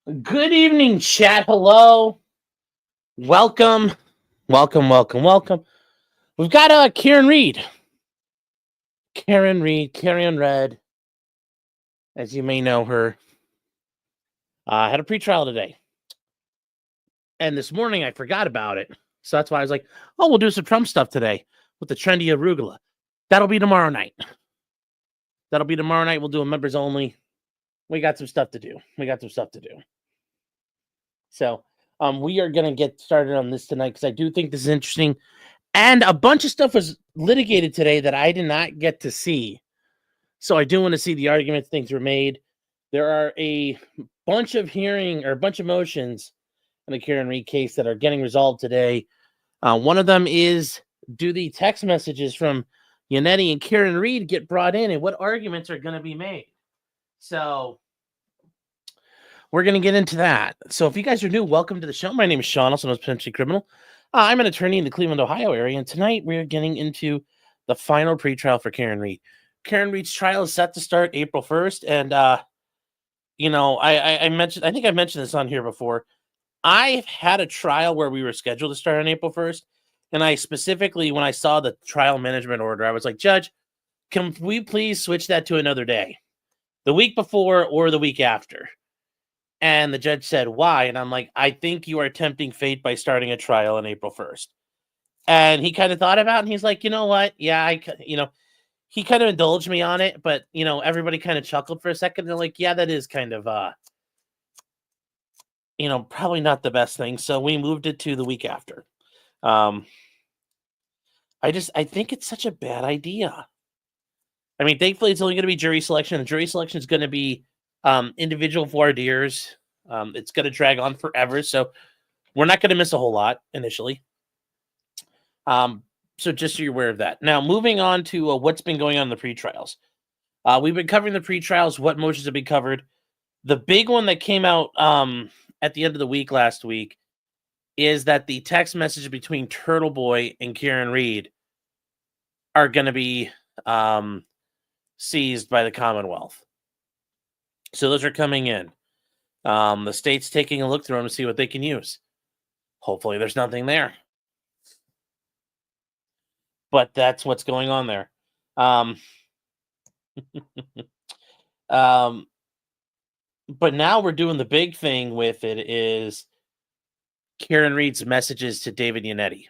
Good evening, chat. Hello. Welcome. Welcome. We've got Karen Reed. Karen Red, as you may know her, had a pretrial today. And this morning I forgot about it. So that's why I was like, oh, we'll do some Trump stuff today with the trendy arugula. That'll be tomorrow night. We'll do a members only. We got some stuff to do. So we are going to get started on this tonight because I do think this is interesting. And a bunch of stuff was litigated today that I did not get to see. So I do want to see the arguments things were made. There are a bunch of motions in the Karen Reed case that are getting resolved today. One of them is, do the text messages from Yanetti and Karen Reed get brought in, and what arguments are going to be made? So we're going to get into that. So if you guys are new, welcome to the show. My name is Sean, also known as Potentially Criminal. I'm an attorney in the Cleveland, Ohio area, and tonight we're getting into the final pretrial for Karen Reed. Karen Reed's trial is set to start April 1st, and I think I mentioned this on here before. I've had a trial where we were scheduled to start on April 1st, and I specifically, when I saw the trial management order, I was like, Judge, can we please switch that to another day, the week before or the week after? And the judge said, why? And I'm like, I think you are tempting fate by starting a trial on April 1st. And he kind of thought about it, and he's like, you know what? Yeah, he kind of indulged me on it, but, everybody kind of chuckled for a second. They're like, yeah, that is kind of, probably not the best thing. So we moved it to the week after. I think it's such a bad idea. I mean, thankfully, it's only going to be jury selection. The jury selection is going to be individual voir dires. It's going to drag on forever, so we're not going to miss a whole lot initially. So just so you're aware of that. Now, moving on to what's been going on in the pretrials. We've been covering the pretrials, what motions have been covered. The big one that came out at the end of the week last week is that the text message between Turtle Boy and Karen Reed are going to be seized by the Commonwealth. So those are coming in. The state's taking a look through them to see what they can use. Hopefully there's nothing there. But that's what's going on there. But now we're doing the big thing with it is Karen Reed's messages to David Yanetti,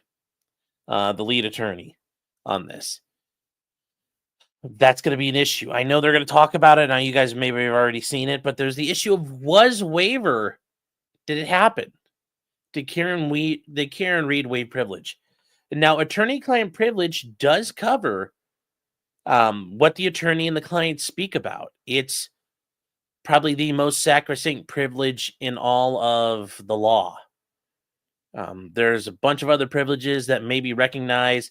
the lead attorney on this. That's going to be an issue. I know they're going to talk about it. Now you guys maybe have already seen it, but there's the issue of, was waiver, did it happen? Did Karen Reed waive privilege? And now attorney-client privilege does cover what the attorney and the client speak about. It's probably the most sacrosanct privilege in all of the law. There's a bunch of other privileges that may be recognized.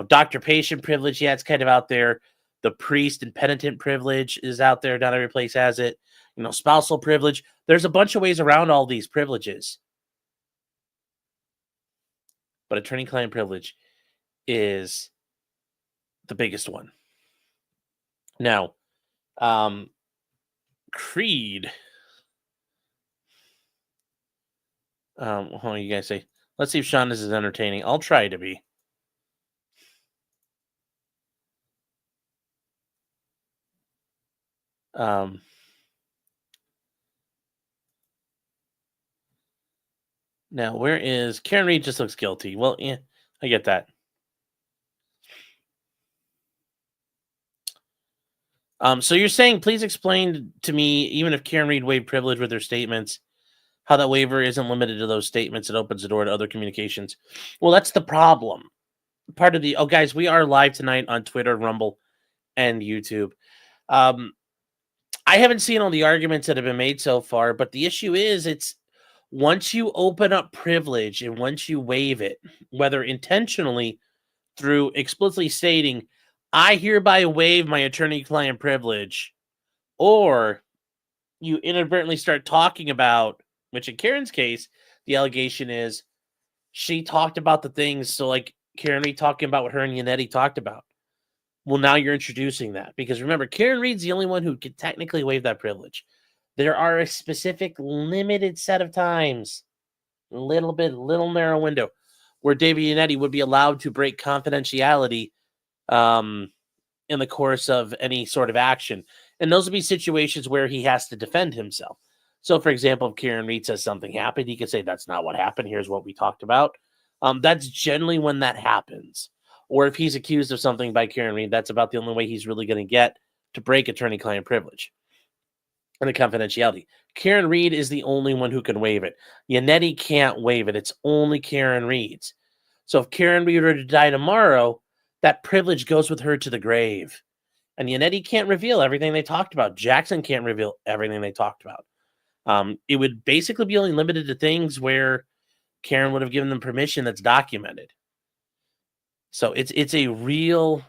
Doctor-patient privilege, yeah, it's kind of out there. The priest and penitent privilege is out there. Not every place has it. Spousal privilege. There's a bunch of ways around all these privileges. But attorney-client privilege is the biggest one. Now, Creed. What do you guys say? Let's see if Sean is entertaining. I'll try to be. Now, where is Karen Reed? Just looks guilty. Well, yeah, I get that. So you're saying, please explain to me, even if Karen Reed waived privilege with her statements, how that waiver isn't limited to those statements. It opens the door to other communications. Well, that's the problem. Guys, we are live tonight on Twitter, Rumble, and YouTube. I haven't seen all the arguments that have been made so far, but the issue is, it's once you open up privilege and once you waive it, whether intentionally through explicitly stating, I hereby waive my attorney-client privilege, or you inadvertently start talking about, which in Karen's case, the allegation is she talked about the things. So like Karen Reed talking about what her and Yanetti talked about. Well, now you're introducing that because remember, Karen Reed's the only one who could technically waive that privilege. There are a specific limited set of times, little narrow window, where David Yanetti would be allowed to break confidentiality in the course of any sort of action. And those would be situations where he has to defend himself. So, for example, if Karen Reed says something happened, he could say, "That's not what happened. Here's what we talked about." That's generally when that happens. Or if he's accused of something by Karen Reed, that's about the only way he's really going to get to break attorney-client privilege and the confidentiality. Karen Reed is the only one who can waive it. Yanetti can't waive it. It's only Karen Reed's. So if Karen Reed were to die tomorrow, that privilege goes with her to the grave. And Yanetti can't reveal everything they talked about. Jackson can't reveal everything they talked about. It would basically be only limited to things where Karen would have given them permission that's documented. So it's a real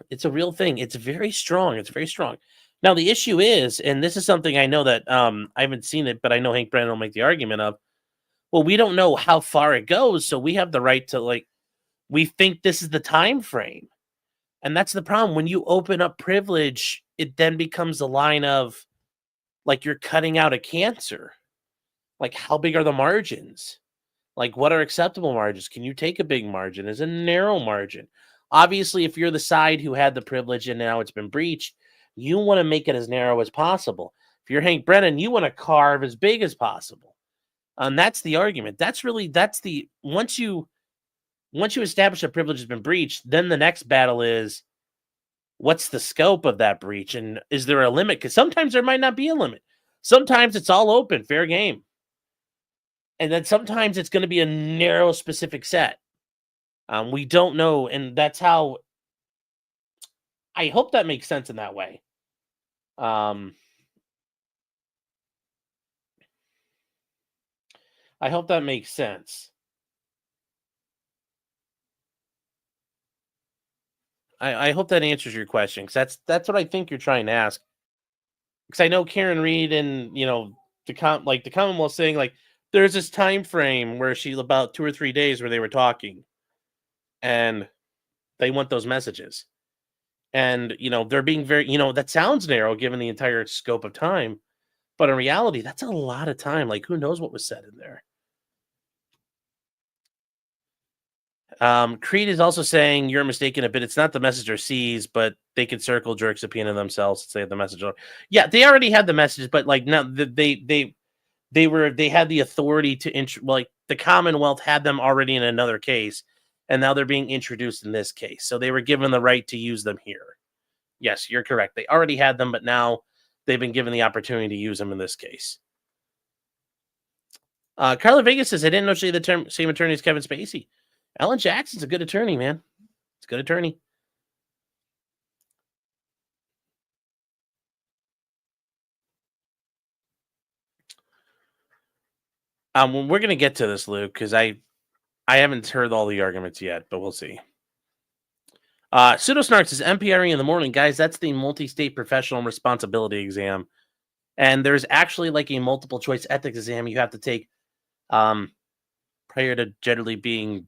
thing. It's very strong. It's very strong. Now the issue is, and this is something I know that I haven't seen it, but I know Hank Brennan will make the argument of, well, we don't know how far it goes, so we have the right to we think this is the time frame. And that's the problem. When you open up privilege, it then becomes a line of you're cutting out a cancer. How big are the margins? What are acceptable margins? Can you take a big margin? Is a narrow margin? Obviously, if you're the side who had the privilege and now it's been breached, you want to make it as narrow as possible. If you're Hank Brennan, you want to carve as big as possible. And that's the argument. Once you establish a privilege has been breached, then the next battle is, what's the scope of that breach? And is there a limit? Because sometimes there might not be a limit. Sometimes it's all open, fair game. And then sometimes it's going to be a narrow, specific set. We don't know. And that's how I hope that makes sense in that way. I hope that makes sense. I hope that answers your question, because that's what I think you're trying to ask. Because I know Karen Reed and the Commonwealth saying there's this time frame where about 2 or 3 days where they were talking, and they want those messages, and they're being very that sounds narrow given the entire scope of time, but in reality that's a lot of time. Who knows what was said in there. Creed is also saying you're mistaken a bit. It's not the messenger sees, but they can circle jerk subpoena themselves and say the messenger. Yeah, they already had the messages, but now they had the authority to the Commonwealth had them already in another case, and now they're being introduced in this case. So they were given the right to use them here. Yes, you're correct. They already had them, but now they've been given the opportunity to use them in this case. Carla Vegas says, I didn't know she had the same attorney as Kevin Spacey. Alan Jackson's a good attorney, man. It's a good attorney. We're going to get to this, Luke, because I haven't heard all the arguments yet, but we'll see. Pseudosnark says, MPRE in the morning. Guys, that's the multi-state professional responsibility exam. And there's actually a multiple choice ethics exam you have to take prior to generally being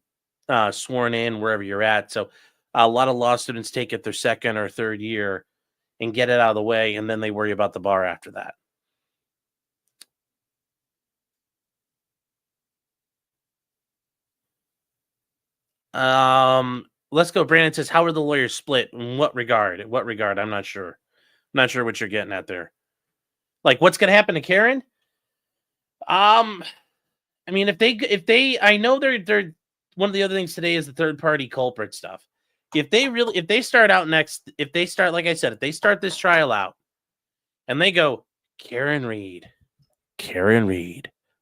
sworn in wherever you're at. So a lot of law students take it their second or third year and get it out of the way, and then they worry about the bar after that. Let's go. Brandon says, how are the lawyers split? In what regard? In what regard? I'm not sure. I'm not sure what you're getting at there. What's going to happen to Karen? I mean, if they, I know they're one of the other things today is the third party culprit stuff. If they start like I said, if they start this trial out and they go, Karen Reed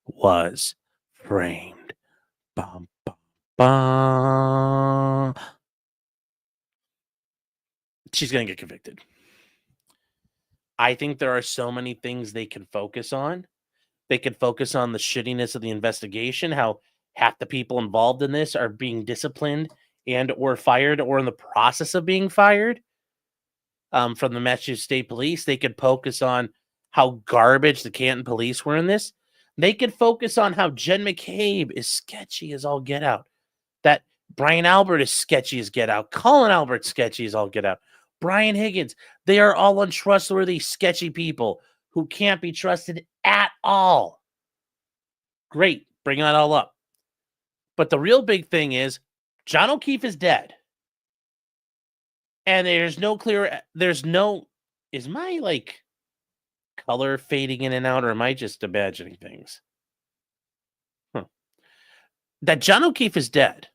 was framed. Bum, bum, bum. She's going to get convicted. I think there are so many things they can focus on. They could focus on the shittiness of the investigation, how half the people involved in this are being disciplined and or fired or in the process of being fired from the Massachusetts State Police. They could focus on how garbage the Canton police were in this. They could focus on how Jen McCabe is sketchy as all get out. That Brian Albert is sketchy as get out. Colin Albert's sketchy as all get out. Brian Higgins. They are all untrustworthy, sketchy people who can't be trusted at all. Great, bring that all up. But the real big thing is John O'Keefe is dead. And there's no is my like color fading in and out, or am I just imagining things? Huh. That John O'Keefe is dead.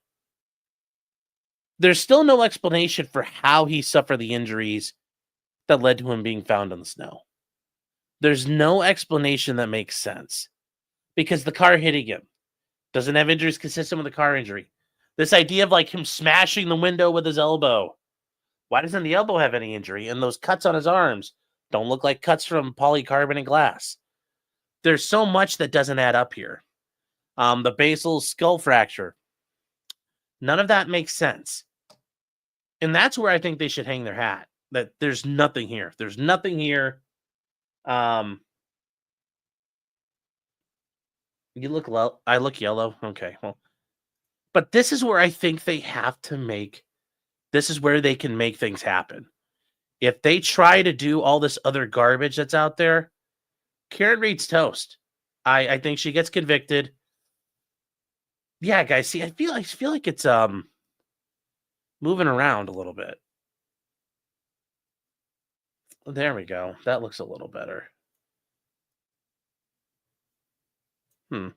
There's still no explanation for how he suffered the injuries that led to him being found in the snow. There's no explanation that makes sense because the car hitting him doesn't have injuries consistent with a car injury. This idea of like him smashing the window with his elbow. Why doesn't the elbow have any injury? And those cuts on his arms don't look like cuts from polycarbonate glass. There's so much that doesn't add up here. The basal skull fracture. None of that makes sense. And that's where I think they should hang their hat. That there's nothing here. There's nothing here. You look low. I look yellow. Okay, well. But this is where I think they have to make. This is where they can make things happen. If they try to do all this other garbage that's out there, Karen Reed's toast. I think she gets convicted. Yeah, guys. See, I feel like it's moving around a little bit. There we go. That looks a little better. Hmm.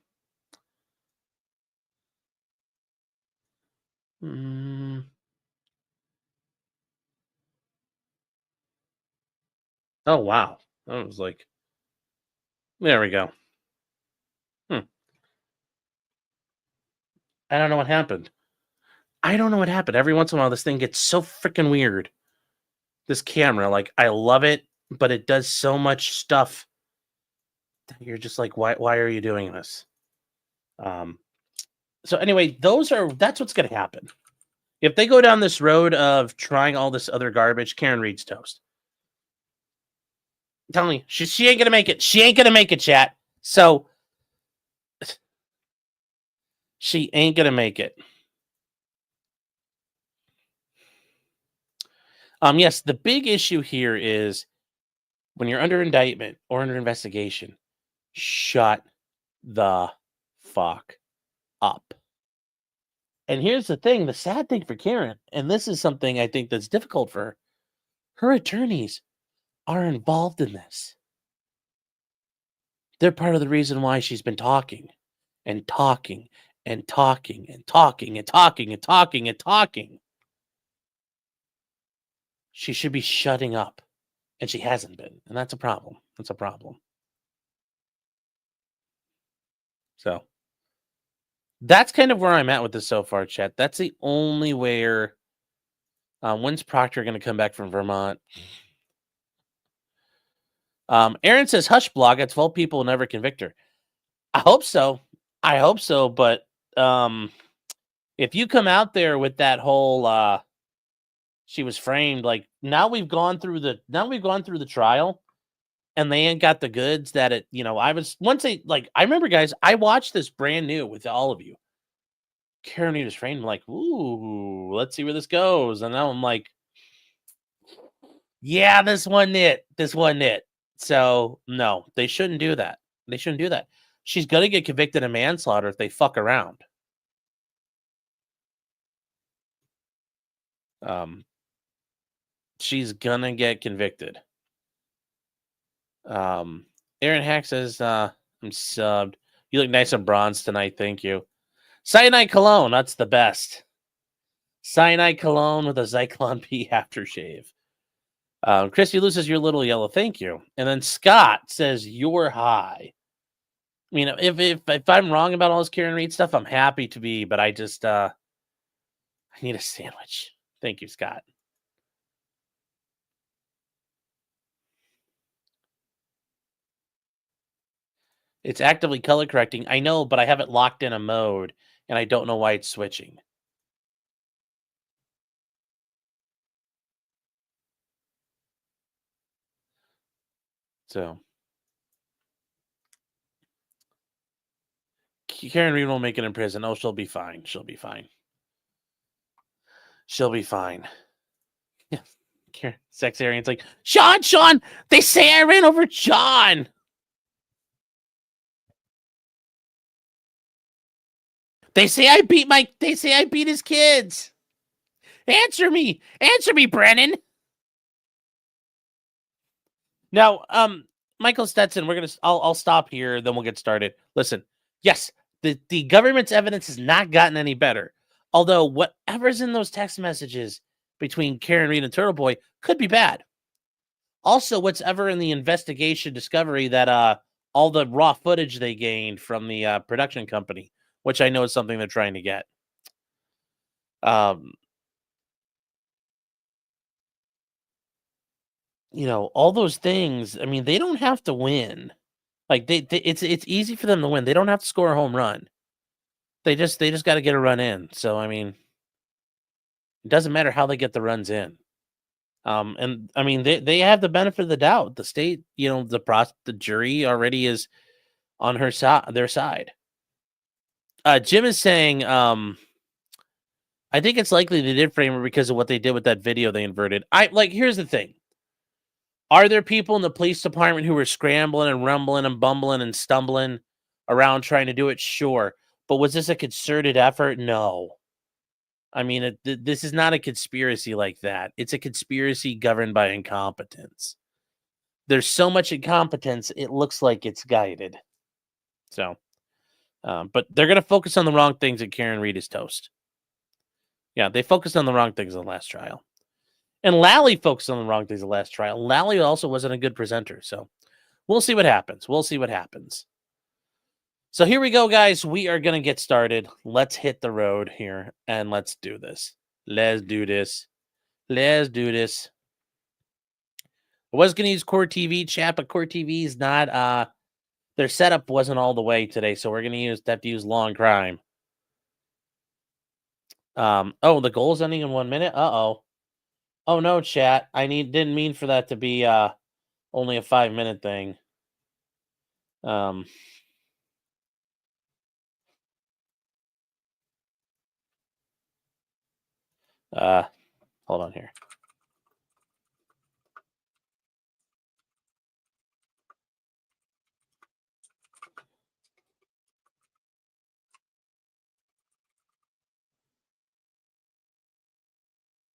Oh wow. That was like. There we go. I don't know what happened. Every once in a while, this thing gets so freaking weird. This camera, like, I love it, but it does so much stuff that you're just like, why are you doing this? So anyway, that's what's going to happen. If they go down this road of trying all this other garbage, Karen Reed's toast. Tell me, she ain't going to make it. She ain't going to make it, chat. So she ain't going to make it. Yes, the big issue here is when you're under indictment or under investigation, shut the fuck up. And here's the thing, the sad thing for Karen, and this is something I think that's difficult for her, her attorneys are involved in this. They're part of the reason why she's been talking and talking and talking and talking and talking and talking and talking. She should be shutting up, and she hasn't been, and that's a problem. That's a problem. So that's kind of where I'm at with this so far, chat. That's the only where. When's Proctor going to come back from Vermont? Aaron says, hush blog, at 12 people will never convict her. I hope so. But if you come out there with that whole she was framed, like now we've gone through the trial and they ain't got the goods that it, I remember, guys, I watched this brand new with all of you. Karen Reed was framed. I'm like, ooh, let's see where this goes. And now I'm like, yeah, this wasn't it. So no, they shouldn't do that. She's gonna get convicted of manslaughter if they fuck around. She's gonna get convicted. Aaron Hack says, I'm subbed. You look nice and bronze tonight. Thank you. Cyanide cologne. That's the best. Cyanide cologne with a Zyklon B aftershave. Christy loses your little yellow. Thank you. And then Scott says, you're high. I mean, if I'm wrong about all this Karen Reed stuff, I'm happy to be, but I just, I need a sandwich. Thank you, Scott. It's actively color correcting. I know, but I have it locked in a mode, and I don't know why it's switching. So, Karen Reed won't make it in prison. Oh, she'll be fine. She'll be fine. Yeah. Karen, Sex Arian's like, Sean, they say I ran over John. They say I beat his kids. Answer me, Brennan. Now, Michael Stetson, I'll stop here, then we'll get started. Listen, yes, the government's evidence has not gotten any better. Although whatever's in those text messages between Karen Reed and Turtle Boy could be bad. Also, what's ever in the investigation discovery that all the raw footage they gained from the production company, which I know is something they're trying to get. You know, all those things. I mean, they don't have to win. Like it's easy for them to win. They don't have to score a home run. They just got to get a run in. So I mean, it doesn't matter how they get the runs in. And I mean, they have the benefit of the doubt. The state, you know, the jury already is on their side. Jim is saying, I think it's likely they did frame her because of what they did with that video they inverted. Here's the thing. Are there people in the police department who were scrambling and rumbling and bumbling and stumbling around trying to do it? Sure. But was this a concerted effort? No. I mean, this is not a conspiracy like that. It's a conspiracy governed by incompetence. There's so much incompetence, it looks like it's guided. So, but they're going to focus on the wrong things and Karen Reed is toast. Yeah, they focused on the wrong things in the last trial. And Lally focused on the wrong things in the last trial. Lally also wasn't a good presenter. So we'll see what happens. So here we go, guys. We are going to get started. Let's hit the road here and let's do this. I was going to use Core TV chat, but Core TV is not, their setup wasn't all the way today. So we're going to have to use Long Crime. Oh, the goal's ending in 1 minute. Uh-oh. Oh no, chat. Didn't mean for that to be only a 5-minute thing. Hold on here.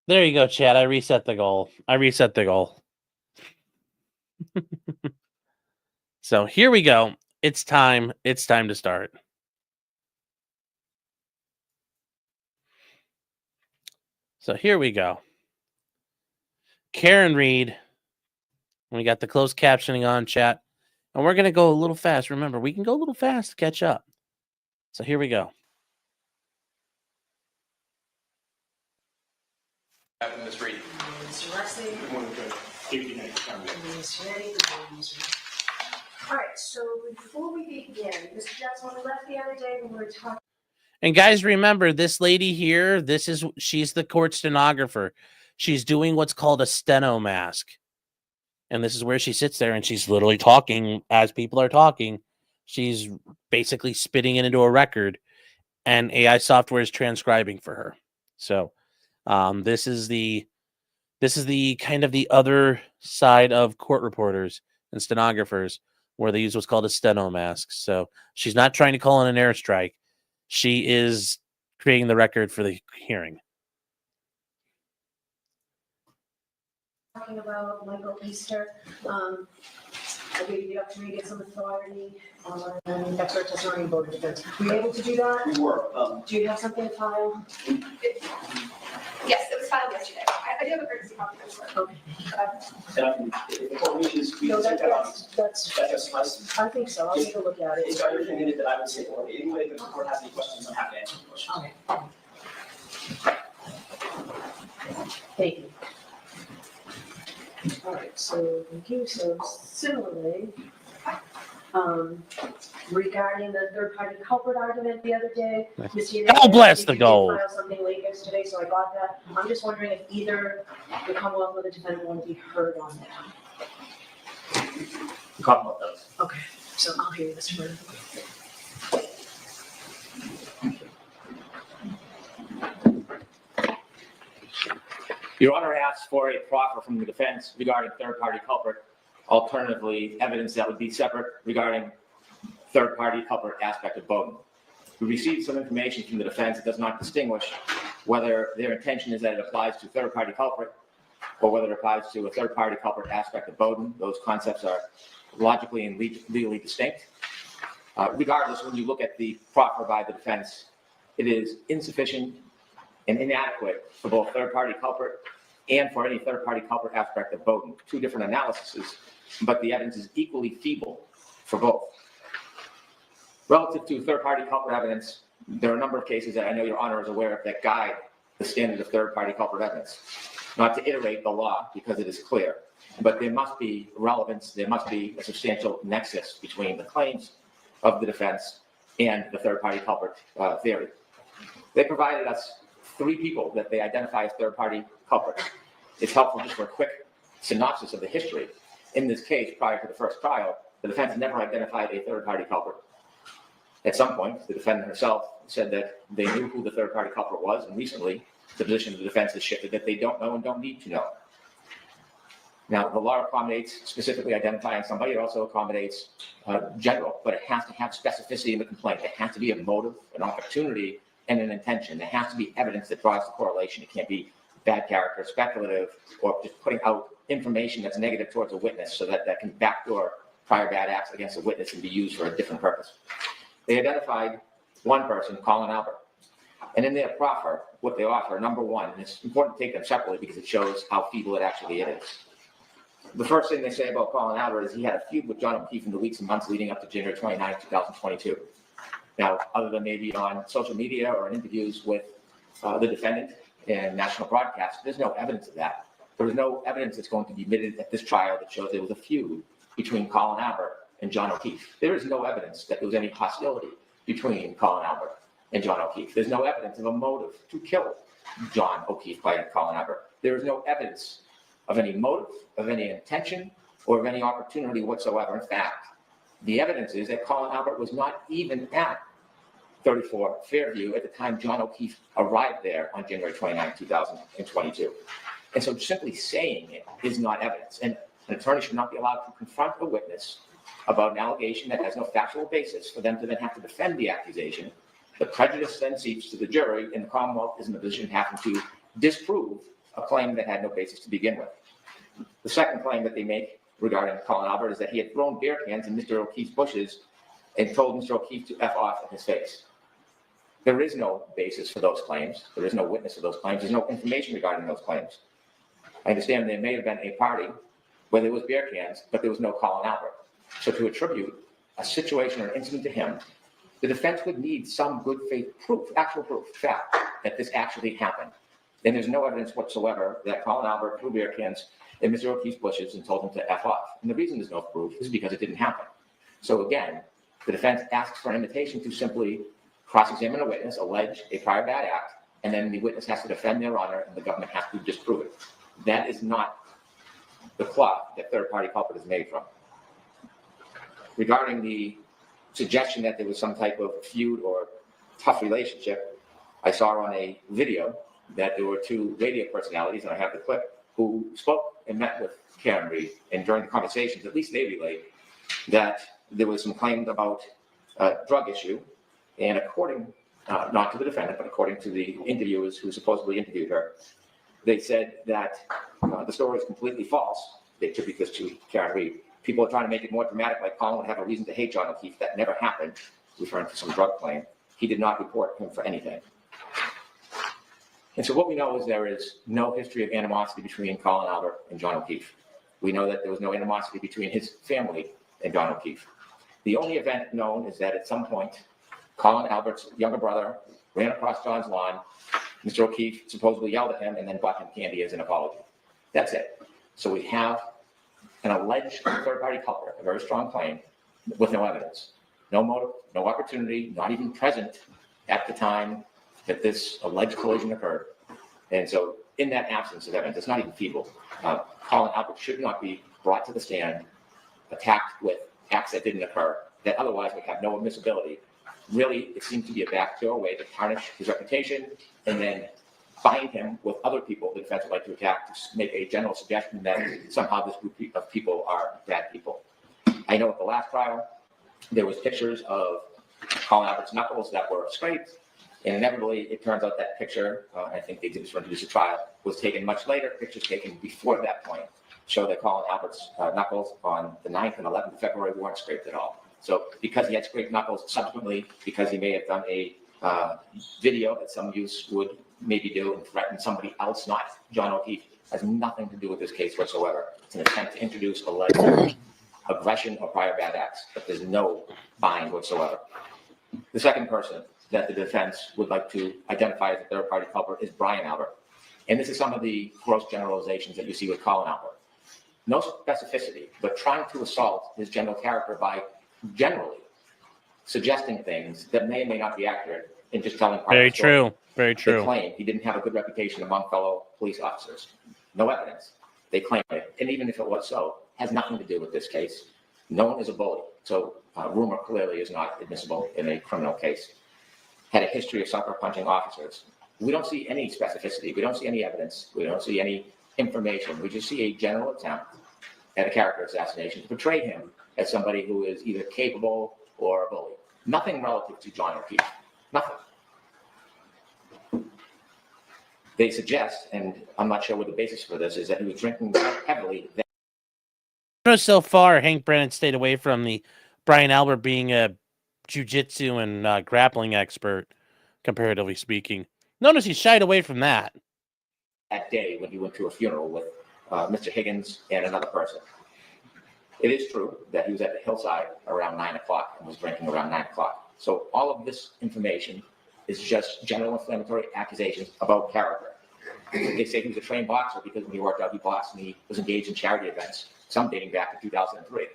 There you go, chat. I reset the goal. So here we go. It's time to start. So here we go. Karen Reed. We got the closed captioning on, chat. And we're going to go a little fast. Remember, we can go a little fast to catch up. So here we go. Ms. Reed. Mr. Leslie. Good morning, Judge. Good night. Mr. Yanetti. All right, so before we begin, Mr. Jackson, when we left the other day when we were talking. And guys, remember, this lady here, she's the court stenographer. She's doing what's called a steno mask. And this is where she sits there and she's literally talking as people are talking. She's basically spitting it into a record and AI software is transcribing for her. So this is the kind of the other side of court reporters and stenographers where they use what's called a steno mask. So she's not trying to call in an airstrike. She is creating the record for the hearing. Talking about Michael Easter, I gave you the opportunity to get some authority on expert testimony and voter defense. Were you able to do that? We were. Do you have something to file? Yes, it was filed yesterday. I do have a courtesy copy of this. Okay. If the court wishes, we No, can take that on. that's, That suffices. I think so. I'll take a look at It's it. got everything in it that I would say for it. Anyway, if the court has any questions, I'm happy to answer the questions. Okay. Thank you. All right, so thank you. So similarly, regarding the third-party culprit argument the other day, Ms. Yanetti, God bless the you did goal. file something late yesterday, so I got that. I'm just wondering if either the Commonwealth or the defendant want to be heard on that. The Commonwealth does. Okay, so I'll hear this further. Your Honor asked for a proffer from the defense regarding third-party culprit. Alternatively, evidence that would be separate regarding third-party culprit aspect of Bowden. We received some information from the defense that does not distinguish whether their intention is that it applies to third-party culprit or whether it applies to a third-party culprit aspect of Bowden. Those concepts are logically and legally distinct. Regardless, when you look at the proffer by the defense, it is insufficient and inadequate for both third-party culprit and for any third-party culprit aspect of Bowden. Two different analyses, but the evidence is equally feeble for both. Relative to third-party culprit evidence, there are a number of cases that I know Your Honor is aware of that guide the standard of third-party culprit evidence. Not to iterate the law because it is clear, but there must be relevance, there must be a substantial nexus between the claims of the defense and the third-party culprit theory. They provided us 3 people that they identify as third-party culprits. It's helpful just for a quick synopsis of the history. In this case, prior to the first trial, the defense never identified a third-party culprit. At some point, the defendant herself said that they knew who the third-party culprit was, and recently, the position of the defense has shifted that they don't know and don't need to know. Now, the law accommodates specifically identifying somebody. It also accommodates general, but it has to have specificity in the complaint. It has to be a motive, an opportunity, and an intention. There has to be evidence that draws the correlation. It can't be bad character, speculative, or just putting out information that's negative towards a witness so that that can backdoor prior bad acts against a witness and be used for a different purpose. They identified one person, Colin Albert. And in their proffer, what they offer, number one, and it's important to take them separately because it shows how feeble it actually is. The first thing they say about Colin Albert is he had a feud with John O'Keefe in the weeks and months leading up to January 29, 2022. Now, other than maybe on social media or in interviews with the defendant and national broadcasts, there's no evidence of that. There was no evidence that's going to be admitted at this trial that shows there was a feud between Colin Albert and John O'Keefe. There is no evidence that there was any hostility between Colin Albert and John O'Keefe. There's no evidence of a motive to kill John O'Keefe by Colin Albert. There is no evidence of any motive, of any intention, or of any opportunity whatsoever. In fact, the evidence is that Colin Albert was not even at 34 Fairview at the time John O'Keefe arrived there on January 29, 2022. And so simply saying it is not evidence. And an attorney should not be allowed to confront a witness about an allegation that has no factual basis for them to then have to defend the accusation. The prejudice then seeps to the jury, and the Commonwealth is in a position having to disprove a claim that had no basis to begin with. The second claim that they make regarding Colin Albert is that he had thrown beer cans in Mr. O'Keefe's bushes and told Mr. O'Keefe to F off in his face. There is no basis for those claims. There is no witness for those claims. There's no information regarding those claims. I understand there may have been a party where there was beer cans, but there was no Colin Albert. So to attribute a situation or incident to him, the defense would need some good faith proof, actual proof, fact, that this actually happened. And there's no evidence whatsoever that Colin Albert threw beer cans in Mr. O'Keefe's bushes and told him to F off. And the reason there's no proof is because it didn't happen. So again, the defense asks for an invitation to simply cross-examine a witness, allege a prior bad act, and then the witness has to defend their honor and the government has to disprove it. That is not the cloth that third-party culprit is made from. Regarding the suggestion that there was some type of feud or tough relationship, I saw on a video that there were 2 radio personalities, and I have the clip, who spoke and met with Karen Reed. And during the conversations, at least they relayed, that there was some claims about a drug issue. And according, not to the defendant, but according to the interviewers who supposedly interviewed her, they said that the story is completely false. They attribute this to Karen Reed. People are trying to make it more dramatic, like Colin would have a reason to hate John O'Keefe. That never happened, referring to some drug claim. He did not report him for anything. And so what we know is there is no history of animosity between Colin Albert and John O'Keefe. We know that there was no animosity between his family and John O'Keefe. The only event known is that at some point, Colin Albert's younger brother ran across John's lawn. Mr. O'Keefe supposedly yelled at him and then bought him candy as an apology. That's it. So we have an alleged third-party culprit, a very strong claim, with no evidence. No motive, no opportunity, not even present at the time that this alleged collision occurred. And so in that absence of evidence, it's not even feeble. Colin Albert should not be brought to the stand, attacked with acts that didn't occur, that otherwise would have no admissibility. Really, it seems to be a backdoor way to tarnish his reputation and then bind him with other people the defense would like to attack to make a general suggestion that somehow this group of people are bad people. I know at the last trial, there was pictures of Colin Albert's knuckles that were scraped. And inevitably, it turns out that picture, I think the exhibits were introduced to trial, was taken much later. Pictures taken before that point show that Colin Albert's knuckles on the 9th and 11th of February weren't scraped at all. So because he had scraped knuckles, subsequently, because he may have done a video that some use would maybe do and threaten somebody else, not John O'Keefe, has nothing to do with this case whatsoever. It's an attempt to introduce alleged aggression or prior bad acts, but there's no bind whatsoever. The second person that the defense would like to identify as a third-party culprit is Brian Albert. And this is some of the gross generalizations that you see with Colin Albert. No specificity, but trying to assault his general character by generally suggesting things that may or may not be accurate and just telling part Very of the story. true. Very They true. claim he didn't have a good reputation among fellow police officers. No evidence. They claim it. And even if it was so, has nothing to do with this case. No one is a bully. So rumor clearly is not admissible in a criminal case. Had a history of sucker punching officers. We don't see any specificity. We don't see any evidence. We don't see any information. We just see a general attempt at a character assassination to portray him as somebody who is either capable or a bully. Nothing relative to John O'Keefe. Nothing. They suggest, and I'm not sure what the basis for this is, that he was drinking heavily. So far, Hank Brennan stayed away from the Brian Albert being a jiu-jitsu and grappling expert, comparatively speaking. Notice he shied away from that. That day when he went to a funeral with Mr. Higgins and another person. It is true that he was at the hillside around 9 o'clock and was drinking around 9 o'clock. So all of this information is just general inflammatory accusations about character. They say he was a trained boxer because when he worked out, he boxed and he was engaged in charity events, some dating back to 2003.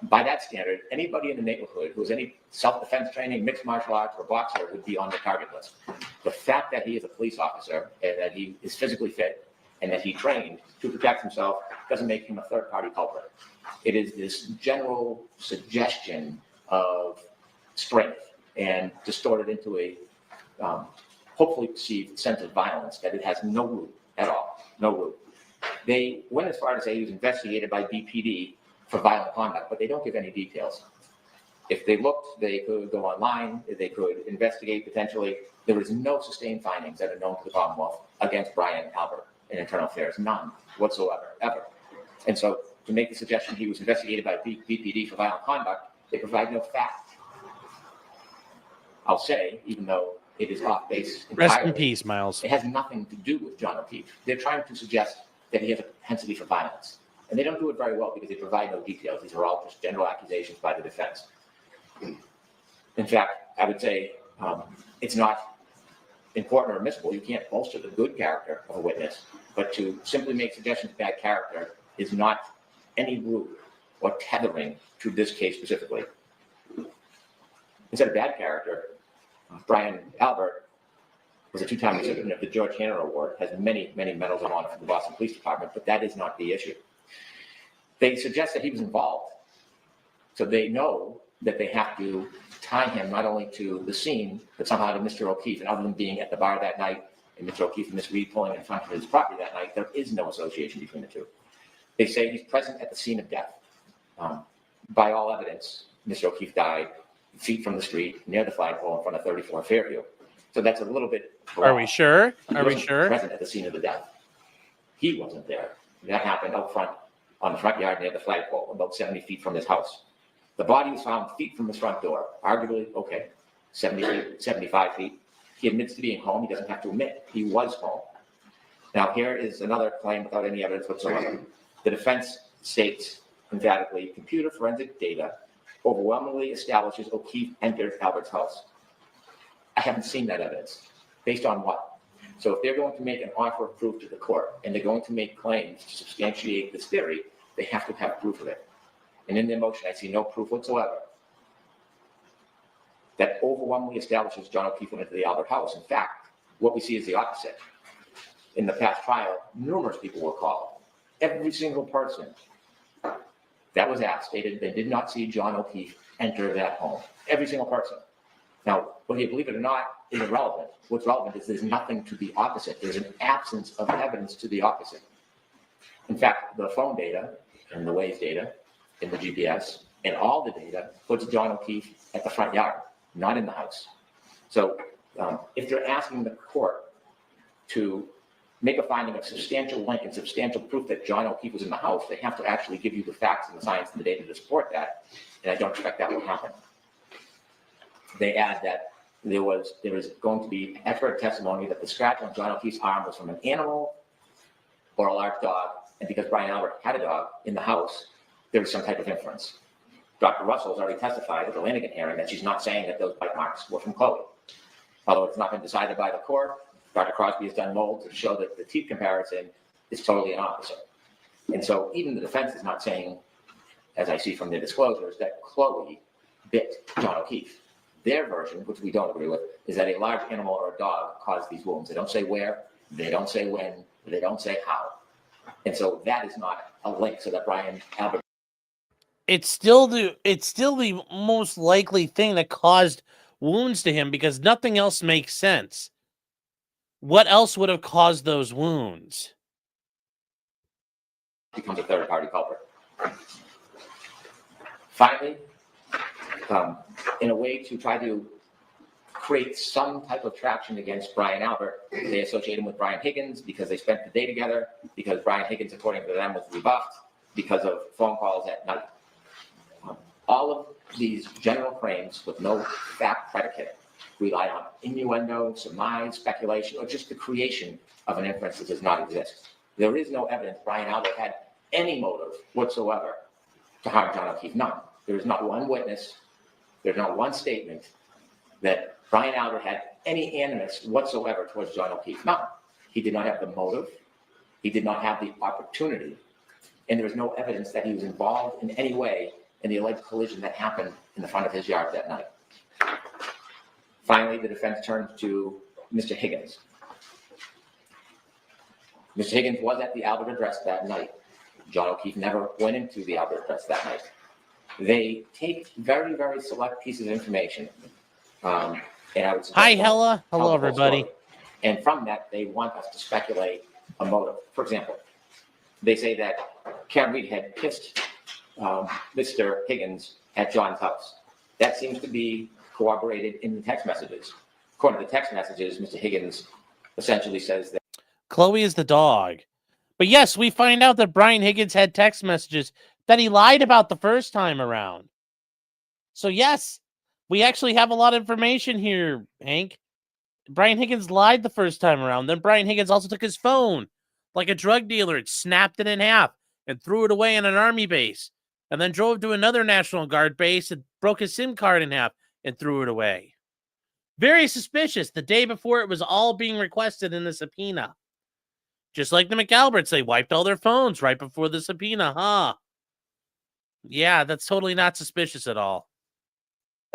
By that standard, anybody in the neighborhood who has any self-defense training, mixed martial arts, or boxer would be on the target list. The fact that he is a police officer and that he is physically fit and that he trained to protect himself doesn't make him a third-party culprit. It is this general suggestion of strength and distorted into a hopefully perceived sense of violence that it has no root at all, no root. They went as far to say he was investigated by BPD for violent conduct, but they don't give any details. If they looked, they could go online, they could investigate potentially. There is no sustained findings that are known to the Commonwealth against Brian Albert in internal affairs, none whatsoever, ever. And so to make the suggestion he was investigated by BPD for violent conduct, they provide no fact. I'll say, even though it is off base entirely, Rest in peace, Miles. it has nothing to do with John O'Keefe. They're trying to suggest that he has a propensity for violence. And they don't do it very well because they provide no details. These are all just general accusations by the defense. In fact, I would say it's not important or admissible. You can't bolster the good character of a witness, but to simply make suggestions of bad character is not any root or tethering to this case specifically. Instead of bad character, Brian Albert was a two-time recipient of the George Hanner Award, has many, many medals of honor from the Boston Police Department, but that is not the issue. They suggest that he was involved, so they know that they have to tie him not only to the scene, but somehow to Mr. O'Keefe. And other than being at the bar that night and Mr. O'Keefe and Miss Reed pulling in front of his property that night, there is no association between the two. They say he's present at the scene of death. By all evidence, Mr. O'Keefe died feet from the street near the flagpole in front of 34 Fairview. So that's a little bit. Are we sure? He Are we wasn't sure? present at the scene of the death. He wasn't there. That happened out front on the front yard near the flagpole, about 70 feet from his house. The body was found feet from his front door, arguably, 70 feet, 75 feet. He admits to being home. He doesn't have to admit he was home. Now, here is another claim without any evidence whatsoever. The defense states emphatically, computer forensic data overwhelmingly establishes O'Keefe entered Albert's house. I haven't seen that evidence. Based on what? So if they're going to make an offer of proof to the court and they're going to make claims to substantiate this theory, they have to have proof of it. And in their motion, I see no proof whatsoever that overwhelmingly establishes John O'Keefe went into the Albert house. In fact, what we see is the opposite. In the past trial, numerous people were called. Every single person that was asked stated they did not see John O'Keefe enter that home. Every single person. Now, whether you believe it or not is irrelevant. What's relevant is there's nothing to the opposite. There's an absence of evidence to the opposite. In fact, the phone data and the Waze data and the GPS and all the data puts John O'Keefe at the front yard. not in the house. So if they're asking the court to make a finding of substantial link and substantial proof that John O'Keefe was in the house, they have to actually give you the facts and the science and the data to support that, and I don't expect that will happen. They add that there was going to be expert testimony that the scratch on John O'Keefe's arm was from an animal or a large dog, and because Brian Albert had a dog in the house, there was some type of inference. Dr. Russell has already testified at the Lanigan hearing that she's not saying that those bite marks were from Chloe. Although it's not been decided by the court, Dr. Crosby has done mold to show that the teeth comparison is totally an opposite. And so even the defense is not saying, as I see from their disclosures, that Chloe bit John O'Keefe. Their version, which we don't agree with, is that a large animal or a dog caused these wounds. They don't say where, they don't say when, they don't say how. And so that is not a link so that Brian Albert. It's still the most likely thing that caused wounds to him because nothing else makes sense. What else would have caused those wounds? Becomes a third-party culprit. Finally, in a way to try to create some type of traction against Brian Albert, they associate him with Brian Higgins because they spent the day together, because Brian Higgins, according to them, was rebuffed because of phone calls at night. All of these general claims with no fact predicate rely on innuendo, surmise, speculation, or just the creation of an inference that does not exist. There is no evidence Brian Albert had any motive whatsoever to harm John O'Keefe. None. There is not one witness, there's not one statement that Brian Albert had any animus whatsoever towards John O'Keefe. None. He did not have the motive, he did not have the opportunity, and there is no evidence that he was involved in any way in the alleged collision that happened in the front of his yard that night. Finally, the defense turns to Mr. Higgins. Mr. Higgins was at the Albert address that night. John O'Keefe never went into the Albert address that night. They take very, very select pieces of information. And I would Hi, suggest Hella. tell Hello, the whole everybody. story. And from that, they want us to speculate a motive. For example, they say that Karen Reed had kissed Mr. Higgins at John's house. That seems to be corroborated in the text messages. According to the text messages, Mr. Higgins essentially says that Chloe is the dog. But yes, we find out that Brian Higgins had text messages that he lied about the first time around. So yes, we actually have a lot of information here, Hank. Brian Higgins lied the first time around. Then Brian Higgins also took his phone like a drug dealer and snapped it in half and threw it away in an army base. And then drove to another National Guard base and broke his SIM card in half and threw it away. Very suspicious. The day before it was all being requested in the subpoena. Just like the McAlberts, they wiped all their phones right before the subpoena, huh? Yeah, that's totally not suspicious at all.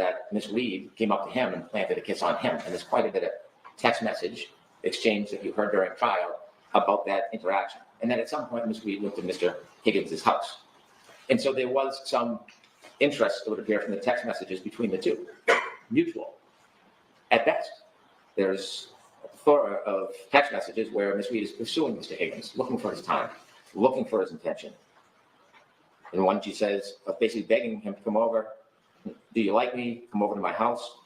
that Miss Reed came up to him and planted a kiss on him. And there's quite a bit of text message exchange that you heard during trial about that interaction. And then at some point, Miss Reed went to Mr. Higgins' house. And so there was some interest, it would appear, from the text messages between the two, mutual. At best, there's a plethora of text messages where Miss Reed is pursuing Mr. Higgins, looking for his time, looking for his attention. And one she says, basically begging him to come over. Do you like me? Come over to my house.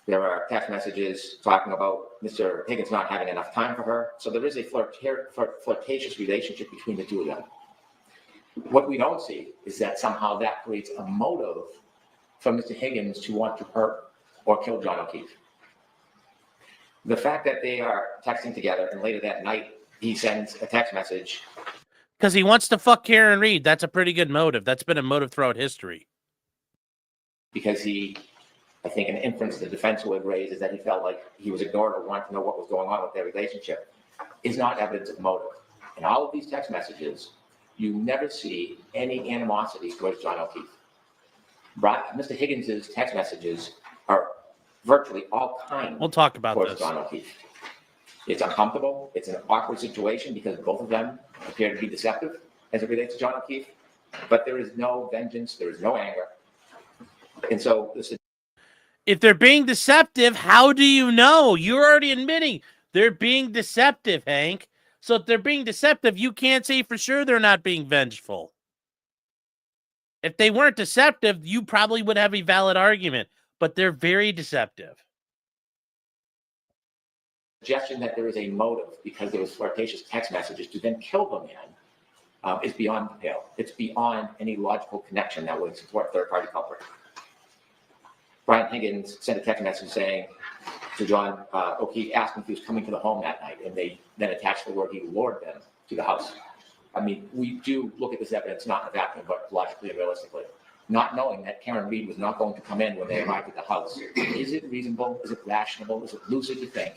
There are text messages talking about Mr. Higgins not having enough time for her. So there is a flirtatious relationship between the two of them. What we don't see is that somehow that creates a motive for Mr. Higgins to want to hurt or kill John O'Keefe. The fact that they are texting together and later that night he sends a text message. Because he wants to fuck Karen Reed. That's a pretty good motive. That's been a motive throughout history. Because I think an inference the defense would raise is that he felt like he was ignored or wanted to know what was going on with their relationship, is not evidence of motive. In all of these text messages, you never see any animosity towards John O'Keefe. Mr. Higgins' text messages are virtually all kind We'll talk about towards this. John O'Keefe. It's uncomfortable. It's an awkward situation because both of them appear to be deceptive as it relates to John O'Keefe, but there is no vengeance, there is no anger. And so if they're being deceptive, how do you know? You're already admitting they're being deceptive, Hank. So if they're being deceptive, you can't say for sure they're not being vengeful. If they weren't deceptive, you probably would have a valid argument. but they're very deceptive. Suggestion that there is a motive because there was flirtatious text messages to then kill the man is beyond the pale. It's beyond any logical connection that would support third-party culprit. Brian Higgins sent a text message saying to John O'Keefe, asking if he was coming to the home that night, and they then attached the word he lured them to the house. I mean, we do look at this evidence not in a vacuum, but logically and realistically. Not knowing that Karen Reed was not going to come in when they arrived at the house. Is it reasonable? Is it rational? Is it lucid to think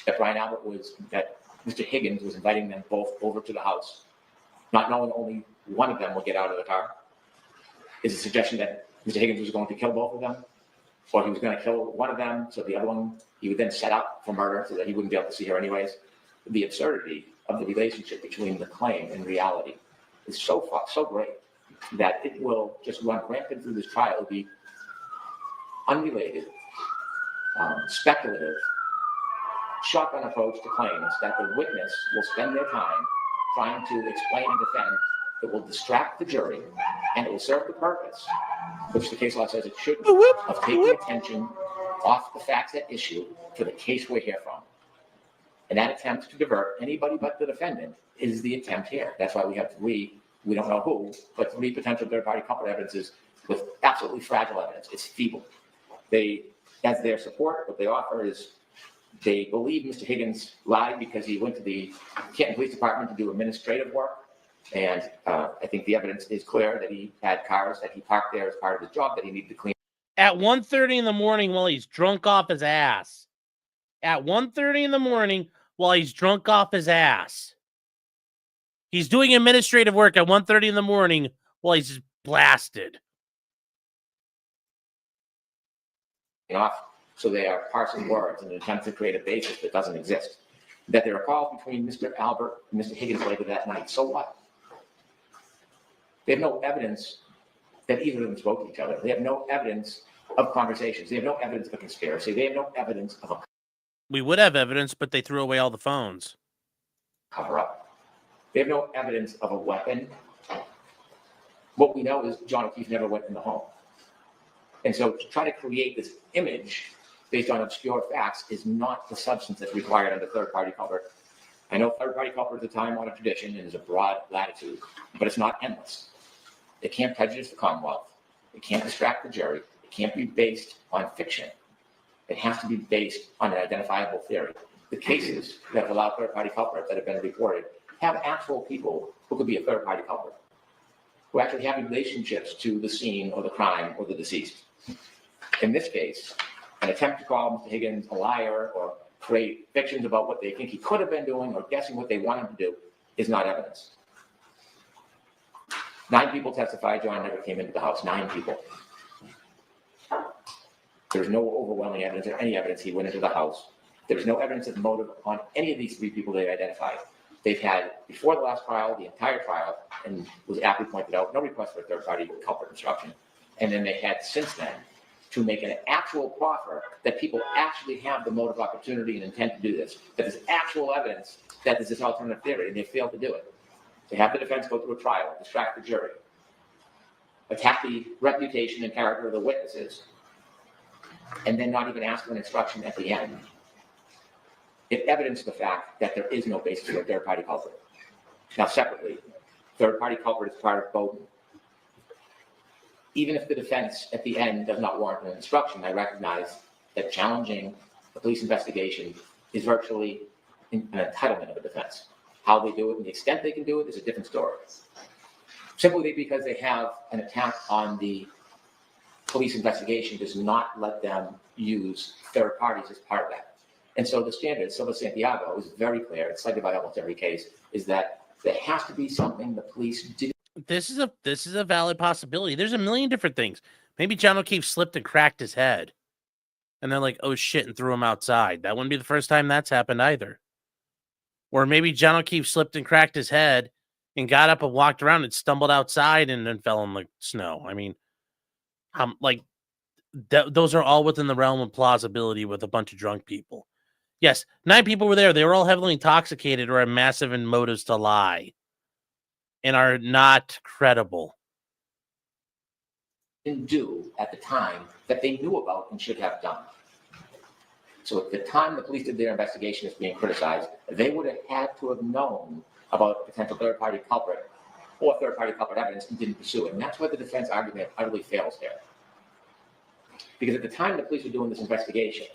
that that Mr. Higgins was inviting them both over to the house, not knowing only one of them would get out of the car? Is a suggestion that Mr. Higgins was going to kill both of them? Or he was going to kill one of them, so the other one he would then set up for murder so that he wouldn't be able to see her anyways? The absurdity of the relationship between the claim and reality is so great that it will just run rampant through this trial. It'll be unrelated, speculative, shotgun approach to claims that the witness will spend their time trying to explain and defend. It will distract the jury, and it will serve the purpose, which the case law says it should, of taking attention off the facts at issue for the case we're here from. And that attempt to divert anybody but the defendant is the attempt here. That's why we have three, we don't know who, but three potential third-party culprit evidences with absolutely fragile evidence. It's feeble. As their support, what they offer is they believe Mr. Higgins lied because he went to the Canton Police Department to do administrative work. And I think the evidence is clear that he had cars that he parked there as part of his job that he needed to clean. At 1:30 in the morning while he's drunk off his ass. At 1:30 in the morning while he's drunk off his ass. He's doing administrative work at 1:30 in the morning while he's blasted. Off, so they are parsing words in an attempt to create a basis that doesn't exist. That there are calls between Mr. Albert and Mr. Higgins later that night. So what? They have no evidence that either of them spoke to each other. They have no evidence of conversations. They have no evidence of a conspiracy. They have no evidence of a We would have evidence, but they threw away all the phones. cover-up. They have no evidence of a weapon. What we know is John O'Keefe never went in the home. And so to try to create this image based on obscure facts is not the substance that's required under third-party culprit. I know third-party culprit is a time-honored tradition and is a broad latitude, but it's not endless. It can't prejudice the Commonwealth. It can't distract the jury. It can't be based on fiction. It has to be based on an identifiable theory. The cases that have allowed third-party culprits that have been reported have actual people who could be a third-party culprit, who actually have relationships to the scene or the crime or the deceased. In this case, an attempt to call Mr. Higgins a liar or create fictions about what they think he could have been doing or guessing what they want him to do is not evidence. 9 people testified John never came into the house. 9 people. There's no overwhelming evidence or any evidence he went into the house. There's no evidence of motive on any of these 3 people they identified. They've had, before the last trial, the entire trial, and was aptly pointed out, no request for a third-party culprit instruction. And then they had since then to make an actual proffer that people actually have the motive, opportunity, and intent to do this. That there's actual evidence that there's this alternative theory, and they failed to do it. They have the defense go through a trial, distract the jury, attack the reputation and character of the witnesses, and then not even ask for an instruction at the end. It evidenced the fact that there is no basis for a third-party culprit. Now, separately, third-party culprit is part of Bowden. Even if the defense at the end does not warrant an instruction, I recognize that challenging a police investigation is virtually an entitlement of a defense. How they do it and the extent they can do it is a different story. Simply because they have an attack on the police investigation does not let them use third parties as part of that. And so the standard, Silva Santiago, is very clear, it's cited by almost every case, is that there has to be something the police do. This is a valid possibility. There's a million different things. Maybe John O'Keefe slipped and cracked his head. And they're like, oh shit, and threw him outside. That wouldn't be the first time that's happened either. Or maybe John O'Keefe slipped and cracked his head and got up and walked around and stumbled outside and then fell in the snow. I mean, those are all within the realm of plausibility with a bunch of drunk people. Yes, 9 people were there. They were all heavily intoxicated or have massive motives to lie and are not credible. didn't do at the time that they knew about and should have done. So at the time the police did their investigation is being criticized, they would have had to have known about a potential third-party culprit or third-party culprit evidence and didn't pursue it. And that's why the defense argument utterly fails here. Because at the time the police were doing this investigation,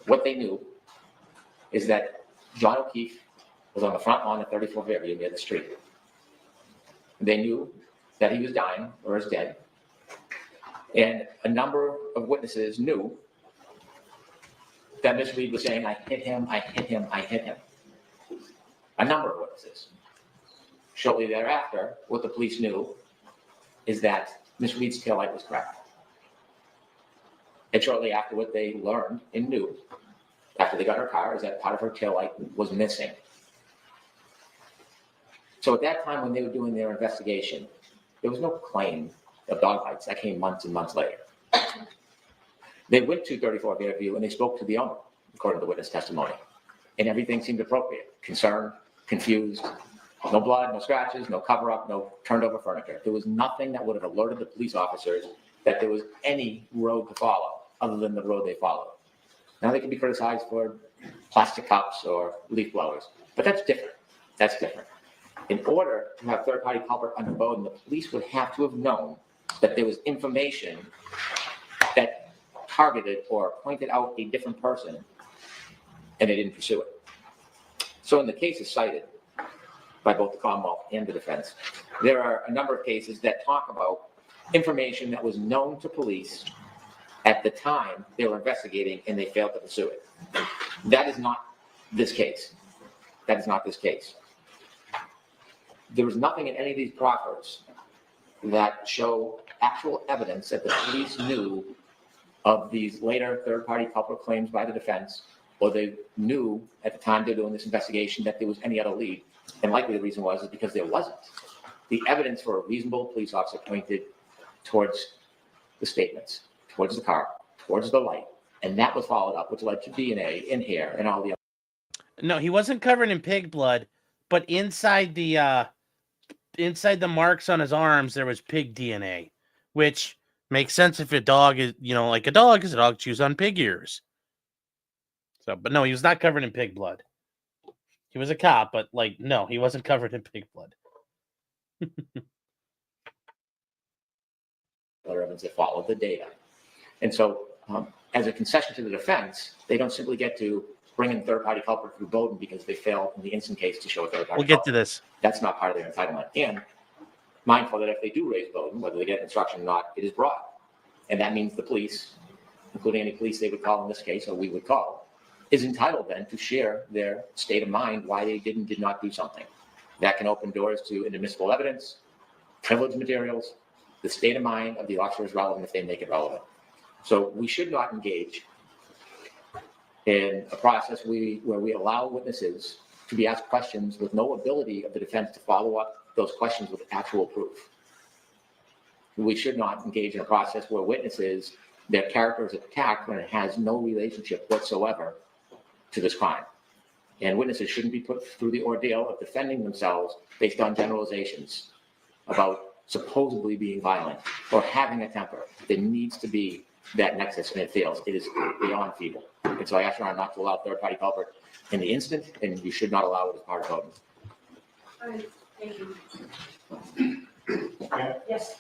what they knew is that John O'Keefe was on the front lawn of 34 Fairview near the street. They knew that he was dying or is dead. And a number of witnesses knew that Miss Reed was saying, I hit him, I hit him, I hit him. A number of witnesses. Shortly thereafter, what the police knew is that Miss Reed's taillight was cracked. And shortly after, what they learned and knew after they got her car is that part of her taillight was missing. So at that time when they were doing their investigation, there was no claim of dog bites. That came months and months later. They went to 34 Fairview and they spoke to the owner, according to the witness testimony. And everything seemed appropriate. Concerned, confused, no blood, no scratches, no cover-up, no turned over furniture. There was nothing that would have alerted the police officers that there was any road to follow other than the road they followed. Now they can be criticized for plastic cups or leaf blowers, but that's different. That's different. In order to have third-party culprit under Bowden, the police would have to have known that there was information that targeted or pointed out a different person, and they didn't pursue it. So in the cases cited by both the Commonwealth and the defense, there are a number of cases that talk about information that was known to police at the time they were investigating and they failed to pursue it. That is not this case. That is not this case. There was nothing in any of these proffers that show actual evidence that the police knew of these later third-party culprit claims by the defense, or they knew at the time they were doing this investigation that there was any other lead. And likely the reason was because there wasn't. The evidence for a reasonable police officer pointed towards the statements, towards the car, towards the light, and that was followed up, which led to DNA in hair and all the other. No, he wasn't covered in pig blood, but inside the marks on his arms, there was pig DNA, which makes sense if a dog is, like a dog, because a dog chews on pig ears. So, but no, he was not covered in pig blood. He was a cop, but no, he wasn't covered in pig blood. Other evidence that followed the data. And so, as a concession to the defense, they don't simply get to bring in third-party culprit through Bowden because they failed in the instant case to show a third-party We'll get culprit. to this. That's not part of their entitlement. And mindful that if they do raise Bowden, whether they get instruction or not, it is broad. And that means the police, including any police they would call in this case, or we would call, is entitled then to share their state of mind why they did not do something. That can open doors to inadmissible evidence, privileged materials. The state of mind of the officer is relevant if they make it relevant. So we should not engage in a process where we allow witnesses to be asked questions with no ability of the defense to follow up those questions with actual proof. We should not engage in a process where witnesses, their character is attacked when it has no relationship whatsoever to this crime. And witnesses shouldn't be put through the ordeal of defending themselves based on generalizations about supposedly being violent or having a temper. There needs to be that nexus, and it fails. It is beyond feeble. And so I ask Your Honor not to allow third-party culprit in the instant, and you should not allow it as part of Bowden. All right, thank you. Yes.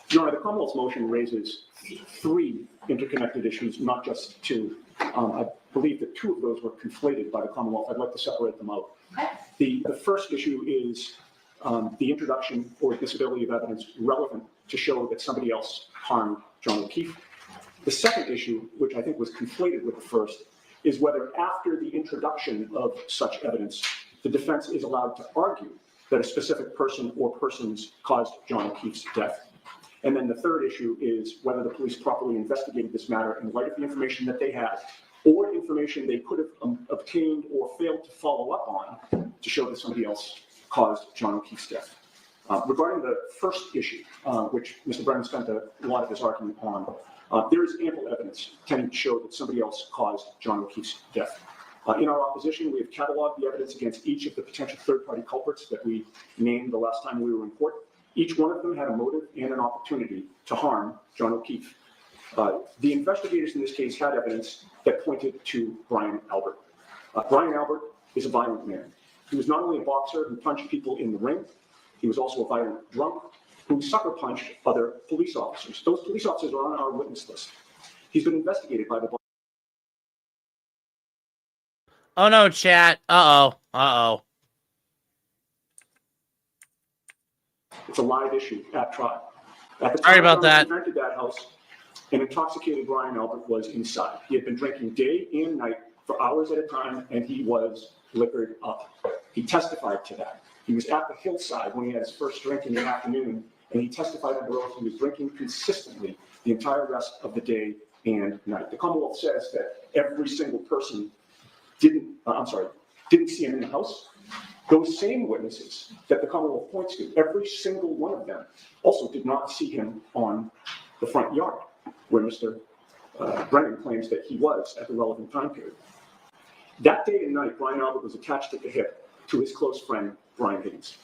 Your Honor, the Commonwealth's motion raises three interconnected issues, not just two. I believe that two of those were conflated by the Commonwealth. I'd like to separate them out. The first issue is the introduction or disability of evidence relevant to show that somebody else harmed John O'Keefe. The second issue, which I think was conflated with the first, is whether after the introduction of such evidence, the defense is allowed to argue that a specific person or persons caused John O'Keefe's death. And then the third issue is whether the police properly investigated this matter in light of the information that they had or information they could have obtained or failed to follow up on to show that somebody else caused John O'Keefe's death. Regarding the first issue, which Mr. Brennan spent a lot of his argument on, there is ample evidence tending to show that somebody else caused John O'Keefe's death. In our opposition, we have cataloged the evidence against each of the potential third-party culprits that we named the last time we were in court. Each one of them had a motive and an opportunity to harm John O'Keefe. The investigators in this case had evidence that pointed to Brian Albert. Brian Albert is a violent man. He was not only a boxer who punched people in the ring, he was also a violent drunk who sucker punched other police officers. Those police officers are on our witness list. He's been investigated by the. Oh no, chat. Uh-oh. It's a live issue at trial. At the Sorry time about that. He entered that house, an intoxicated Brian Albert was inside. He had been drinking day and night for hours at a time, and he was liquored up. He testified to that. He was at the hillside when he had his first drink in the afternoon, and he testified under oath he was drinking consistently the entire rest of the day and night. The Commonwealth says that every single person didn't see him in the house. Those same witnesses that the Commonwealth points to, every single one of them also did not see him on the front yard where Mr. Brennan claims that he was at the relevant time period. That day and night, Brian Albert was attached at the hip to his close friend, Brian Higgins.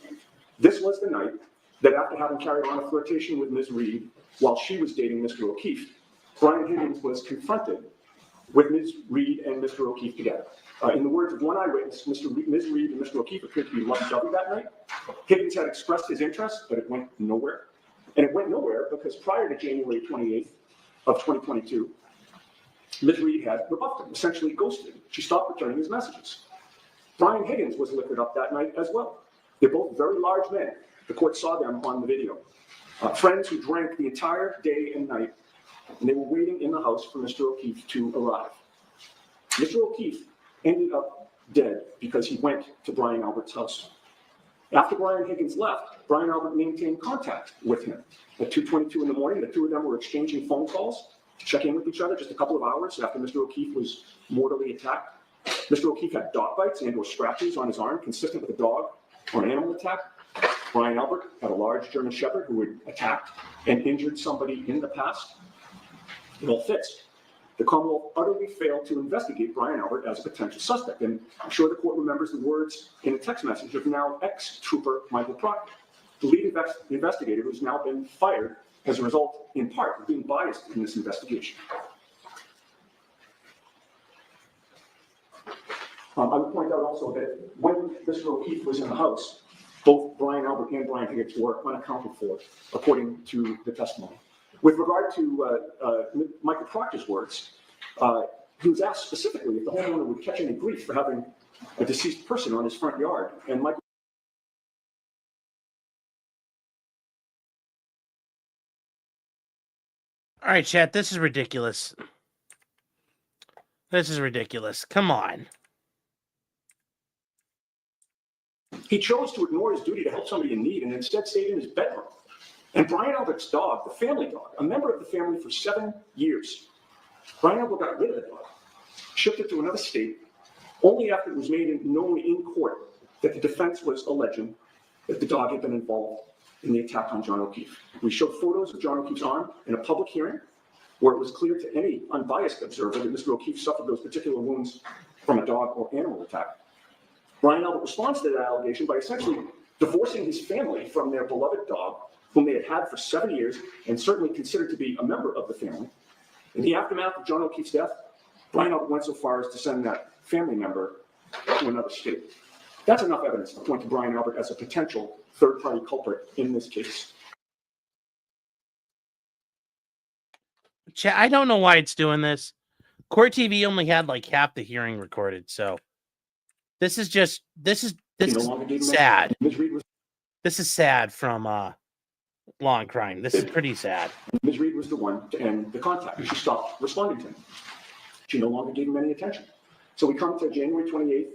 This was the night that after having carried on a flirtation with Ms. Reed while she was dating Mr. O'Keefe, Brian Higgins was confronted with Ms. Reed and Mr. O'Keefe together. In the words of one eyewitness, Ms. Reed and Mr. O'Keefe appeared to be lovey-dovey that night. Higgins had expressed his interest, but it went nowhere. And it went nowhere because prior to January 28th of 2022, Ms. Reed had rebuffed him, essentially ghosted him. She stopped returning his messages. Brian Higgins was liquored up that night as well. They're both very large men. The court saw them on the video. Friends who drank the entire day and night, and they were waiting in the house for Mr. O'Keefe to arrive. Mr. O'Keefe ended up dead because he went to Brian Albert's house. After Brian Higgins left, Brian Albert maintained contact with him. At 2:22 in the morning, the two of them were exchanging phone calls to check in with each other just a couple of hours after Mr. O'Keefe was mortally attacked. Mr. O'Keefe had dog bites and or scratches on his arm consistent with a dog or an animal attack. Brian Albert had a large German Shepherd who had attacked and injured somebody in the past. It all fits. The Commonwealth utterly failed to investigate Brian Albert as a potential suspect. And I'm sure the court remembers the words in a text message of now ex-trooper Michael Proctor, the lead investigator who's now been fired as a result, in part, of being biased in this investigation. I would point out also that when Mr. O'Keefe was in the house, both Brian Albert and Brian Higgins were unaccounted for, according to the testimony. With regard to Michael Proctor's words, he was asked specifically if the homeowner would catch any grief for having a deceased person on his front yard, and Michael. All right, chat, this is ridiculous. This is ridiculous. Come on. He chose to ignore his duty to help somebody in need and instead stayed in his bedroom. And Brian Albert's dog, the family dog, a member of the family for 7 years, Brian Albert got rid of the dog, shipped it to another state, only after it was made known in court that the defense was alleging that the dog had been involved in the attack on John O'Keefe. We showed photos of John O'Keefe's arm in a public hearing where it was clear to any unbiased observer that Mr. O'Keefe suffered those particular wounds from a dog or animal attack. Brian Albert responds to that allegation by essentially divorcing his family from their beloved dog, whom they had had for 7 years and certainly considered to be a member of the family. In the aftermath of John O'Keefe's death, Brian Albert went so far as to send that family member to another state. That's enough evidence to point to Brian Albert as a potential third-party culprit in this case. Chat, I don't know why it's doing this. Court TV only had like half the hearing recorded, so this is just this is sad. This is sad from Law and Crime. This is pretty sad. Ms. Reed was the one to end the contact. She stopped responding to him. She no longer gave him any attention. So we come to January 28th.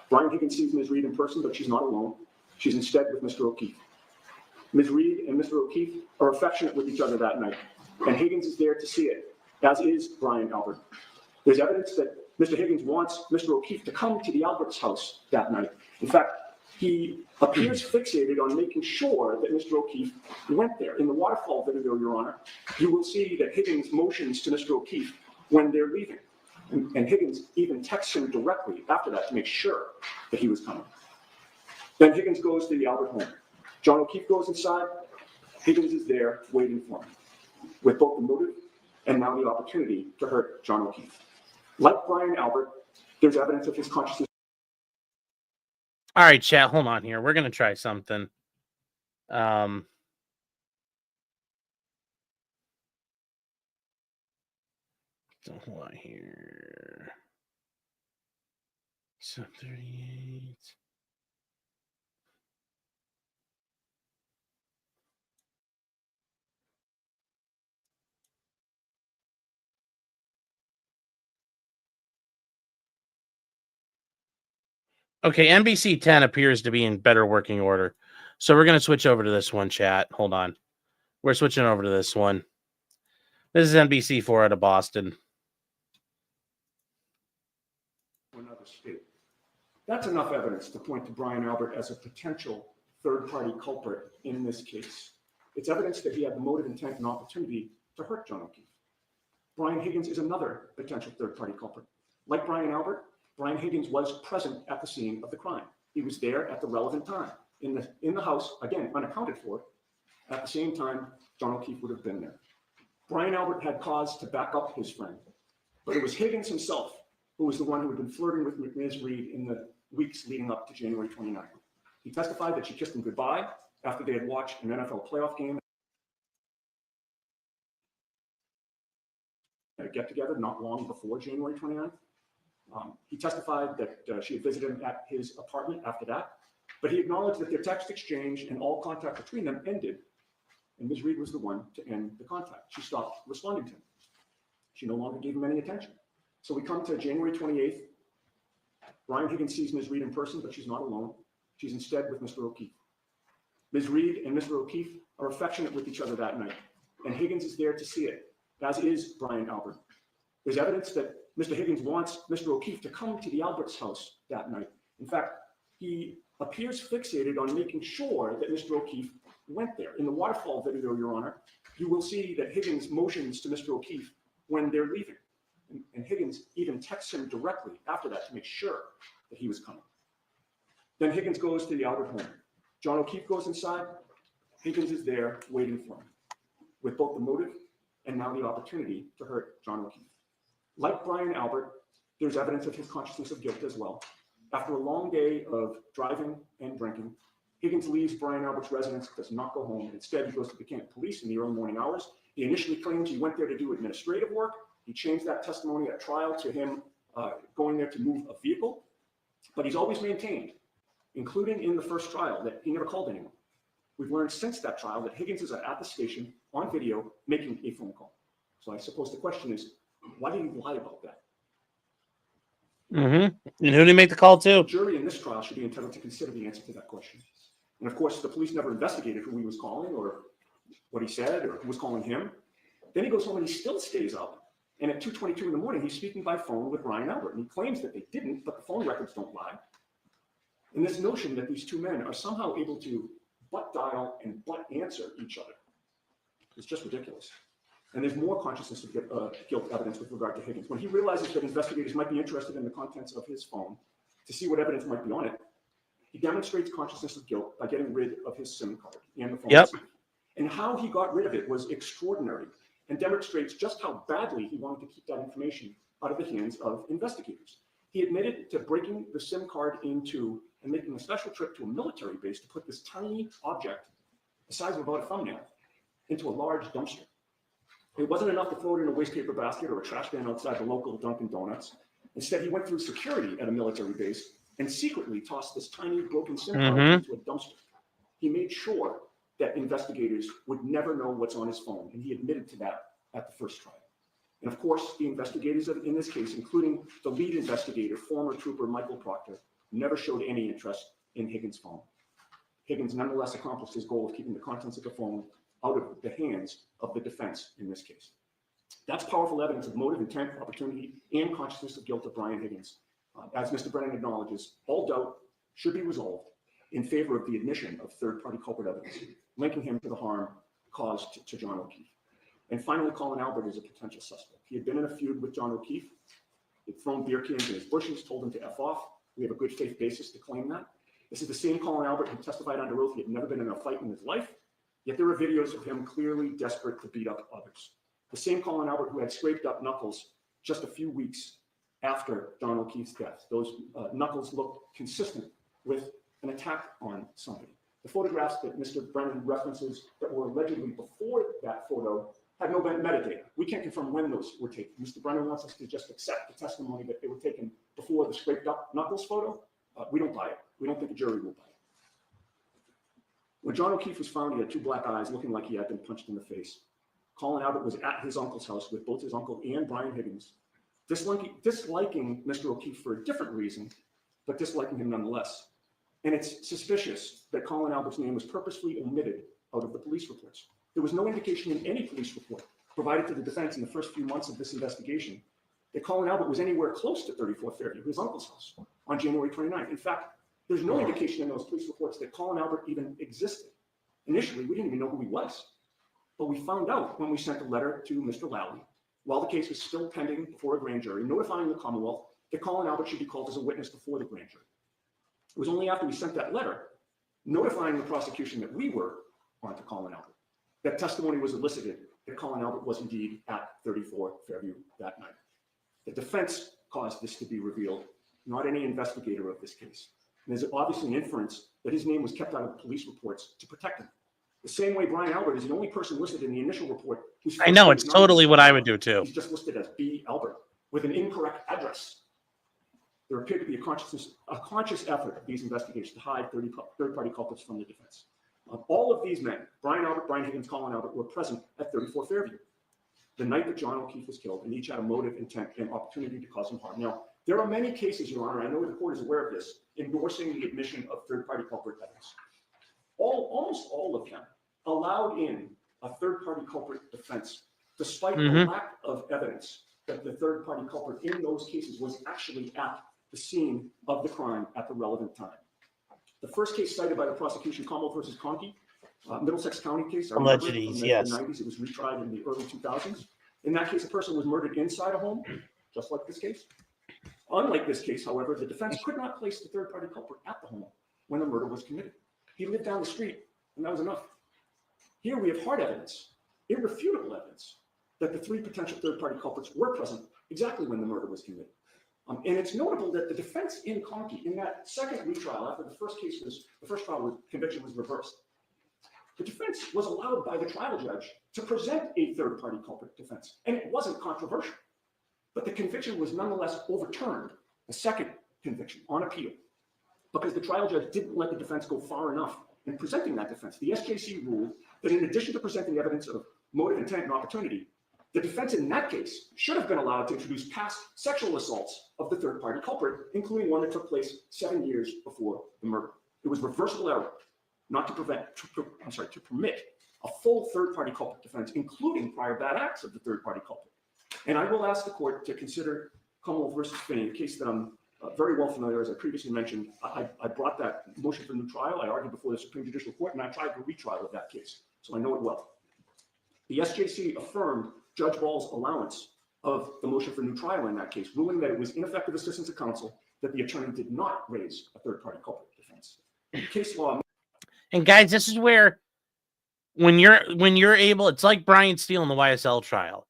Brian Higgins sees Ms. Reed in person, but she's not alone. She's instead with Mr. O'Keefe. Ms. Reed and Mr. O'Keefe are affectionate with each other that night, and Higgins is there to see it, as is Brian Albert. There's evidence that Mr. Higgins wants Mr. O'Keefe to come to the Albert's house that night. In fact, he appears fixated on making sure that Mr. O'Keefe went there. In the waterfall video, Your Honor, you will see that Higgins motions to Mr. O'Keefe when they're leaving. And Higgins even texts him directly after that to make sure that he was coming. Then Higgins goes to the Albert home. John O'Keefe goes inside. Higgins is there waiting for him, with both the motive and now the opportunity to hurt John O'Keefe. Like Brian Albert, there's evidence of his consciousness. All right, chat, hold on here. We're going to try something. Hold on here. Sub 38. Okay, NBC 10 appears to be in better working order. So we're going to switch over to this one, chat. Hold on. We're switching over to this one. This is NBC 4 out of Boston. Another state. That's enough evidence to point to Brian Albert as a potential third-party culprit in this case. It's evidence that he had the motive, intent, and opportunity to hurt John O'Keefe. Brian Higgins is another potential third-party culprit. Like Brian Albert, Brian Higgins was present at the scene of the crime. He was there at the relevant time in the house, again, unaccounted for. At the same time, John O'Keefe would have been there. Brian Albert had cause to back up his friend, but it was Higgins himself who was the one who had been flirting with Ms. Reed in the weeks leading up to January 29th. He testified that she kissed him goodbye after they had watched an NFL playoff game, a get-together not long before January 29th. He testified that she had visited him at his apartment after that, but he acknowledged that their text exchange and all contact between them ended, and Ms. Reed was the one to end the contact. She stopped responding to him. She no longer gave him any attention. So we come to January 28th. Brian Higgins sees Ms. Reed in person, but she's not alone. She's instead with Mr. O'Keefe. Ms. Reed and Mr. O'Keefe are affectionate with each other that night, and Higgins is there to see it, as is Brian Albert. There's evidence that Mr. Higgins wants Mr. O'Keefe to come to the Albert's house that night. In fact, he appears fixated on making sure that Mr. O'Keefe went there. In the waterfall video, Your Honor, you will see that Higgins motions to Mr. O'Keefe when they're leaving. And Higgins even texts him directly after that to make sure that he was coming. Then Higgins goes to the Albert home. John O'Keefe goes inside. Higgins is there waiting for him, with both the motive and now the opportunity to hurt John O'Keefe. Like Brian Albert, there's evidence of his consciousness of guilt as well. After a long day of driving and drinking, Higgins leaves Brian Albert's residence, does not go home. Instead, he goes to the Camp Police in the early morning hours. He initially claims he went there to do administrative work. He changed that testimony at trial to him going there to move a vehicle. But he's always maintained, including in the first trial, that he never called anyone. We've learned since that trial that Higgins is at the station on video making a phone call. So I suppose the question is, why did he lie about that? And who did he make the call to? The jury in this trial should be entitled to consider the answer to that question. And of course, the police never investigated who he was calling or what he said or who was calling him. Then he goes home and he still stays up. And at 2:22 in the morning, he's speaking by phone with Brian Albert. And he claims that they didn't, but the phone records don't lie. And this notion that these two men are somehow able to butt dial and butt answer each other is just ridiculous. And there's more consciousness of guilt evidence with regard to Higgins. When he realizes that investigators might be interested in the contents of his phone to see what evidence might be on it, he demonstrates consciousness of guilt by getting rid of his SIM card and the phone. Yep. And how he got rid of it was extraordinary and demonstrates just how badly he wanted to keep that information out of the hands of investigators. He admitted to breaking the SIM card into and making a special trip to a military base to put this tiny object, the size of about a thumbnail, into a large dumpster. It wasn't enough to throw it in a waste paper basket or a trash can outside the local Dunkin' Donuts. Instead, he went through security at a military base and secretly tossed this tiny broken SIM card into a dumpster. He made sure that investigators would never know what's on his phone, and he admitted to that at the first trial. And of course, the investigators in this case, including the lead investigator, former trooper Michael Proctor, never showed any interest in Higgins' phone. Higgins nonetheless accomplished his goal of keeping the contents of the phone out of the hands of the defense in this case. That's powerful evidence of motive, intent, opportunity, and consciousness of guilt of Brian Higgins. As Mr. Brennan acknowledges, all doubt should be resolved in favor of the admission of third-party culprit evidence, linking him to the harm caused to John O'Keefe. And finally, Colin Albert is a potential suspect. He had been in a feud with John O'Keefe. He'd thrown beer cans in his bushes, told him to F off. We have a good faith basis to claim that. This is the same Colin Albert who testified under oath he had never been in a fight in his life, yet there are videos of him clearly desperate to beat up others. The same Colin Albert who had scraped up knuckles just a few weeks after John O'Keefe's death. Those knuckles looked consistent with an attack on somebody. The photographs that Mr. Brennan references that were allegedly before that photo had no metadata. We can't confirm when those were taken. Mr. Brennan wants us to just accept the testimony that they were taken before the scraped up knuckles photo. We don't buy it. We don't think a jury will buy it. When John O'Keefe was found, he had two black eyes looking like he had been punched in the face. Colin Albert was at his uncle's house with both his uncle and Brian Higgins, disliking Mr. O'Keefe for a different reason, but disliking him nonetheless. And it's suspicious that Colin Albert's name was purposefully omitted out of the police reports. There was no indication in any police report provided to the defense in the first few months of this investigation that Colin Albert was anywhere close to 34 Fairview, his uncle's house, on January 29th. In fact, there's no indication in those police reports that Colin Albert even existed. Initially, we didn't even know who he was. But we found out when we sent a letter to Mr. Lally, while the case was still pending before a grand jury, notifying the Commonwealth that Colin Albert should be called as a witness before the grand jury. It was only after we sent that letter, notifying the prosecution that we were on to Colin Albert, that testimony was elicited that Colin Albert was indeed at 34 Fairview that night. The defense caused this to be revealed, not any investigator of this case. And there's obviously an inference that his name was kept out of the police reports to protect him. The same way Brian Albert is the only person listed in the initial report whose I know, it's totally what I would do too. He's just listed as B. Albert with an incorrect address. There appeared to be a conscious effort of these investigators to hide third-party culprits from the defense. All of these men, Brian Albert, Brian Higgins, Colin Albert, were present at 34 Fairview the night that John O'Keefe was killed, and each had a motive, intent, and opportunity to cause him harm. Now, there are many cases, Your Honor, I know the court is aware of this, endorsing the admission of third-party culprit evidence. Almost all of them allowed in a third-party culprit defense, despite the lack of evidence that the third-party culprit in those cases was actually at the scene of the crime at the relevant time. The first case cited by the prosecution, Commonwealth versus Conkey, Middlesex County case, I remember, Allegedly, from the yes. 90s. It was retried in the early 2000s. In that case, a person was murdered inside a home, just like this case. Unlike this case, however, the defense could not place the third-party culprit at the home when the murder was committed. He lived down the street, and that was enough. Here we have hard evidence, irrefutable evidence, that the three potential third-party culprits were present exactly when the murder was committed. And it's notable that the defense in Conkey, in that second retrial, after the first trial conviction was reversed, the defense was allowed by the trial judge to present a third-party culprit defense, and it wasn't controversial. But the conviction was nonetheless overturned, the second conviction, on appeal, because the trial judge didn't let the defense go far enough in presenting that defense. The SJC ruled that in addition to presenting evidence of motive, intent, and opportunity, the defense in that case should have been allowed to introduce past sexual assaults of the third-party culprit, including one that took place 7 years before the murder. It was reversible error not to permit a full third-party culprit defense, including prior bad acts of the third-party culprit. And I will ask the court to consider Commonwealth versus Finney, a case that I'm very well familiar, as I previously mentioned. I brought that motion for new trial. I argued before the Supreme Judicial Court, and I tried the retrial of that case, so I know it well. The SJC affirmed Judge Ball's allowance of the motion for new trial in that case, ruling that it was ineffective assistance of counsel that the attorney did not raise a third-party culprit defense. Case law. And guys, this is where when you're able, it's like Brian Steele in the YSL trial.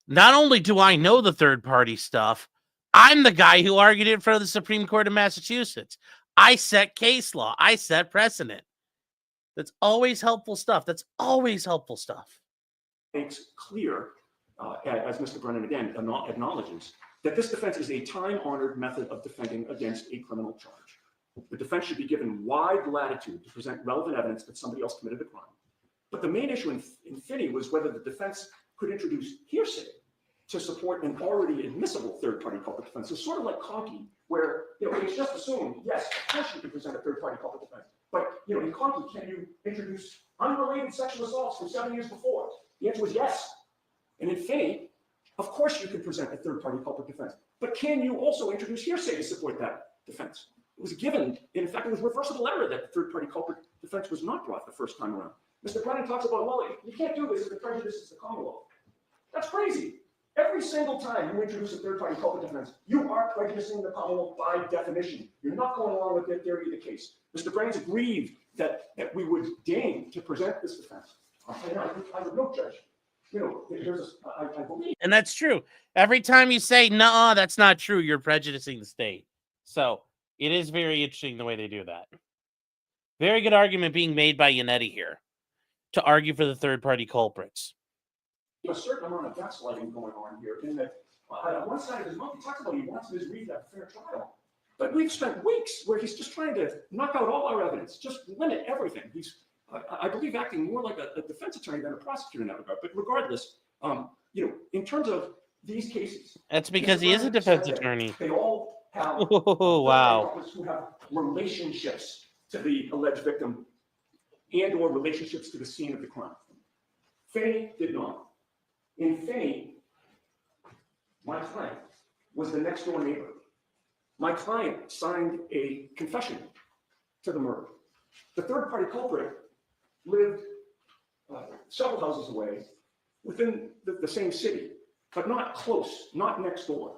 Not only do I know the third party stuff, I'm the guy who argued it in front of the Supreme Court of Massachusetts. I set case law. I set precedent. That's always helpful stuff. That's always helpful stuff. Makes clear, as Mr. Brennan again acknowledges, that this defense is a time-honored method of defending against a criminal charge. The defense should be given wide latitude to present relevant evidence that somebody else committed a crime. But the main issue in Finney was whether the defense could introduce hearsay to support an already admissible third-party culprit defense. It's sort of like Conkey, where it's just assumed, yes, of course you can present a third-party culprit defense. But in Conkey, can you introduce unrelated sexual assaults from 7 years before? The answer was yes. And in Finney, of course you can present a third-party culprit defense. But can you also introduce hearsay to support that defense? It was given, in fact, it was reversible error that the third-party culprit defense was not brought the first time around. Mr. Brennan talks about, well, you can't do this if it prejudices the Commonwealth. That's crazy. Every single time you introduce a third-party culprit defense, you are prejudicing the Commonwealth by definition. You're not going along with their theory of the case. Mr. Brains agreed that we would deign to present this defense. I would note, Judge, I believe. And that's true. Every time you say, no, that's not true, you're prejudicing the state. So it is very interesting the way they do that. Very good argument being made by Yanetti here to argue for the third-party culprits. A certain amount of gaslighting going on here in that on one side of his mouth, he talks about he wants Ms. Reed to have a fair trial. But we've spent weeks where he's just trying to knock out all our evidence, just limit everything. He's, I believe, acting more like a defense attorney than a prosecutor in that regard. But regardless, in terms of these cases. That's because he is a defense attorney. They all have wow. who have relationships to the alleged victim and or relationships to the scene of the crime. Finney did not. In Finney, my client was the next door neighbor. My client signed a confession to the murder. The third party culprit lived several houses away within the same city, but not close, not next door.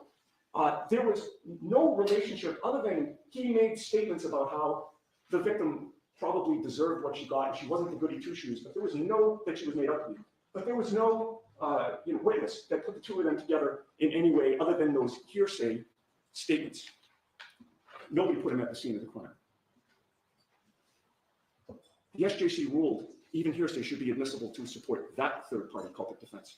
There was no relationship other than he made statements about how the victim probably deserved what she got and she wasn't the goody two shoes, but there was no, that she was made up to be. But there was no witness that put the two of them together in any way other than those hearsay statements. Nobody put him at the scene of the crime. The SJC ruled even hearsay should be admissible to support that third-party culprit defense.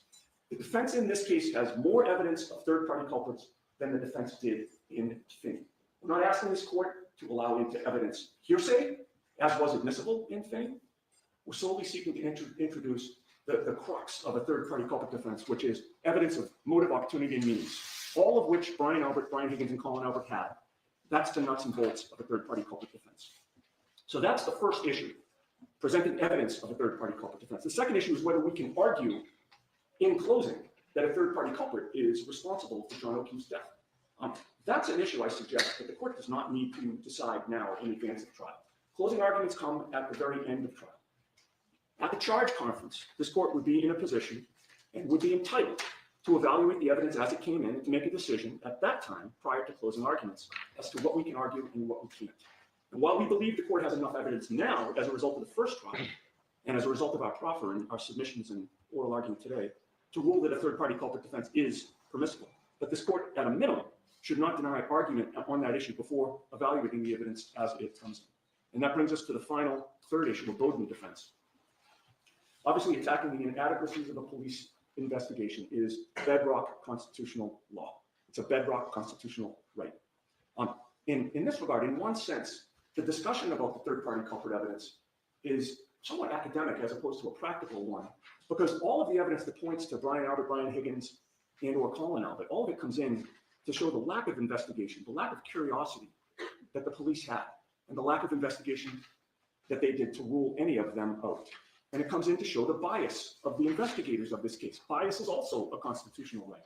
The defense in this case has more evidence of third-party culprits than the defense did in Finney. We're not asking this court to allow into evidence hearsay, as was admissible in Finney. We're solely seeking to introduce the crux of a third-party culprit defense, which is evidence of motive, opportunity, and means, all of which Brian Higgins, and Colin Albert had. That's the nuts and bolts of a third-party culprit defense. So that's the first issue, presenting evidence of a third-party culprit defense. The second issue is whether we can argue in closing that a third-party culprit is responsible for John O'Keefe's death. That's an issue I suggest that the court does not need to decide now in advance of trial. Closing arguments come at the very end of trial. At the charge conference, this court would be in a position and would be entitled to evaluate the evidence as it came in and to make a decision at that time prior to closing arguments as to what we can argue and what we can't. And while we believe the court has enough evidence now as a result of the first trial and as a result of our proffer and our submissions and oral argument today to rule that a third-party culprit defense is permissible, but this court at a minimum should not deny argument on that issue before evaluating the evidence as it comes in. And that brings us to the final third issue of Bowden defense. Obviously, attacking the inadequacies of a police investigation is bedrock constitutional law. It's a bedrock constitutional right. In this regard, in one sense, the discussion about the third-party culprit evidence is somewhat academic as opposed to a practical one, because all of the evidence that points to Brian Albert, Brian Higgins, and or Colin Albert, all of it comes in to show the lack of investigation, the lack of curiosity that the police had, and the lack of investigation that they did to rule any of them out. And it comes in to show the bias of the investigators of this case. Bias is also a constitutional right.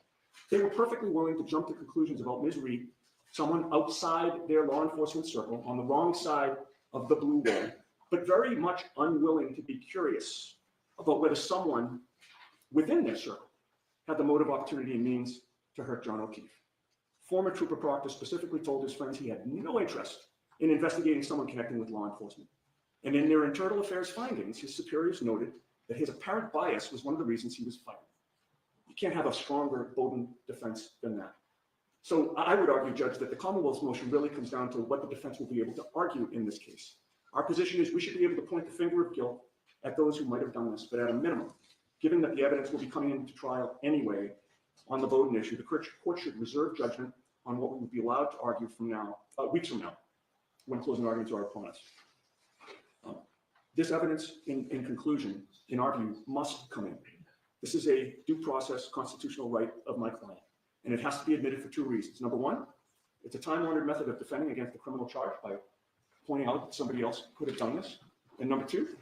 They were perfectly willing to jump to conclusions about Ms. Reed, someone outside their law enforcement circle on the wrong side of the blue wall, but very much unwilling to be curious about whether someone within their circle had the motive, opportunity, and means to hurt John O'Keefe. Former Trooper Proctor specifically told his friends he had no interest in investigating someone connecting with law enforcement. And in their internal affairs findings, his superiors noted that his apparent bias was one of the reasons he was fired. You can't have a stronger Bowden defense than that. So I would argue, Judge, that the Commonwealth's motion really comes down to what the defense will be able to argue in this case. Our position is we should be able to point the finger of guilt at those who might have done this, but at a minimum, given that the evidence will be coming into trial anyway on the Bowden issue, the court should reserve judgment on what we would be allowed to argue from now, weeks from now, when closing arguments are upon us. This evidence, in conclusion, in our view, must come in. This is a due process constitutional right of my client, and it has to be admitted for two reasons. Number one, it's a time-honored method of defending against a criminal charge by pointing out that somebody else could have done this. And number two,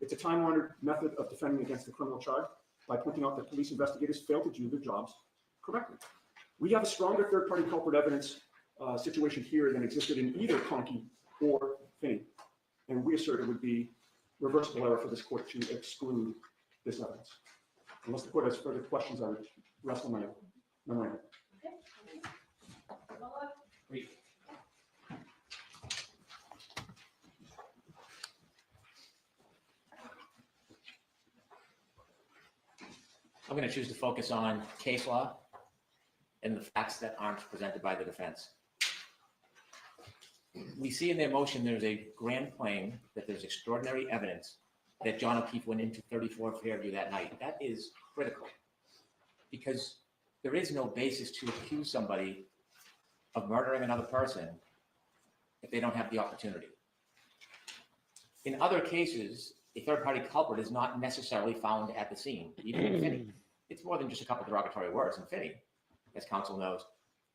it's a time-honored method of defending against a criminal charge by pointing out that police investigators failed to do their jobs correctly. We have a stronger third-party culprit evidence situation here than existed in either Conkey or Finney, and we assert it would be reversible error for this court to exclude this evidence. Unless the court has further questions, I would rest on my All right. I'm going to choose to focus on case law and the facts that aren't presented by the defense. We see in their motion there's a grand claim that there's extraordinary evidence that John O'Keefe went into 34 Fairview that night. That is critical because there is no basis to accuse somebody of murdering another person if they don't have the opportunity. In other cases, a third-party culprit is not necessarily found at the scene, even in Finney. It's more than just a couple of derogatory words. In Finney, as counsel knows,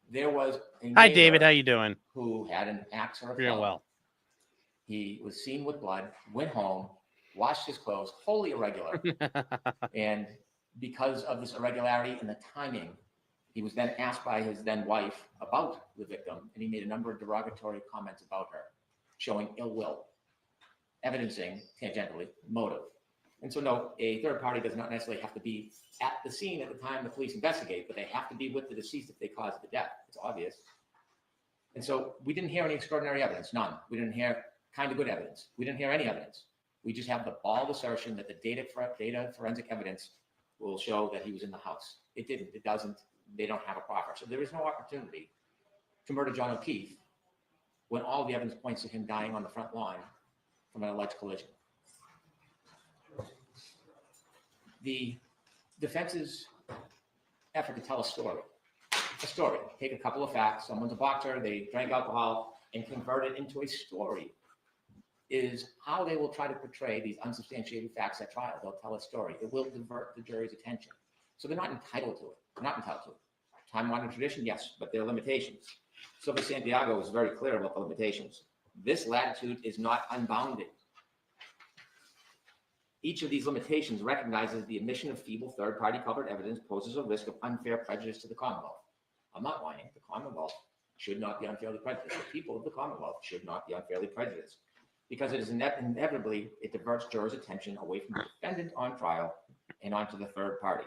there was a Hi, neighbor David. How you doing? who had an axe or a Real club. well. He was seen with blood, went home, washed his clothes, wholly irregular. And because of this irregularity and the timing, he was then asked by his then wife about the victim, and he made a number of derogatory comments about her, showing ill will, evidencing, tangentially, motive. And so, no, a third party does not necessarily have to be at the scene at the time the police investigate, but they have to be with the deceased if they caused the death. It's obvious. And so we didn't hear any extraordinary evidence, none. We didn't hear kind of good evidence. We didn't hear any evidence. We just have the bald assertion that the data forensic evidence will show that he was in the house. It didn't. It doesn't. They don't have a proffer. So there is no opportunity to murder John O'Keefe when all the evidence points to him dying on the front lawn from an alleged collision. The defense's effort to tell a story, take a couple of facts, someone's a boxer, they drank alcohol, and convert it into a story, is how they will try to portray these unsubstantiated facts at trial. They'll tell a story. It will divert the jury's attention. So they're not entitled to it. They're not entitled to it. Time-honored tradition, yes, but there are limitations. Silva Santiago was very clear about the limitations. This latitude is not unbounded. Each of these limitations recognizes the admission of feeble third-party culprit evidence poses a risk of unfair prejudice to the Commonwealth. I'm not whining. The Commonwealth should not be unfairly prejudiced. The people of the Commonwealth should not be unfairly prejudiced because it is inevitably, it diverts jurors' attention away from the defendant on trial and onto the third party.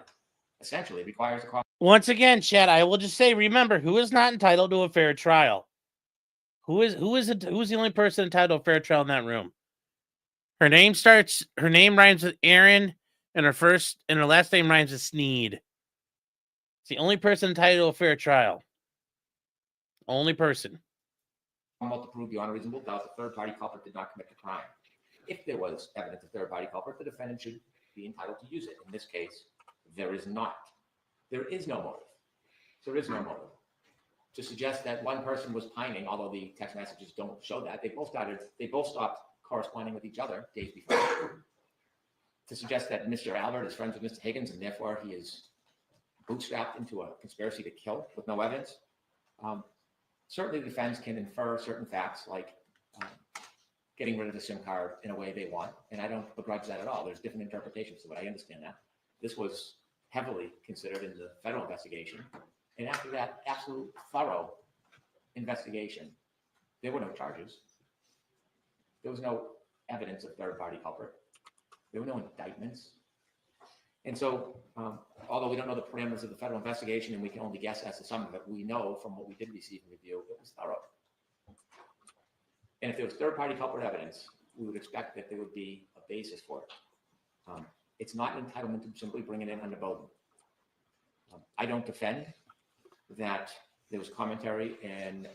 Essentially, it requires the Once again, Chad, I will just say, remember, who is not entitled to a fair trial? Who's the only person entitled to a fair trial in that room? Her name rhymes with Aaron, and her last name rhymes with Sneed. It's the only person entitled to a fair trial. Only person. to prove beyond a reasonable doubt the third-party culprit did not commit the crime. If there was evidence of third-party culprit, the defendant should be entitled to use it. In this case, there is not. There is no motive. There is no motive. To suggest that one person was pining, although the text messages don't show that, they both stopped corresponding with each other days before. To suggest that Mr. Albert is friends with Mr. Higgins and therefore he is bootstrapped into a conspiracy to kill with no evidence. Certainly the defense can infer certain facts like getting rid of the SIM card in a way they want, and I don't begrudge that at all. There's different interpretations of it. I understand that. This was heavily considered in the federal investigation, and after that absolute thorough investigation, there were no charges. There was no evidence of third-party culprit. There were no indictments. And so, although we don't know the parameters of the federal investigation and we can only guess as to some of it, we know from what we did receive in review, it was thorough. And if there was third-party culprit evidence, we would expect that there would be a basis for it. It's not an entitlement to simply bring it in under Bowden. I don't defend that there was commentary in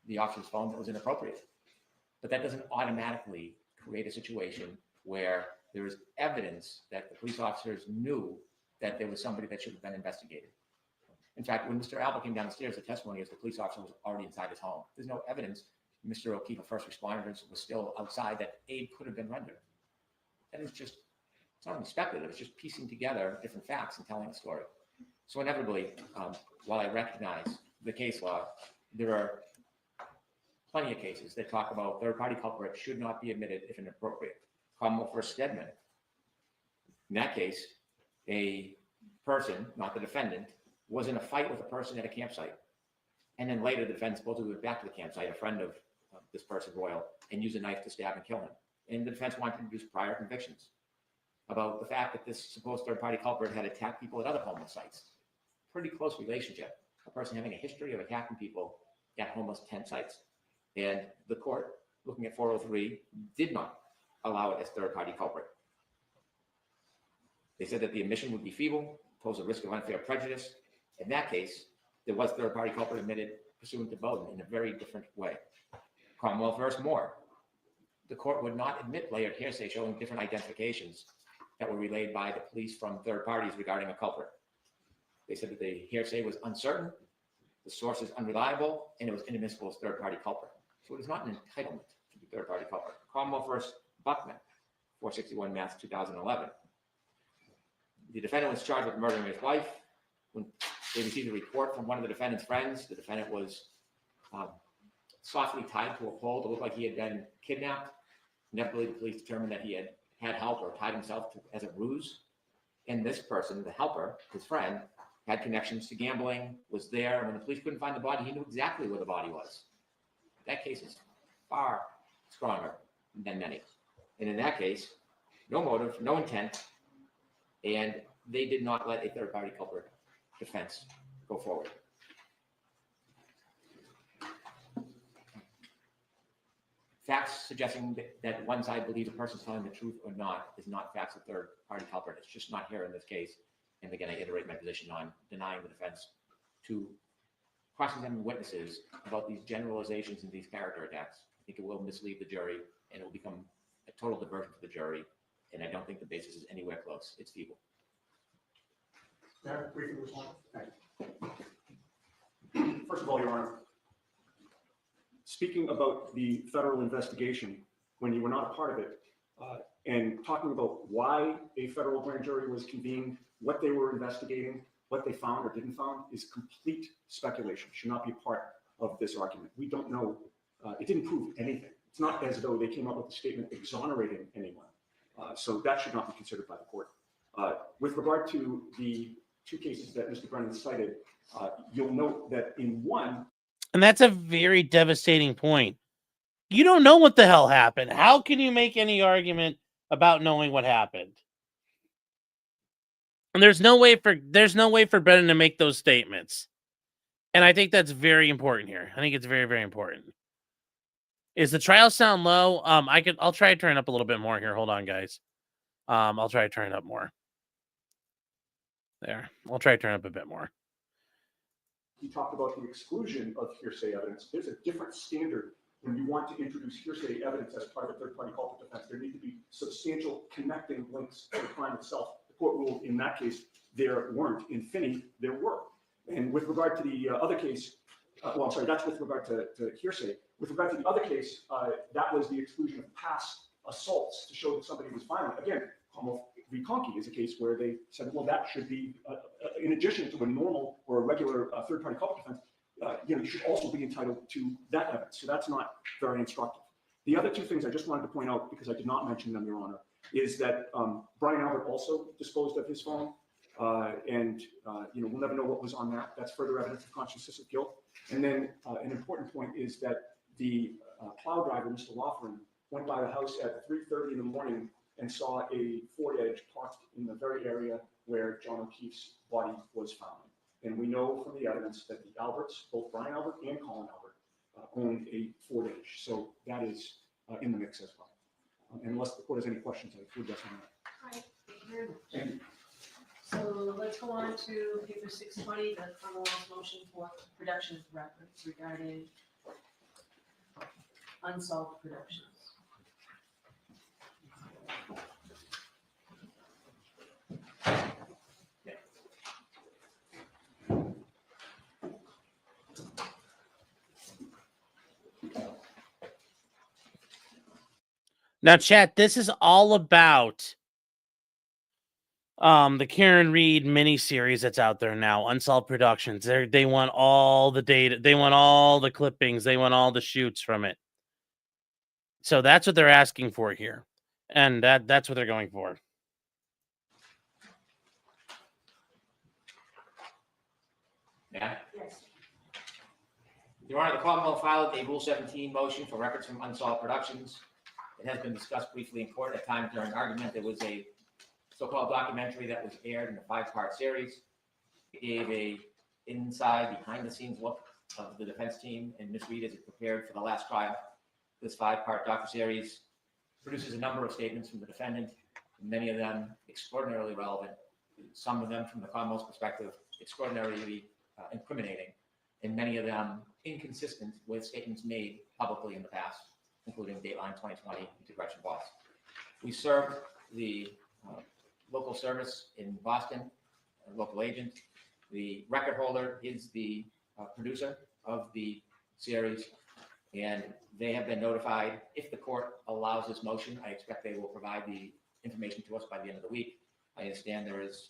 the officer's phone that was inappropriate. But that doesn't automatically create a situation where there is evidence that the police officers knew that there was somebody that should have been investigated. In fact, when Mr. Albert came down the stairs, the testimony is the police officer was already inside his home. There's no evidence Mr. O'Keefe, a first responder, was still outside that aid could have been rendered. That is just, it's not even speculative, it's just piecing together different facts and telling a story. So inevitably, while I recognize the case law, there are plenty of cases that talk about third-party culprit should not be admitted if inappropriate. Commonwealth v. Stedman. In that case, a person, not the defendant, was in a fight with a person at a campsite. And then later, the defendant supposedly went back to the campsite, a friend of this person, Royal, and used a knife to stab and kill him. And the defense wanted to produce prior convictions about the fact that this supposed third-party culprit had attacked people at other homeless sites. pretty close relationship, a person having a history of attacking people at homeless tent sites. And the court, looking at 403, did not allow it as third-party culprit. They said that the admission would be feeble, pose a risk of unfair prejudice. In that case, there was third-party culprit admitted pursuant to Bowden in a very different way. Cromwell versus Moore. The court would not admit layered hearsay showing different identifications that were relayed by the police from third parties regarding a culprit. They said that the hearsay was uncertain, the source is unreliable, and it was inadmissible as third-party culprit. So it is not an entitlement to be third-party culprit. Cromwell versus Buckman, 461 Mass. 2011. The defendant was charged with murdering his wife. When they received a report from one of the defendant's friends, the defendant was softly tied to a pole to look like he had been kidnapped. Inevitably, the police determined that he had help or tied himself to, as a ruse. And this person, the helper, his friend, had connections to gambling, was there. And when the police couldn't find the body, he knew exactly where the body was. That case is far stronger than many. And in that case, no motive, no intent, and they did not let a third-party culprit defense go forward. Facts suggesting that one side believes a person's telling the truth or not is not facts of third-party culprit. It's just not here in this case. And again, I iterate my position on denying the defense to cross-examine witnesses about these generalizations and these character attacks. I think it will mislead the jury, and it will become a total diversion to the jury. And I don't think the basis is anywhere close. It's feeble. May I briefly respond? Thank you. First of all, Your Honor, speaking about the federal investigation, when you were not a part of it, and talking about why a federal grand jury was convened, what they were investigating, what they found or didn't found, is complete speculation. Should not be a part of this argument. We don't know. It didn't prove anything. It's not as though they came up with a statement exonerating anyone. So that should not be considered by the court. With regard to the two cases that Mr. Brennan cited, you'll note that in one. And that's a very devastating point. You don't know what the hell happened. How can you make any argument about knowing what happened? And there's no way for Brennan to make those statements. And I think that's very important here. I think it's very, very important. Is the trial sound low? I'll try to turn it up a little bit more here. Hold on, guys. I'll try to turn it up more. There. I'll try to turn it up a bit more. He talked about the exclusion of hearsay evidence. There's a different standard when you want to introduce hearsay evidence as part of a third-party culprit defense. There need to be substantial connecting links to the crime itself. The court ruled in that case there weren't. In Finney, there were. And with regard to the other case, that's with regard to hearsay. With regard to the other case, that was the exclusion of past assaults to show that somebody was violent. Again, v. Conkey is a case where they said, well, that should be, in addition to a normal or a regular third-party culprit defense, you should also be entitled to that evidence. So that's not very instructive. The other two things I just wanted to point out, because I did not mention them, Your Honor, is that Brian Albert also disposed of his phone. We'll never know what was on that. That's further evidence of consciousness of guilt. And then an important point is that the plow driver, Mr. Loughran, went by the house at 3:30 in the morning and saw a Ford Edge parked in the very area where John O'Keefe's body was found. And we know from the evidence that the Alberts, both Brian Albert and Colin Albert, owned a Ford Edge. So that is in the mix as well. Unless the court has any questions, I would address on that. All right, thank you very much. Thank you. So let's go on to paper 620, the Commonwealth's motion for production of records regarding unsolved productions. Now, chat, this is all about the Karen Reed miniseries that's out there now, Unsolved Productions. They want all the data, they want all the clippings, they want all the shoots from it. So that's what they're asking for here. And that's what they're going for. Yeah. Yes. Your Honor, the Commonwealth filed a Rule 17 motion for records from unsolved productions. It has been discussed briefly in court at times during argument. There was a so-called documentary that was aired in a 5-part series. gave a inside, behind-the-scenes look of the defense team and Ms. Reed as it prepared for the last trial. This 5-part docuseries produces a number of statements from the defendant, many of them extraordinarily relevant, some of them from the Commonwealth's perspective extraordinarily incriminating, and many of them inconsistent with statements made publicly in the past, including Dateline 2020 and Gretchen Boss. We served the local service in Boston, a local agent. The record holder is the producer of the series, and they have been notified. If the court allows this motion, I expect they will provide the information to us by the end of the week. I understand there is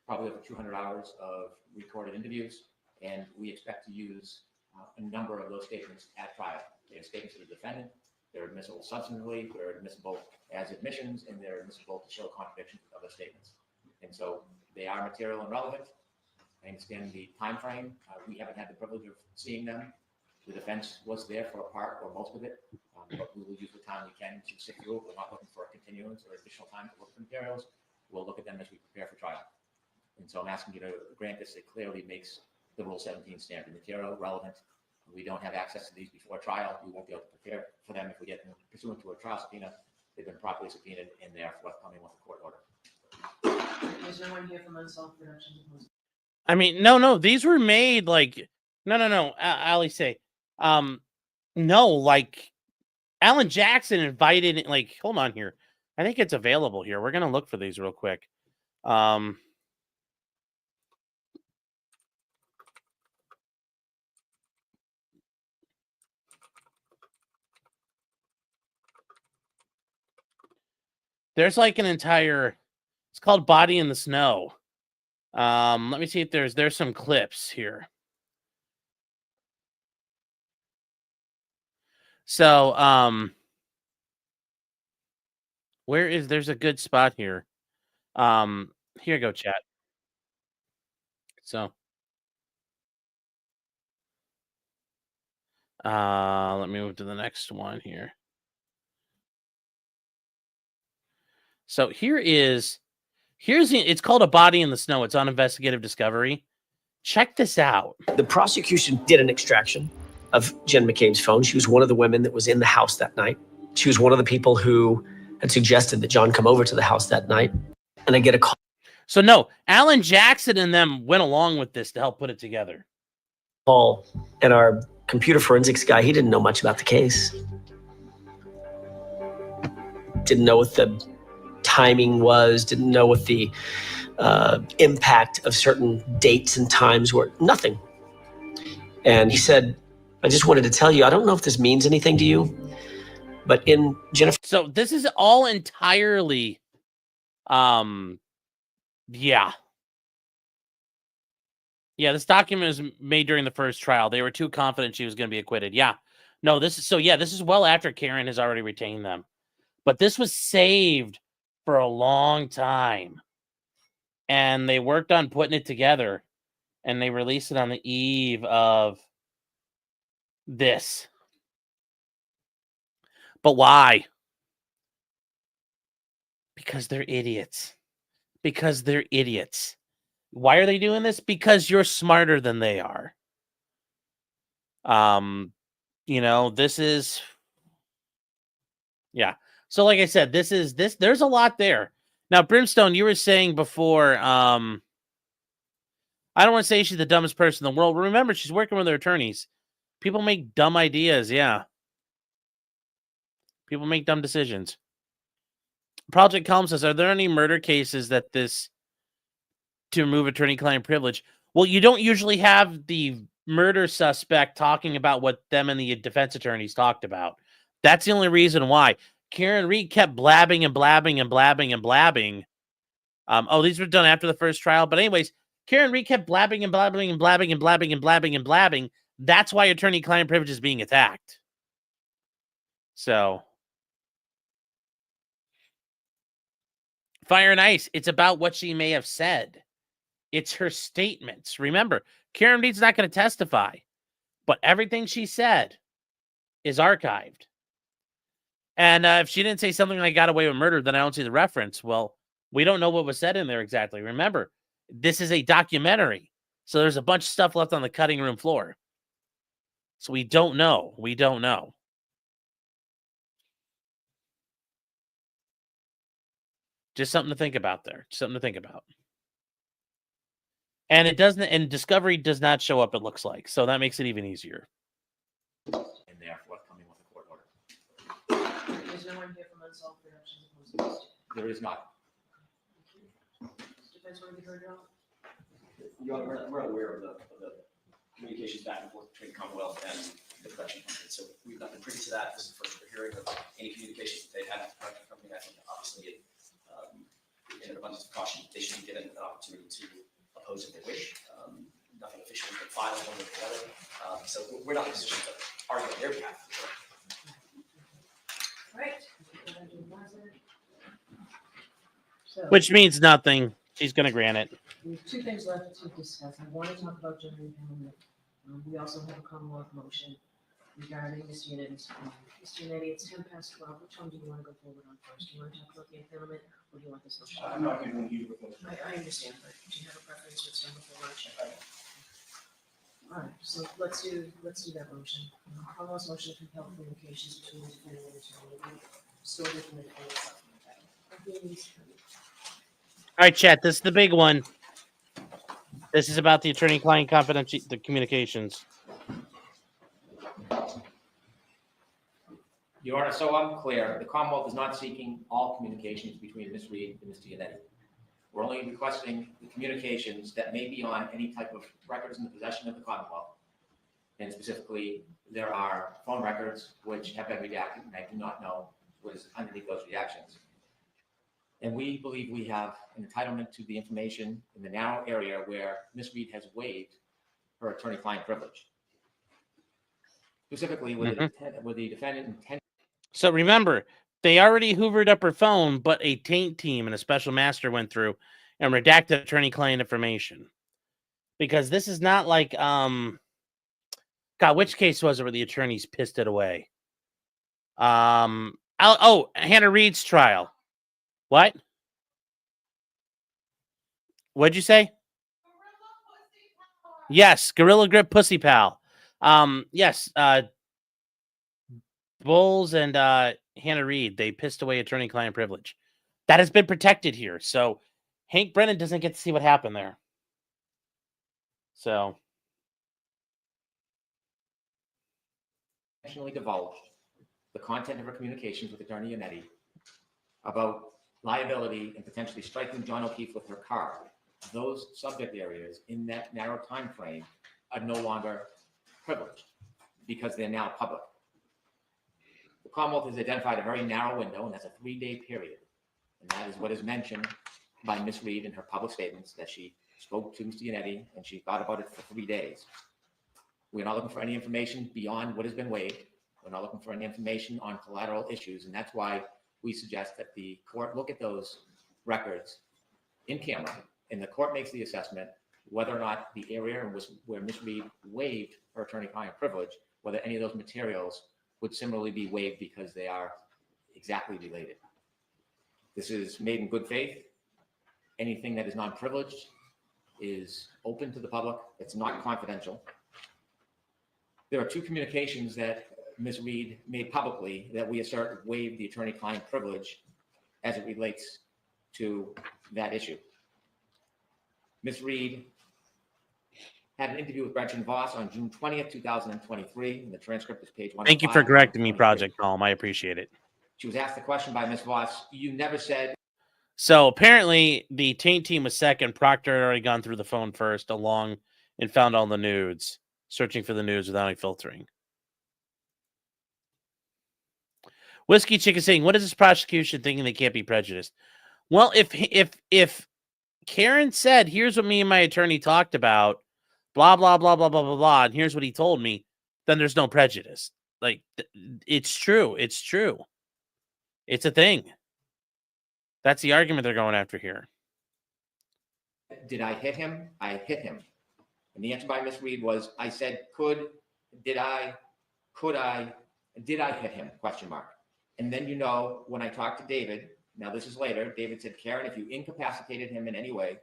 probably over 200 hours of recorded interviews, and we expect to use a number of those statements at trial. They are statements of the defendant. They're admissible substantively, they're admissible as admissions, and they're admissible to show contradictions with other statements. And so they are material and relevant. I understand the time frame. We haven't had the privilege of seeing them. The defense was there for a part or most of it, but we will use the time we can to sit through it. We're not looking for a continuance or additional time to look at the materials. We'll look at them as we prepare for trial. And so I'm asking you to grant this. It clearly makes the Rule 17 standard material relevant. We don't have access to these before trial. We won't be able to prepare for them if we get them pursuant to a trial subpoena. They've been properly subpoenaed and they're forthcoming with a court order. Is there one here from Unsolved Productions? I mean, no, these were made like, no, Ali say, no, like Alan Jackson invited, like, hold on here. I think it's available here. We're going to look for these real quick. There's like an entire, it's called Body in the Snow. Let me see if there's some clips here. So, there's a good spot here. Here you go, chat. So, let me move to the next one here. So here's it's called A Body in the Snow. It's on Investigative Discovery. Check this out. The prosecution did an extraction of Jen McCain's phone. She was one of the women that was in the house that night. She was one of the people who had suggested that John come over to the house that night. And I get a call. So no, Alan Jackson and them went along with this to help put it together. And our computer forensics guy, he didn't know much about the case. Didn't know what the timing was, didn't know what the impact of certain dates and times were, nothing. And he said, I just wanted to tell you, I don't know if this means anything to you, but in Jennifer. So this is all entirely, yeah, this document was made during the first trial. They were too confident she was going to be acquitted. Yeah, no, this is well after Karen has already retained them, but this was saved for a long time, and they worked on putting it together, and they released it on the eve of this. But why? Because they're idiots. Why are they doing this? Because you're smarter than they are. This is, yeah. So like I said, there's a lot there. Now, Brimstone, you were saying before, I don't want to say she's the dumbest person in the world. Remember, she's working with her attorneys. People make dumb ideas, yeah. People make dumb decisions. Project Calm says, are there any murder cases that to remove attorney-client privilege? Well, you don't usually have the murder suspect talking about what them and the defense attorneys talked about. That's the only reason why. Karen Reed kept blabbing and blabbing and blabbing and blabbing. These were done after the first trial. But anyways, Karen Reed kept blabbing and blabbing and blabbing and blabbing and blabbing and blabbing. That's why attorney-client privilege is being attacked. So, Fire and Ice, it's about what she may have said. It's her statements. Remember, Karen Reed's not going to testify, but everything she said is archived. And if she didn't say something like got away with murder, then I don't see the reference. Well, we don't know what was said in there exactly. Remember, This is a documentary. So there's a bunch of stuff left on the cutting room floor. So we don't know. We don't know. Just something to think about there. Something to think about. And it doesn't, and Discovery does not show up, it looks like. So that makes it even easier. in there forthcoming with the court order. There's no one here from Unsolved Productions opposed to this. There is not. Defense want to be heard out? Your Honor, we're aware of the communications back and forth between Commonwealth and the production company. So we've not been privy to that. This is the first we're hearing of any communications that they've had with the production company. I think obviously, in an abundance of caution, they should be given an opportunity to oppose if they wish. Nothing official has been filed one way or the other. So we're not in a position to argue on their behalf. Right. So, Which means nothing. She's going to grant it. we have two things left to discuss. I want to talk about general impoundment. We also have a Commonwealth motion regarding Mr. Yanetti's. Mr. Yanetti, it's 12:10. Which one do you want to go forward on first? Do you want to talk about the impoundment, or do you want this motion? I'm not going to need to. I understand, but do you have a preference which one before lunch? All right, so let's do that motion. Commonwealth's motion to compel communications between the defendant and attorney. Stored within the defendant's document. All right, chat. This is the big one. This is about the attorney-client confidential the communications. Your Honor, so I'm clear, the Commonwealth is not seeking all communications between Ms. Reed and Mr. Yanetti. We're only requesting the communications that may be on any type of records in the possession of the Commonwealth. And specifically, there are phone records which have been redacted, and I do not know what is underneath those redactions. And we believe we have an entitlement to the information in the narrow area where Ms. Reed has waived her attorney-client privilege. Specifically, with the defendant intended. So remember, they already hoovered up her phone, but a taint team and a special master went through and redacted attorney-client information. Because this is not like, God, which case was it where the attorneys pissed it away? Hannah Reed's trial. What? What'd you say? Yes, Gorilla Grip Pussy Pal. Yes, Bowles and Hannah Reed, they pissed away attorney-client privilege. That has been protected here. So Hank Brennan doesn't get to see what happened there. So. Intentionally divulged the content of her communications with Attorney Yanetti about liability and potentially striking John O'Keefe with her car. Those subject areas in that narrow time frame are no longer privileged because they're now public. The Commonwealth has identified a very narrow window, and that's a 3-day period. And that is what is mentioned by Ms. Reed in her public statements, that she spoke to Mr. Yanetti and she thought about it for 3 days. We're not looking for any information beyond what has been waived. We're not looking for any information on collateral issues, and that's why we suggest that the court look at those records in camera, and the court makes the assessment whether or not the area where Ms. Reed waived her attorney-client privilege, whether any of those materials would similarly be waived because they are exactly related. This is made in good faith. Anything that is non-privileged is open to the public. It's not confidential. There are 2 communications that Ms. Reed made publicly that we assert waived the attorney-client privilege as it relates to that issue. Ms. Reed had an interview with Gretchen Voss on June 20th, 2023, and the transcript is page 105. Thank you for correcting me, Project Calm. I appreciate it. She was asked the question by Ms. Voss, you never said. So apparently the taint team was second. Proctor had already gone through the phone first along and found all the nudes, searching for the nudes without any filtering. Whiskey Chick is saying, what is this prosecution thinking they can't be prejudiced? Well, if Karen said, here's what me and my attorney talked about, blah, blah, blah, blah, blah, blah, blah, and here's what he told me, then there's no prejudice. Like, it's true. It's true. It's a thing. That's the argument they're going after here. Did I hit him? I hit him. And the answer by Ms. Reed was, I said, did I hit him? Question mark. And then, when I talked to David, now this is later, David said, Karen, if you incapacitated him in any way,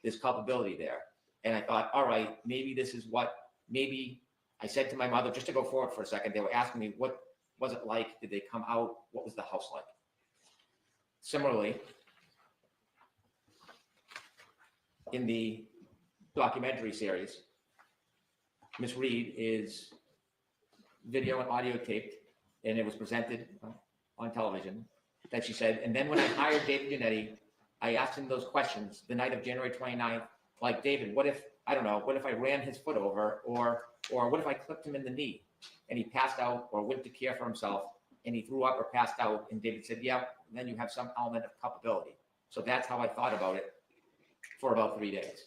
there's culpability there. And I thought, all right, maybe this is maybe I said to my mother, just to go forward for a second, they were asking me, what was it like? Did they come out? What was the house like? Similarly, in the documentary series, Miss Reed is video and audio taped, and it was presented on television that she said, and then when I hired David Yanetti, I asked him those questions the night of January 29th, like, David, what if I ran his foot over, or what if I clipped him in the knee and he passed out or went to care for himself and he threw up or passed out? And David said, yeah, then you have some element of culpability. So that's how I thought about it for about 3 days.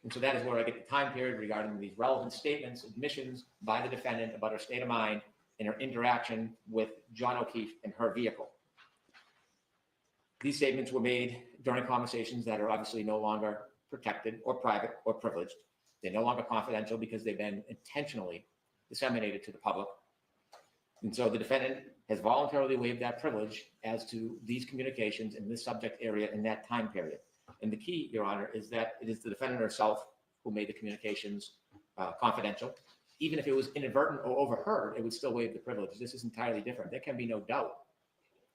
And so that is where I get the time period regarding these relevant statements, admissions by the defendant about her state of mind and her interaction with John O'Keefe and her vehicle. These statements were made during conversations that are obviously no longer protected or private or privileged. They're no longer confidential because they've been intentionally disseminated to the public. And so the defendant has voluntarily waived that privilege as to these communications in this subject area in that time period. And the key, Your Honor, is that it is the defendant herself who made the communications confidential. Even if it was inadvertent or overheard, it would still waive the privilege. This is entirely different. There can be no doubt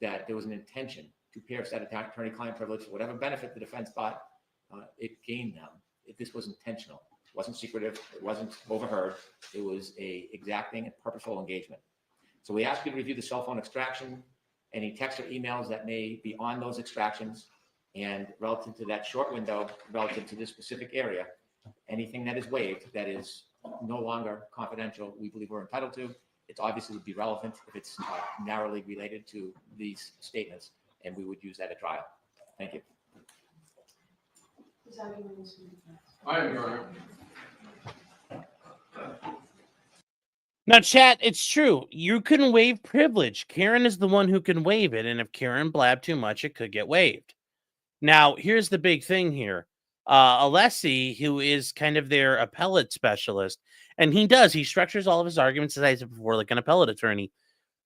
that there was an intention to pierce that attorney-client privilege for whatever benefit the defense thought it gained them. This was intentional. It wasn't secretive. It wasn't overheard. It was a exacting and purposeful engagement. So we ask you to review the cell phone extraction, any text or emails that may be on those extractions, and relative to that short window, relative to this specific area, anything that is waived that is no longer confidential, we believe we're entitled to. It's obviously would be relevant if it's narrowly related to these statements, and we would use that at trial. Thank you. I am, Your Honor. Now, chat, it's true. You can waive privilege. Karen is the one who can waive it, and if Karen blabbed too much, it could get waived. Now, here's the big thing here. Alessi, who is kind of their appellate specialist, and he structures all of his arguments, as I said before, like an appellate attorney.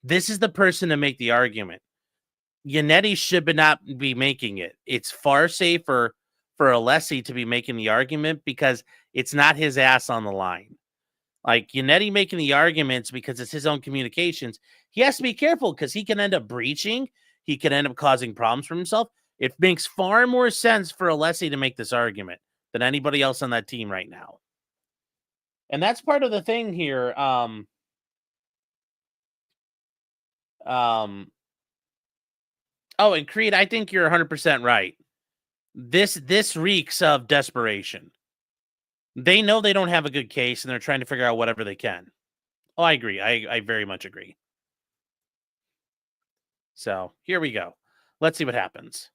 This is the person to make the argument. Yanetti should not be making it. It's far safer for Alessi to be making the argument because it's not his ass on the line. Like Yanetti making the arguments because it's his own communications. He has to be careful because he can end up breaching. He can end up causing problems for himself. It makes far more sense for Alessi to make this argument than anybody else on that team right now. And that's part of the thing here. Oh, and Creed, I think you're 100% right. This reeks of desperation. They know they don't have a good case, and they're trying to figure out whatever they can. Oh, I agree. I very much agree. So here we go. Let's see what happens.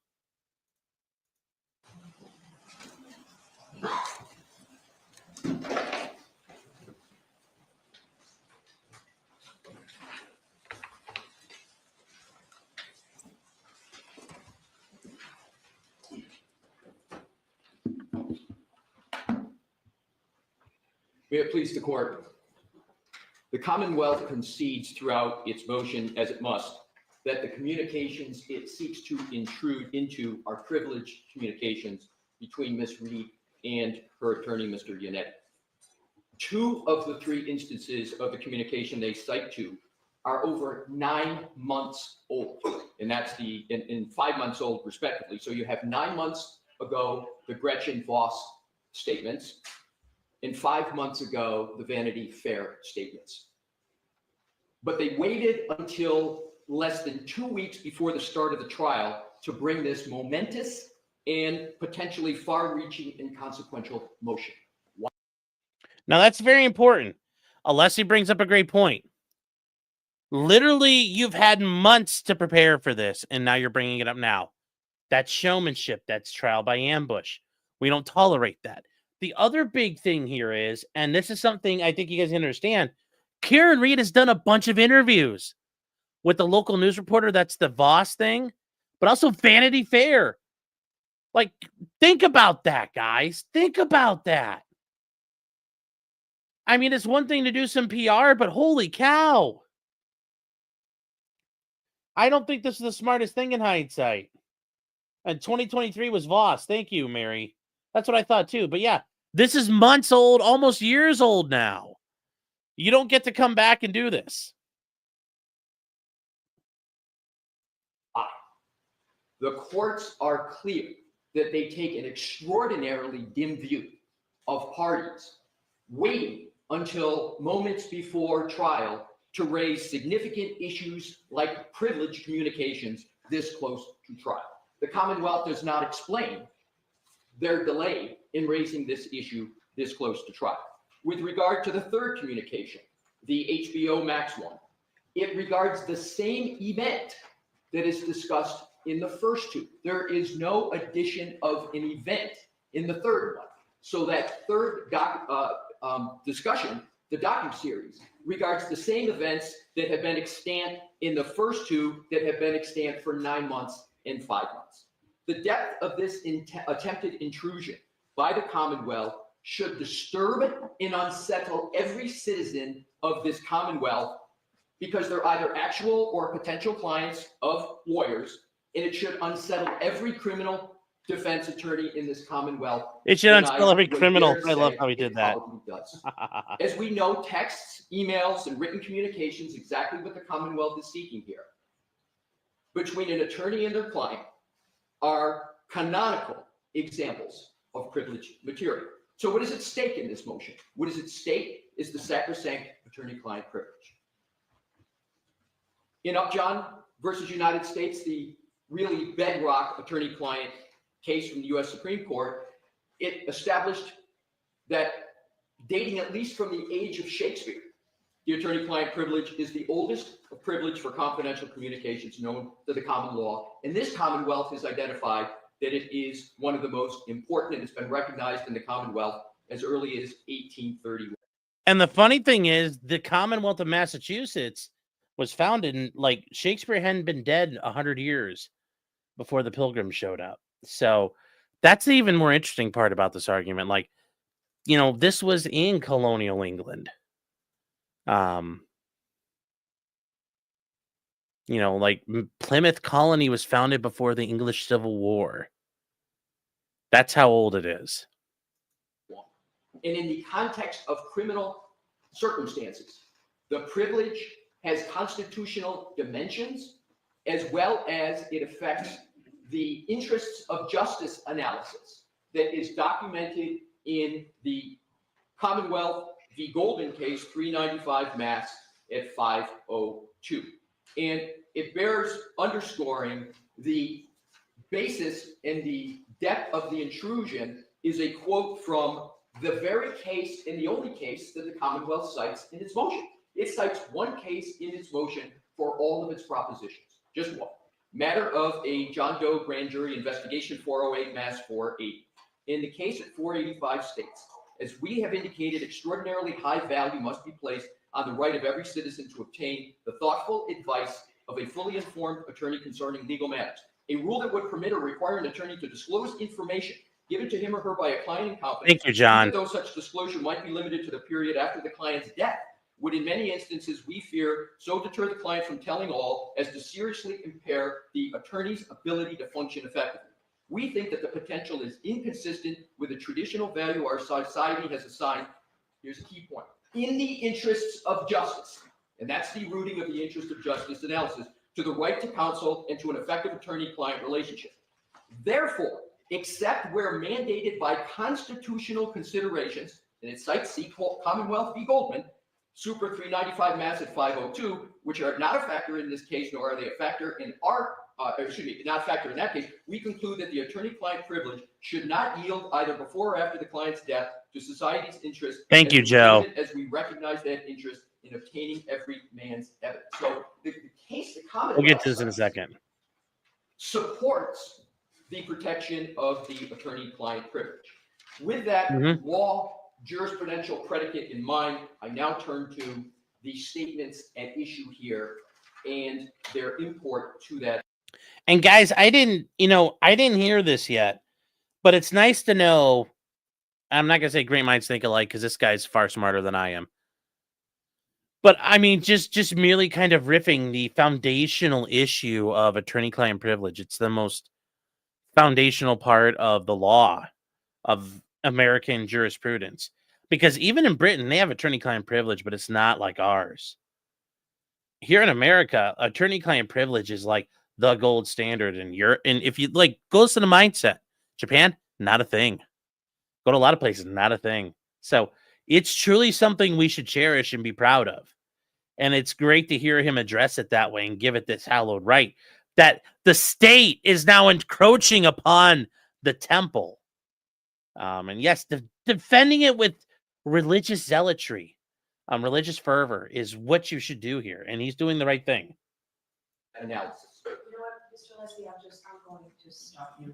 May it please the court. The Commonwealth concedes throughout its motion, as it must, that the communications it seeks to intrude into are privileged communications between Ms. Reed and her attorney, Mr. Yanetti. 2 of the 3 instances of the communication they cite to are over 9 months old, and that's in 5 months old, respectively. So you have 9 months ago, the Gretchen Voss statements, and 5 months ago, the Vanity Fair statements. But they waited until less than 2 weeks before the start of the trial to bring this momentous and potentially far-reaching and consequential motion. Why? Now, that's very important. Alessi brings up a great point. Literally, you've had months to prepare for this, and now you're bringing it up now. That's showmanship. That's trial by ambush. We don't tolerate that. The other big thing here is, and this is something I think you guys understand, Karen Reed has done a bunch of interviews with the local news reporter. That's the Voss thing, but also Vanity Fair. Like, think about that, guys. Think about that. I mean, it's one thing to do some PR, but holy cow. I don't think this is the smartest thing in hindsight. And 2023 was Voss. Thank you, Mary. That's what I thought too. But yeah, this is months old, almost years old now. You don't get to come back and do this. The courts are clear that they take an extraordinarily dim view of parties waiting until moments before trial to raise significant issues like privileged communications this close to trial. The Commonwealth does not explain their delay in raising this issue this close to trial. With regard to the third communication, the HBO Max one, it regards the same event that is discussed in the first two. There is no addition of an event in the third one. So that third discussion, the docu-series, regards the same events that have been extant in the first two that have been extant for 9 months and 5 months. The depth of this attempted intrusion by the Commonwealth should disturb and unsettle every citizen of this Commonwealth because they're either actual or potential clients of lawyers, and it should unsettle every criminal defense attorney in this Commonwealth. It should And unsettle every would criminal. dare I love say how he it did that. probably does. As we know, texts, emails, and written communications, exactly what the Commonwealth is seeking here, between an attorney and their client, are canonical examples of privileged material. So what is at stake in this motion? What is at stake is the sacrosanct attorney-client privilege. In Upjohn versus United States, the really bedrock attorney-client case from the U.S. Supreme Court, it established that dating at least from the age of Shakespeare, the attorney-client privilege is the oldest privilege for confidential communications known to the common law. And this Commonwealth has identified that it is one of the most important, and it's been recognized in the Commonwealth as early as 1831. And the funny thing is, the Commonwealth of Massachusetts was founded in, like, Shakespeare hadn't been dead 100 years before the Pilgrims showed up. So that's the even more interesting part about this argument. Like, you know, this was in colonial England. You know, like Plymouth Colony was founded before the English Civil War. That's how old it is. And in the context of criminal circumstances, the privilege has constitutional dimensions as well as it affects the interests of justice analysis that is documented in the Commonwealth v. Golden case 395 Mass at 502. And it bears underscoring the basis and the depth of the intrusion is a quote from the very case and the only case that the Commonwealth cites in its motion. It cites one case in its motion for all of its propositions, just one. Matter of a John Doe grand jury investigation 408 Mass 480. In the case at 485 states, as we have indicated, extraordinarily high value must be placed on the right of every citizen to obtain the thoughtful advice of a fully informed attorney concerning legal matters. A rule that would permit or require an attorney to disclose information given to him or her by a client in confidence. Thank you, John. Even though such disclosure might be limited to the period after the client's death, would in many instances, we fear, so deter the client from telling all as to seriously impair the attorney's ability to function effectively. We think that the potential is inconsistent with the traditional value our society has assigned. Here's a key point. In the interests of justice, and that's the rooting of the interest of justice analysis, to the right to counsel and to an effective attorney-client relationship. Therefore, except where mandated by constitutional considerations, and it cites Commonwealth v. Goldman, Super 395 Mass at 502, which are not a factor in this case, nor are they a factor in our, not a factor in that case, we conclude that the attorney-client privilege should not yield either before or after the client's death to society's interest. Thank you, Joe. As we recognize that interest in obtaining every man's evidence. So the case, the Commonwealth, We'll get to this in a second, supports the protection of the attorney-client privilege. With that law jurisprudential predicate in mind, I now turn to the statements at issue here and their import to that. And guys, I didn't hear this yet, but it's nice to know. I'm not gonna say great minds think alike because this guy's far smarter than I am. But I mean, just merely kind of riffing the foundational issue of attorney-client privilege. It's the most foundational part of the law. of American jurisprudence. Because even in Britain, they have attorney-client privilege, but it's not like ours. Here in America, attorney-client privilege is like the gold standard in Europe. And if you like, go listen to Mindset. Japan, not a thing. Go to a lot of places, not a thing. So it's truly something we should cherish and be proud of. And it's great to hear him address it that way and give it this hallowed right that the state is now encroaching upon the temple. And yes, defending it with religious zealotry, religious fervor is what you should do here. And he's doing the right thing. Analysis. You know what, Mr. Leslie, I'm going to stop you.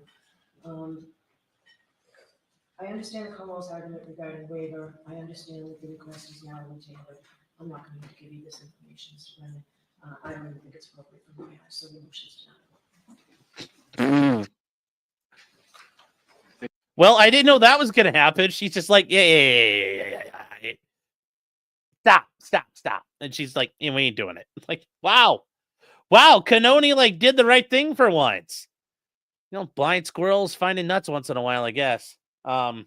I understand the Commonwealth's argument regarding waiver. I understand that the request is now routine, but I'm not going to give you this information, Mr. Brennan. I don't even think it's appropriate for me to ask, so the motion's denied. Well, I didn't know that was going to happen. She's just like, yeah. Stop. And she's like, yeah, we ain't doing it. Like, wow. Canoni like did the right thing for once. You know, blind squirrels finding nuts once in a while, I guess. I'm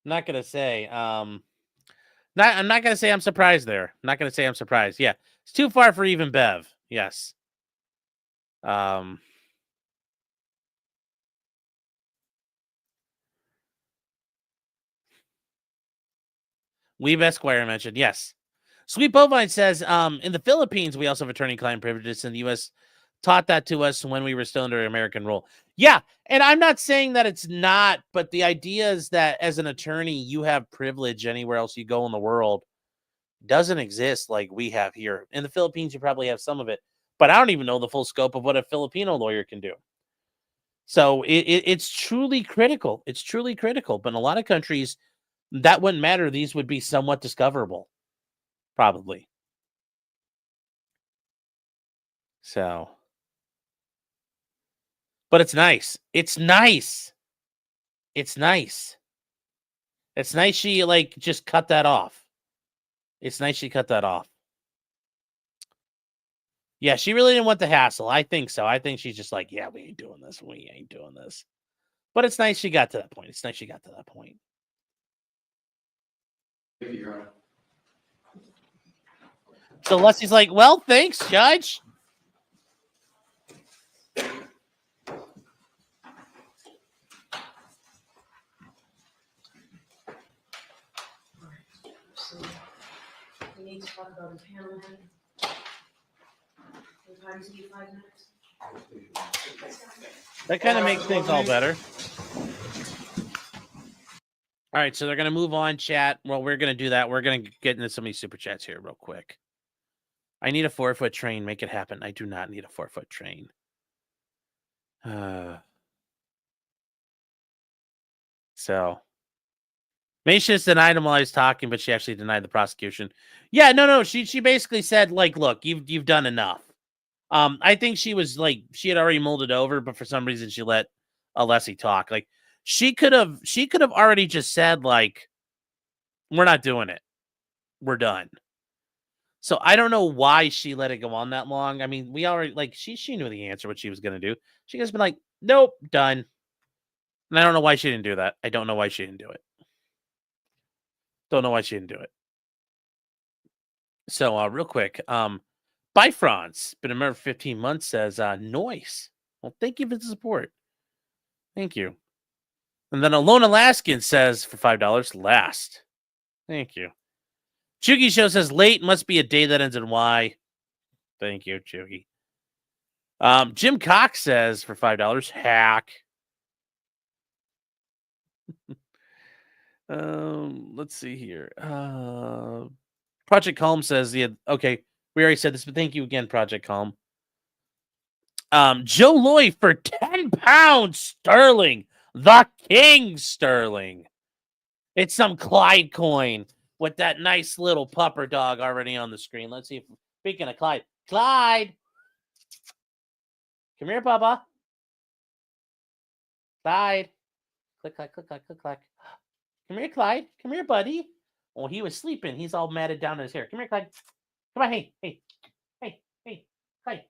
not gonna say. I'm not gonna say I'm surprised there. I'm not gonna say I'm surprised. Yeah, it's too far for even Bev. Yes. Weeb Esquire mentioned, yes. Sweet Bovine says, in the Philippines, we also have attorney-client privileges. In the U.S., taught that to us when we were still under American rule. Yeah, and I'm not saying that it's not, but the idea is that as an attorney, you have privilege anywhere else you go in the world. Doesn't exist like we have here. In the Philippines, you probably have some of it, but I don't even know the full scope of what a Filipino lawyer can do. So it's truly critical. It's truly critical. But in a lot of countries, that wouldn't matter. These would be somewhat discoverable, probably. So, but it's nice. It's nice. It's nice. It's nice she like just cut that off. It's nice she cut that off. Yeah, she really didn't want the hassle. I think so. I think she's just like, yeah, we ain't doing this. We ain't doing this. But it's nice she got to that point. It's nice she got to that point. So Leslie's like, well, thanks, Judge. So we need to talk about impanelment. What time is it, 5 minutes? That kind of makes things all better. All right, so they're going to move on, chat. Well, we're going to do that. We're going to get into some of these super chats here real quick. I need a 4-foot train. Make it happen. I do not need a 4-foot train. So, Maisha just denied him while I was talking, but she actually denied the prosecution. Yeah, no. She basically said, like, look, you've done enough. I think she was like, she had already mulled it over, but for some reason she let Alessi talk. Like, she could have already just said, like, we're not doing it. We're done. So I don't know why she let it go on that long. I mean, we already, like, she knew the answer, what she was going to do. She could have been like, nope, done. And I don't know why she didn't do that. I don't know why she didn't do it. Don't know why she didn't do it. So real quick, Bye France, been a member for 15 months, says, noise. Well, thank you for the support. Thank you. And then Alone Alaskan says, for $5, last. Thank you. Chugi Show says, late must be a day that ends in Y. Thank you, Chugi. Jim Cox says, for $5, hack. Let's see here. Project Calm says, yeah, okay, we already said this, but thank you again, Project Calm. Joe Lloyd for 10 pounds sterling. The King Sterling. It's some Clyde coin with that nice little pupper dog already on the screen. Let's see if, speaking of Clyde. Clyde! Come here, Bubba. Clyde. Click, clack, click, clack, click, clack. Come here, Clyde. Come here, buddy. Oh, he was sleeping. He's all matted down in his hair. Come here, Clyde. Come on, hey. Clyde.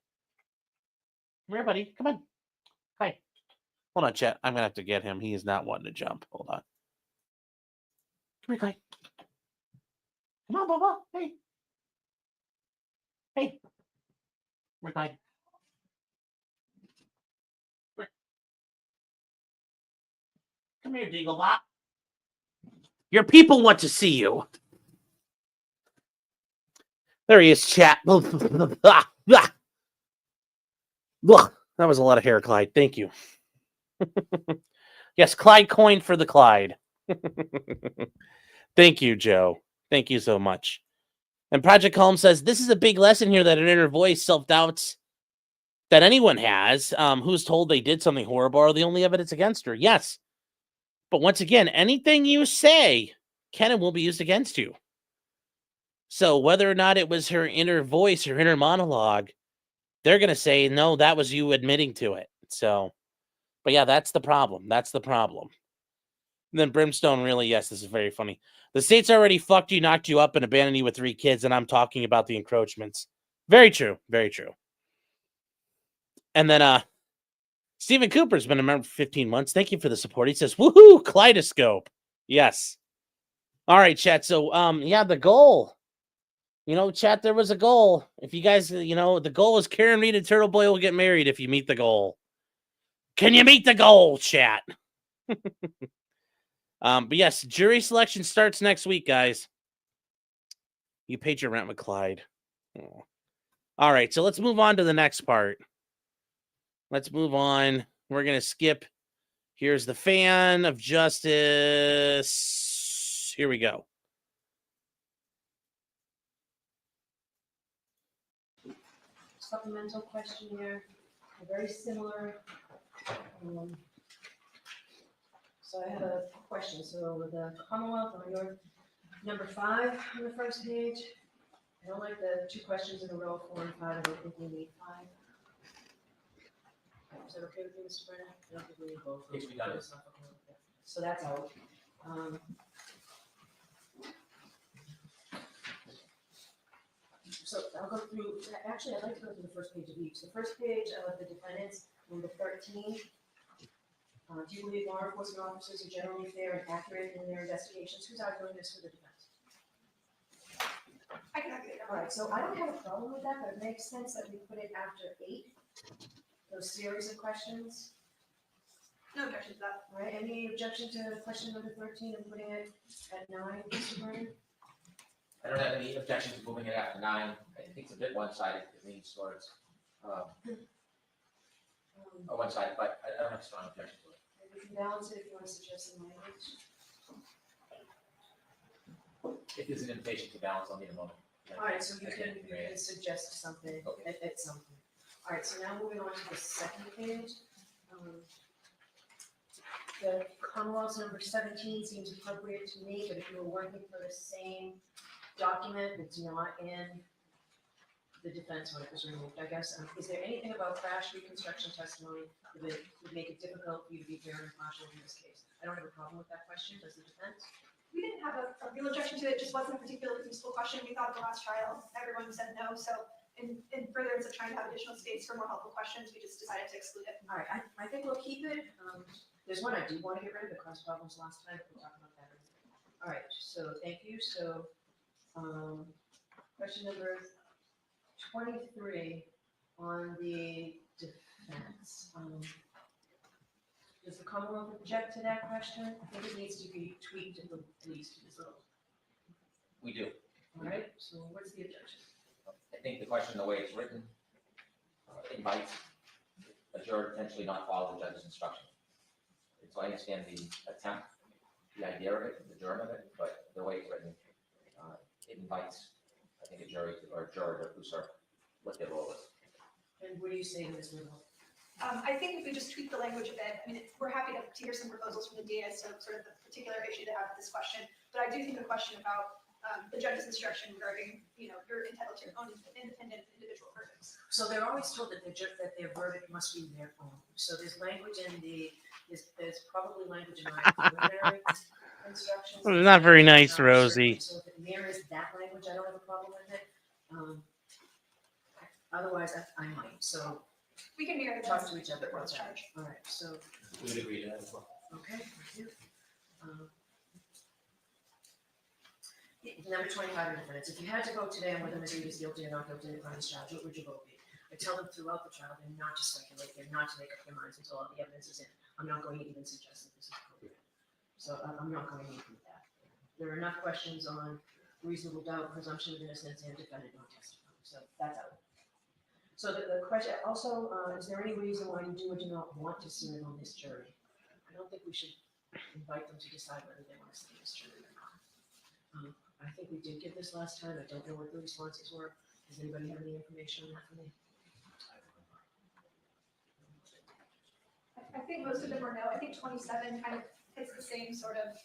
here, buddy. Come on. Hi. Hold on, Chet. I'm gonna have to get him. He is not wanting to jump. Hold on. Come here, Clay. Come on, Bubba. Hey. Hey. Where's Clay? Come here, Dinglebot. Your people want to see you. There he is, chat. That was a lot of hair, Clyde. Thank you. Yes, Clyde coin for the Clyde. Thank you, Joe. Thank you so much. And Project Calm says, this is a big lesson here that an inner voice self-doubts that anyone has who's told they did something horrible or the only evidence against her. Yes. But once again, anything you say can and will be used against you. So whether or not it was her inner voice or inner monologue, they're going to say, no, that was you admitting to it. So, but yeah, that's the problem. That's the problem. And then Brimstone, really, yes, this is very funny. The state's already fucked you, knocked you up, and abandoned you with 3 kids, and I'm talking about the encroachments. Very true. Very true. And then Stephen Cooper's been a member for 15 months. Thank you for the support. He says, woohoo, kaleidoscope. Yes. All right, chat. So, yeah, the goal. You know, chat, there was a goal. If you guys, you know, the goal is Karen Reed and Turtle Boy will get married if you meet the goal. Can you meet the goal, chat? But yes, jury selection starts next week, guys. You paid your rent with Clyde. Oh. All right, so let's move on to the next part. Let's move on. We're going to skip. Here's the fan of justice. Here we go. Supplemental questionnaire, very similar. So I have a question. So the Commonwealth on your number 5 on the first page. I don't like the 2 questions in a row, 4 and 5. I don't think we need 5. Is that okay with you, Mr. Brennan? I don't think we need both. Yes, we got it. So that's out. So I'll go through, actually, I'd like to go through the first page of each. The first page of the defendants, number 13. Do you believe law enforcement officers are generally fair and accurate in their investigations? Who's arguing this for the defense? I can argue it. All right, so I don't have a problem with that, but it makes sense that we put it after 8. Those series of questions. No objection to that. All right, any objection to question number 13 and putting it at 9, Mr. Brennan? I don't have any objection to moving it after 9. I think it's a bit one-sided. It leans towards one-sided, but I don't have a strong objection to it. We can balance it if you want to suggest some language. If there's an invitation to balance, I'll need a moment. All right, so you can suggest something Okay. at something. All right, so now moving on to the second page. The Commonwealth's number 17 seems appropriate to me, but if you were working for the same document that's not in the defense when it was removed, I guess, is there anything about crash reconstruction testimony that would make it difficult for you to be fair and impartial in this case? I don't have a problem with that question. Does the defense? We didn't have a real objection to it, just wasn't a particularly useful question. We thought at the last trial, everyone said no, so in furtherance of trying to have additional space for more helpful questions, we just decided to exclude it. All right, I think we'll keep it. There's one I do want to get rid of, the cross problems last time, but we'll talk about that. All right, so thank you. So question number 23 on the defense. Does the Commonwealth object to that question? I think it needs to be tweaked at the least. We do. All right, so what's the objection? I think the question, the way it's written, invites a juror to potentially not follow the judge's instruction. So I understand the attempt, the idea of it, the germ of it, but the way it's written, it invites, I think, a jury or a juror to usurp what their role is. And what do you say to this, Widow? I think if we just tweak the language a bit, I mean, we're happy to hear some proposals from the data, so sort of the particular issue to have with this question. But I do think the question about the judge's instruction regarding, you're entitled to your own independent individual verdicts. So they're always told that their verdict must be their own. So there's language in there's probably language in our preliminary instructions. Not very nice, Rosie. So if it mirrors that language, I don't have a problem with it. Otherwise, I might. So We can mirror the talk to each other the about gross that. charge. All right, so, We would agree to that as well. okay, thank you. Number 25 are defendants. If you had to vote today on whether Mr. is guilty or not guilty of the crimes charged, what would your vote be? I tell them throughout the trial, they're not to speculate, they're not to make up their minds until all the evidence is in. I'm not going to even suggest that this is appropriate. So I'm not going to do that. There are enough questions on reasonable doubt, presumption of innocence, and defendant not testifying. So that's out. So the question, also, is there any reason why you do or do not want to serve on this jury? I don't think we should invite them to decide whether they want to serve on this jury or not. I think we did give this last time. I don't know what the responses were. Does anybody have any information on that for me? I think most of them were no. I think 27 kind of hits the same sort of,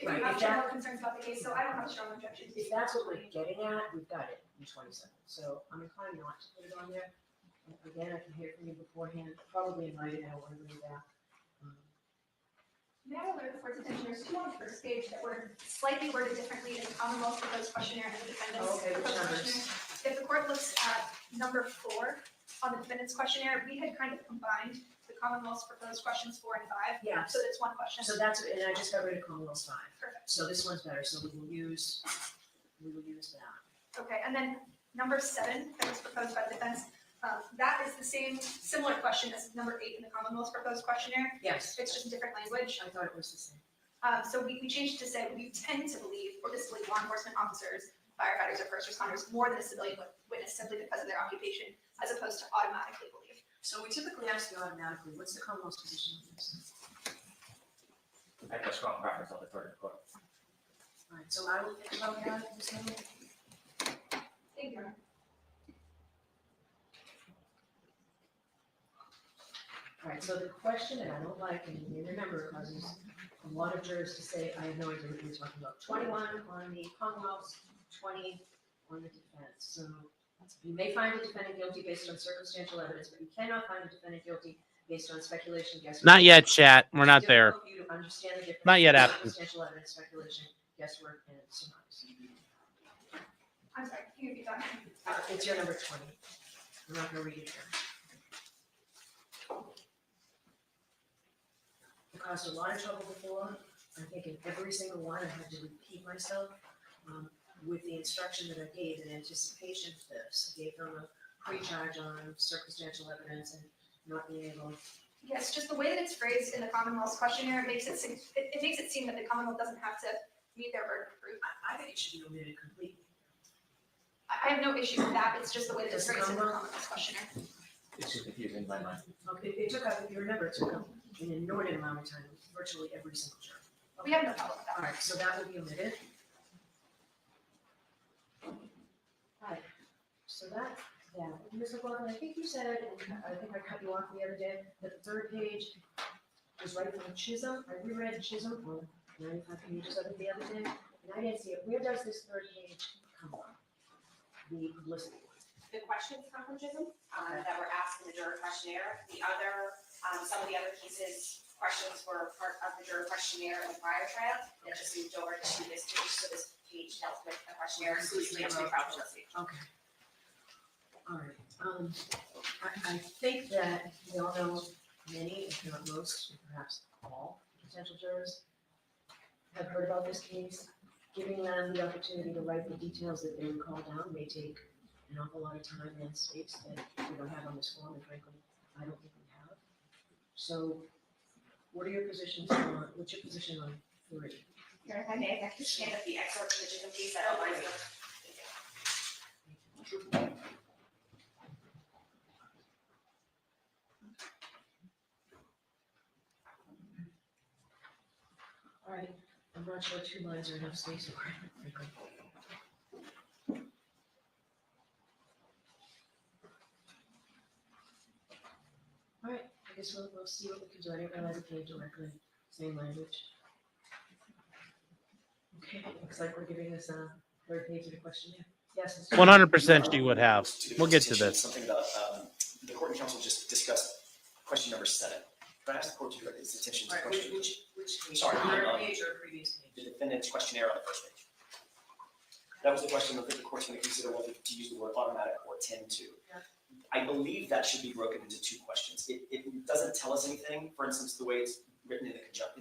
if Right, you have if that- general concerns about the case, so I don't have a strong objection. If that's what we're getting at, we've got it in 27. So I'm inclined not to put it on there. Again, I can hear from you beforehand, probably invite it out when we're back. May I alert the court's attention, there's two on the first page that were slightly worded differently in the Commonwealth's proposed questionnaire and the defendant's Oh, okay, which proposed numbers? questionnaire. If the court looks at number 4 on the defendant's questionnaire, we had kind of combined the Commonwealth's proposed questions 4 and 5, Yeah, so it's one question. so that's, and I just got rid of Commonwealth 5. Perfect. So this one's better, so we will use that. Okay, and then number 7 that was proposed by the defense, that is the same, similar question as number 8 in the Commonwealth's proposed questionnaire. Yes, It's just a different language. I thought it was the same. So we changed to say, we tend to believe or disbelieve law enforcement officers, firefighters, or first responders more than a civilian witness simply because of their occupation, as opposed to automatically believe. So we typically ask you automatically, what's the Commonwealth's position on this? I have a strong preference on the third court. All right, so I will think about that, Ms. Henry. Thank you. All right, so the question that I don't like, and you may remember, it causes a lot of jurors to say, I have no idea what you're talking about. 21 on the Commonwealth, 20 on the defense. So you may find the defendant guilty based on circumstantial evidence, but you cannot find the defendant guilty based on speculation, guesswork. Not yet, chat. We're not there. Difficult for you to understand the difference Not yet, between Afton. circumstantial evidence, speculation, guesswork, and surmise. I'm sorry, can you repeat that? It's your number 20. I'm not gonna read it here. It caused a lot of trouble before. I think in every single one, I had to repeat myself, with the instruction that I gave in anticipation of this. I gave them a pre-charge on circumstantial evidence and not being able. Yes, just the way that it's phrased in the Commonwealth's questionnaire, it makes it seem that the Commonwealth doesn't have to meet their burden of proof. I think it should be omitted completely. I have no issue with that, it's just the way that it's Does the phrased in the Commonwealth- Commonwealth's questionnaire. It's just confusing in my mind. Okay, it took up, if you remember, it took up an inordinate amount of time, virtually every single juror. We have no problem with All that. right, so that would be omitted. Right, so that's that. Ms. McLaughlin, I think you said, and I think I cut you off the other day, that the third page was right from Chisholm. I reread Chisholm on 95 pages of it the other day, and I didn't see it. Where does this third page come from? The publicity one. The questions come from Chisholm, that were asked in the juror questionnaire. The other, some of the other cases, questions were part of the juror questionnaire in the prior trial, that just moved over to this page, so this page dealt with the questionnaire exclusively about fraudulency. Okay. All right, I think that we all know many, if not most, and perhaps all potential jurors have heard about this case. Giving them the opportunity to write the details that they recall down may take an awful lot of time and space that we don't have on this form, and frankly, I don't think we have. So what are your positions on, what's your position on 3? Here, if I may, I can stand up the excerpt from the Chisholm case that outlines the. All right, I'm not sure 2 lines are enough space for it, frankly. All right, I guess we'll see what we can do. I didn't realize it came directly, same language. Okay, looks like we're giving us a third page of the questionnaire. Yes, Mr. 100% she would have. We'll get to this. Something about, the court and counsel just discussed question number 7. Can I ask the court to direct its attention to All right, question, which page? Sorry, Third page or previous the page? defendant's questionnaire on the first page? That was the question that the court's going to consider whether to use the word automatic or tend to. I believe that should be broken into two questions. It doesn't tell us anything. For instance, the way it's written in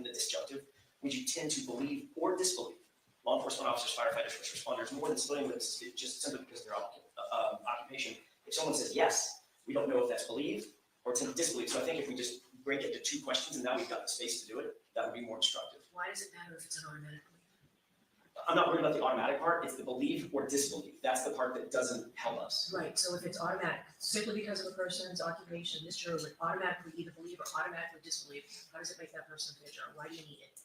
the disjunctive, would you tend to believe or disbelieve law enforcement officers, firefighters, first responders, more than civilian witnesses, just simply because of their occupation? If someone says yes, we don't know if that's believe or tend to disbelieve. So I think if we just break it to two questions and now we've got the space to do it, that would be more instructive. Why does it matter if it's an automatic belief? I'm not worried about the automatic part. It's the believe or disbelieve. That's the part that doesn't help us. Right, so if it's automatic, simply because of a person's occupation, this juror would automatically either believe or automatically disbelieve. How does it make that person a juror? Why do you need it?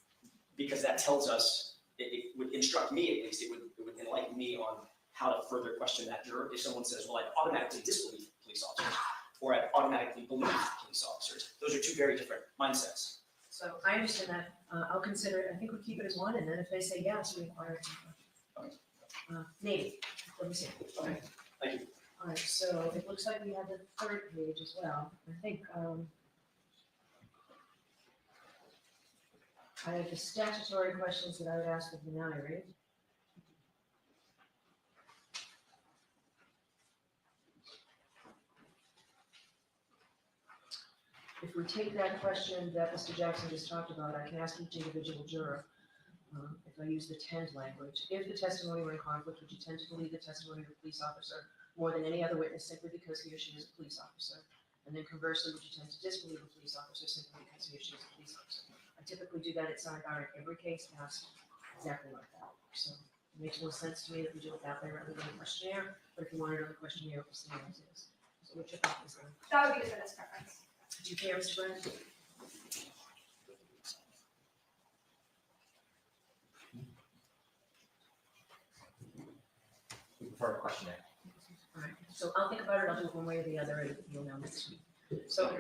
Because that tells us, it would instruct me at least, it would enlighten me on how to further question that juror. If someone says, well, I automatically disbelieve police officers, or I automatically believe police officers. Those are two very different mindsets. So I understand that. I'll consider it. I think we keep it as one, and then if they say yes, we inquire. Okay. Maybe. Let me see. Okay, thank you. All right, so it looks like we have the third page as well. I think, I have the statutory questions that I would ask of the Yanetti. If we take that question that Mr. Jackson just talked about, I can ask each individual juror, if I use the tend language, if the testimony were in conflict, would you tend to believe the testimony of a police officer more than any other witness simply because he or she is a police officer? And then conversely, would you tend to disbelieve a police officer simply because he or she is a police officer? I typically do that at sidebar in every case, asked exactly like that. So it makes more sense to me that we do it that way rather than a questionnaire, but if you want to know the questionnaire, we'll see how it is. So what's your thoughts on? That would be the best preference. Do you care, Mr. Brennan? We prefer a questionnaire. All right, so I'll think about it, I'll do it one way or the other, and you'll know next week. So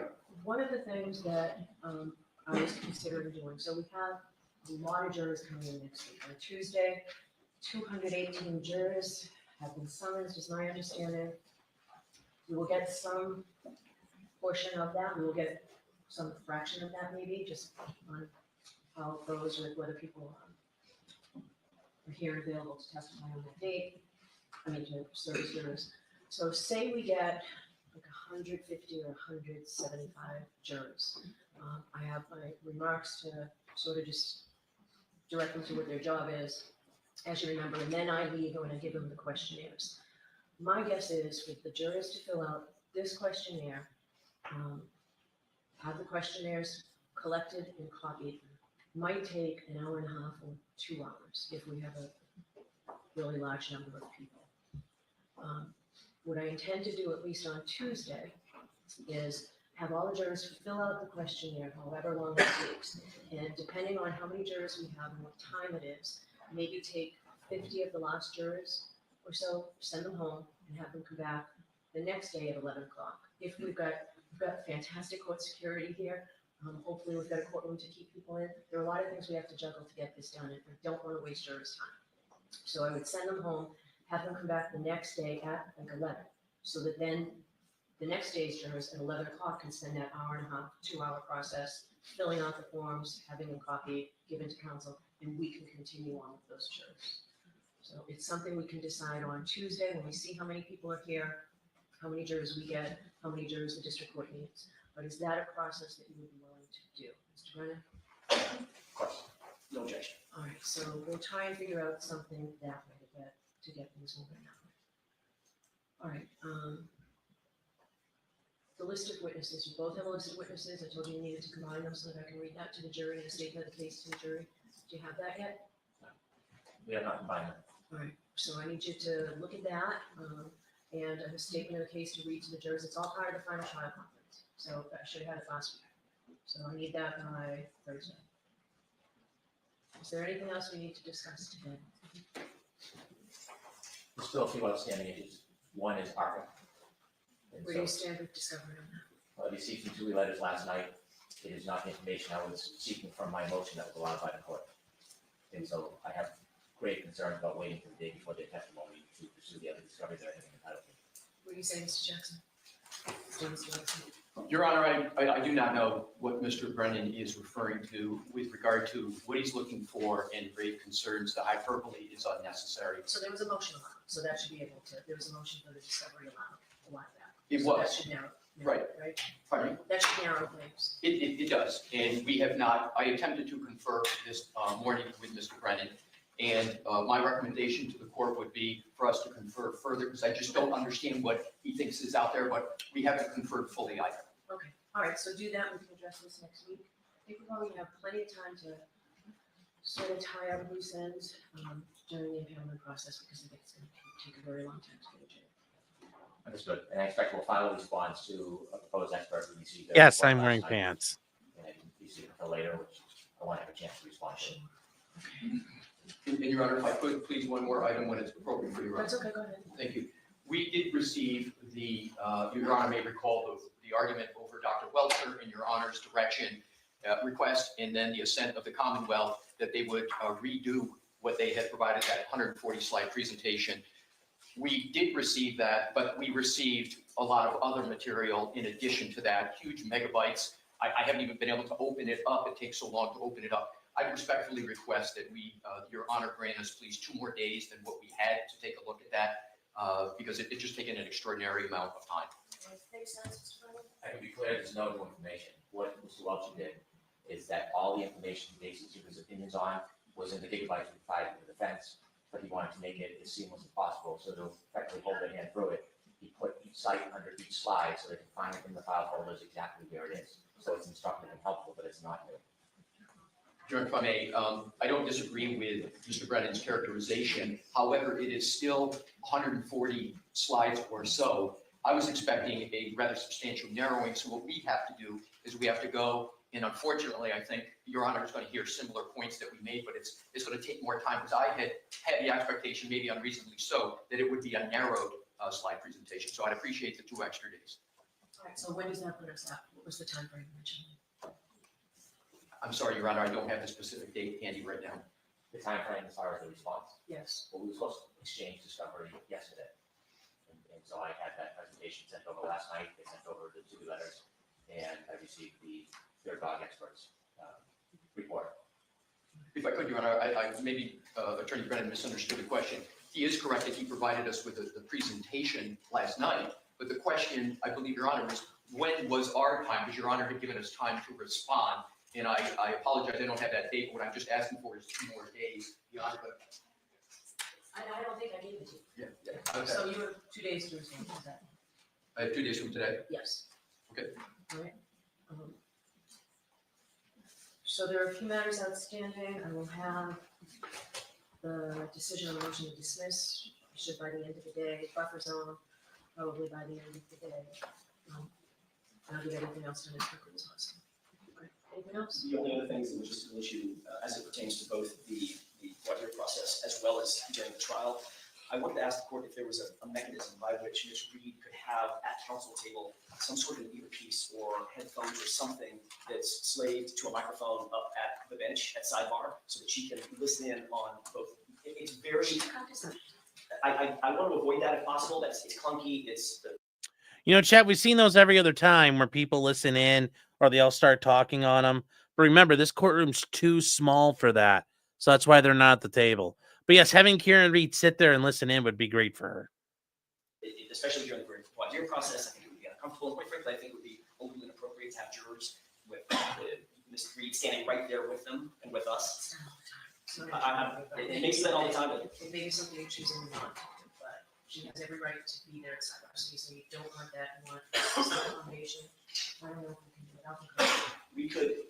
one of the things that I was considering doing, so we have a lot of jurors coming in next week. On Tuesday, 218 jurors have been summoned, is my understanding. We will get some portion of that, we will get some fraction of that maybe, just on how it goes with whether people are here and available to testify on that date, to serve as jurors. So say we get like 150 or 175 jurors. I have my remarks to sort of just direct them to what their job is, as you remember, and then I leave and I give them the questionnaires. My guess is with the jurors to fill out this questionnaire, have the questionnaires collected and copied, might take an hour and a half or 2 hours if we have a really large number of people. What I intend to do, at least on Tuesday, is have all the jurors fill out the questionnaire, however long it takes. And depending on how many jurors we have and what time it is, maybe take 50 of the last jurors or so, send them home and have them come back the next day at 11 o'clock. If we've got fantastic court security here, hopefully we've got a courtroom to keep people in. There are a lot of things we have to juggle to get this done, and I don't want to waste jurors' time. So I would send them home, have them come back the next day at like 11, so that then the next day's jurors at 11 o'clock can spend that hour and a half, 2 hour process, filling out the forms, having them copied, given to counsel, and we can continue on with those jurors. So it's something we can decide on Tuesday when we see how many people are here, how many jurors we get, how many jurors the district court needs. But is that a process that you would be willing to do? Mr. Brennan? Of course, no objection. All right, so we'll try and figure out something that way to get things moving that way. All right, the list of witnesses, you both have a list of witnesses. I told you you needed to combine them so that I can read that to the jury and a statement of the case to the jury. Do you have that yet? We have not combined them. All right, so I need you to look at that, and a statement of the case to read to the jurors. It's all part of the final trial conference. So I should have had it last week. So I need that by Thursday. Is there anything else we need to discuss today? There's still a few outstanding issues. One is ARPA. And Where do you so, stand with discovery on that? I received some 2 letters last night. It is not the information I was seeking from my motion that was allowed by the court. And so I have great concerns about waiting for the day before their testimony to pursue the other discovery that I think is entitled to. What do you say, Mr. Jackson? Mr. Jackson? Your Honor, I do not know what Mr. Brennan is referring to with regard to what he's looking for and grave concerns. The hyperbole is unnecessary. So there was a motion allowed, so that should be able to, there was a motion for the discovery allowed, that. It So that was, should narrow, Right. right? pardon me? That should narrow things. It does, and we have not, I attempted to confer this morning with Mr. Brennan, and my recommendation to the court would be for us to confer further, because I just don't understand what he thinks is out there, but we haven't conferred fully either. Okay, all right, so do that, we can address this next week. I think we probably have plenty of time to sort of tie up loose ends during the impoundment process, because I think it's gonna take a very long time to get a jury. Understood. And I expect we'll file a response to a proposed expert we received. Yes, I'm wearing pants. And I can be seen until later, which I want to have a chance to respond to. And Your Honor, if I could, please, one more item when it's appropriate for Your Honor. That's okay, go ahead. Thank you. We did receive the, Your Honor may recall the argument over Dr. Welcher in Your Honor's direction request, and then the assent of the Commonwealth that they would redo what they had provided, that 140 slide presentation. We did receive that, but we received a lot of other material in addition to that, huge megabytes. I haven't even been able to open it up. It takes so long to open it up. I respectfully request that we, Your Honor, grant us please 2 more days than what we had to take a look at that, because it just taken an extraordinary amount of time. Makes sense, Mr. Brennan? I can be clear, there's no new information. What Mr. Welch did is that all the information he based his opinions on was in the gigabytes we provided to the defense, but he wanted to make it as seamless as possible. So to effectively hold their hand through it, he put each site under each slide so they can find it in the file folders exactly where it is. So it's instructive and helpful, but it's not new. Your Honor, if I may, I don't disagree with Mr. Brennan's characterization. However, it is still 140 slides or so. I was expecting a rather substantial narrowing. So what we have to do is we have to go, and unfortunately, I think Your Honor is going to hear similar points that we made, but it's going to take more time, because I had the expectation, maybe unreasonably so, that it would be a narrowed slide presentation. So I'd appreciate the 2 extra days. All right, so when does that put us at? What was the time frame mentioned? I'm sorry, Your Honor, I don't have the specific date handy right now. The time frame as far as the response. Yes. Well, we were supposed to exchange discovery yesterday. And so I had that presentation sent over last night. They sent over the 2 letters, and I received the third dog experts report. If I could, Your Honor, I maybe Attorney Brennan misunderstood the question. He is correct that he provided us with the presentation last night, but the question, I believe, Your Honor, was when was our time? Because Your Honor had given us time to respond, and I apologize, I don't have that date. What I'm just asking for is 2 more days, Your Honor. But I don't think I gave it to you. yeah, okay. So you have 2 days to respond to that. I have 2 days from today. Yes. Okay. All right. So there are a few matters outstanding. I will have the decision on the motion to dismiss, should by the end of the day, buffer zone, probably by the end of the day. I'll get everything else done as quickly as possible. All right. Anything else? The only other things, and logistical issue, as it pertains to both the voir dire process as well as during the trial, I wanted to ask the court if there was a mechanism by which Ms. Reed could have at counsel table some sort of earpiece or headphones or something that's slaved to a microphone up at the bench at sidebar, so that she can listen in on both. It's very, I want to avoid that if possible. It's clunky. You know, Chad, we've seen those every other time where people listen in or they all start talking on them. But remember, this courtroom's too small for that. So that's why they're not at the table. But yes, having Karen Reed sit there and listen in would be great for her. Especially during the voir dire process, I think it would be uncomfortable. And quite frankly, I think it would be overly inappropriate to have jurors with Ms. Reed standing right there with them and with us. It makes sense all the time. It may be something you're choosing not to do, but she has every right to be there at sidebar. So you say you don't want that, you want some accommodation. I don't know if we can do without the accommodation. We could.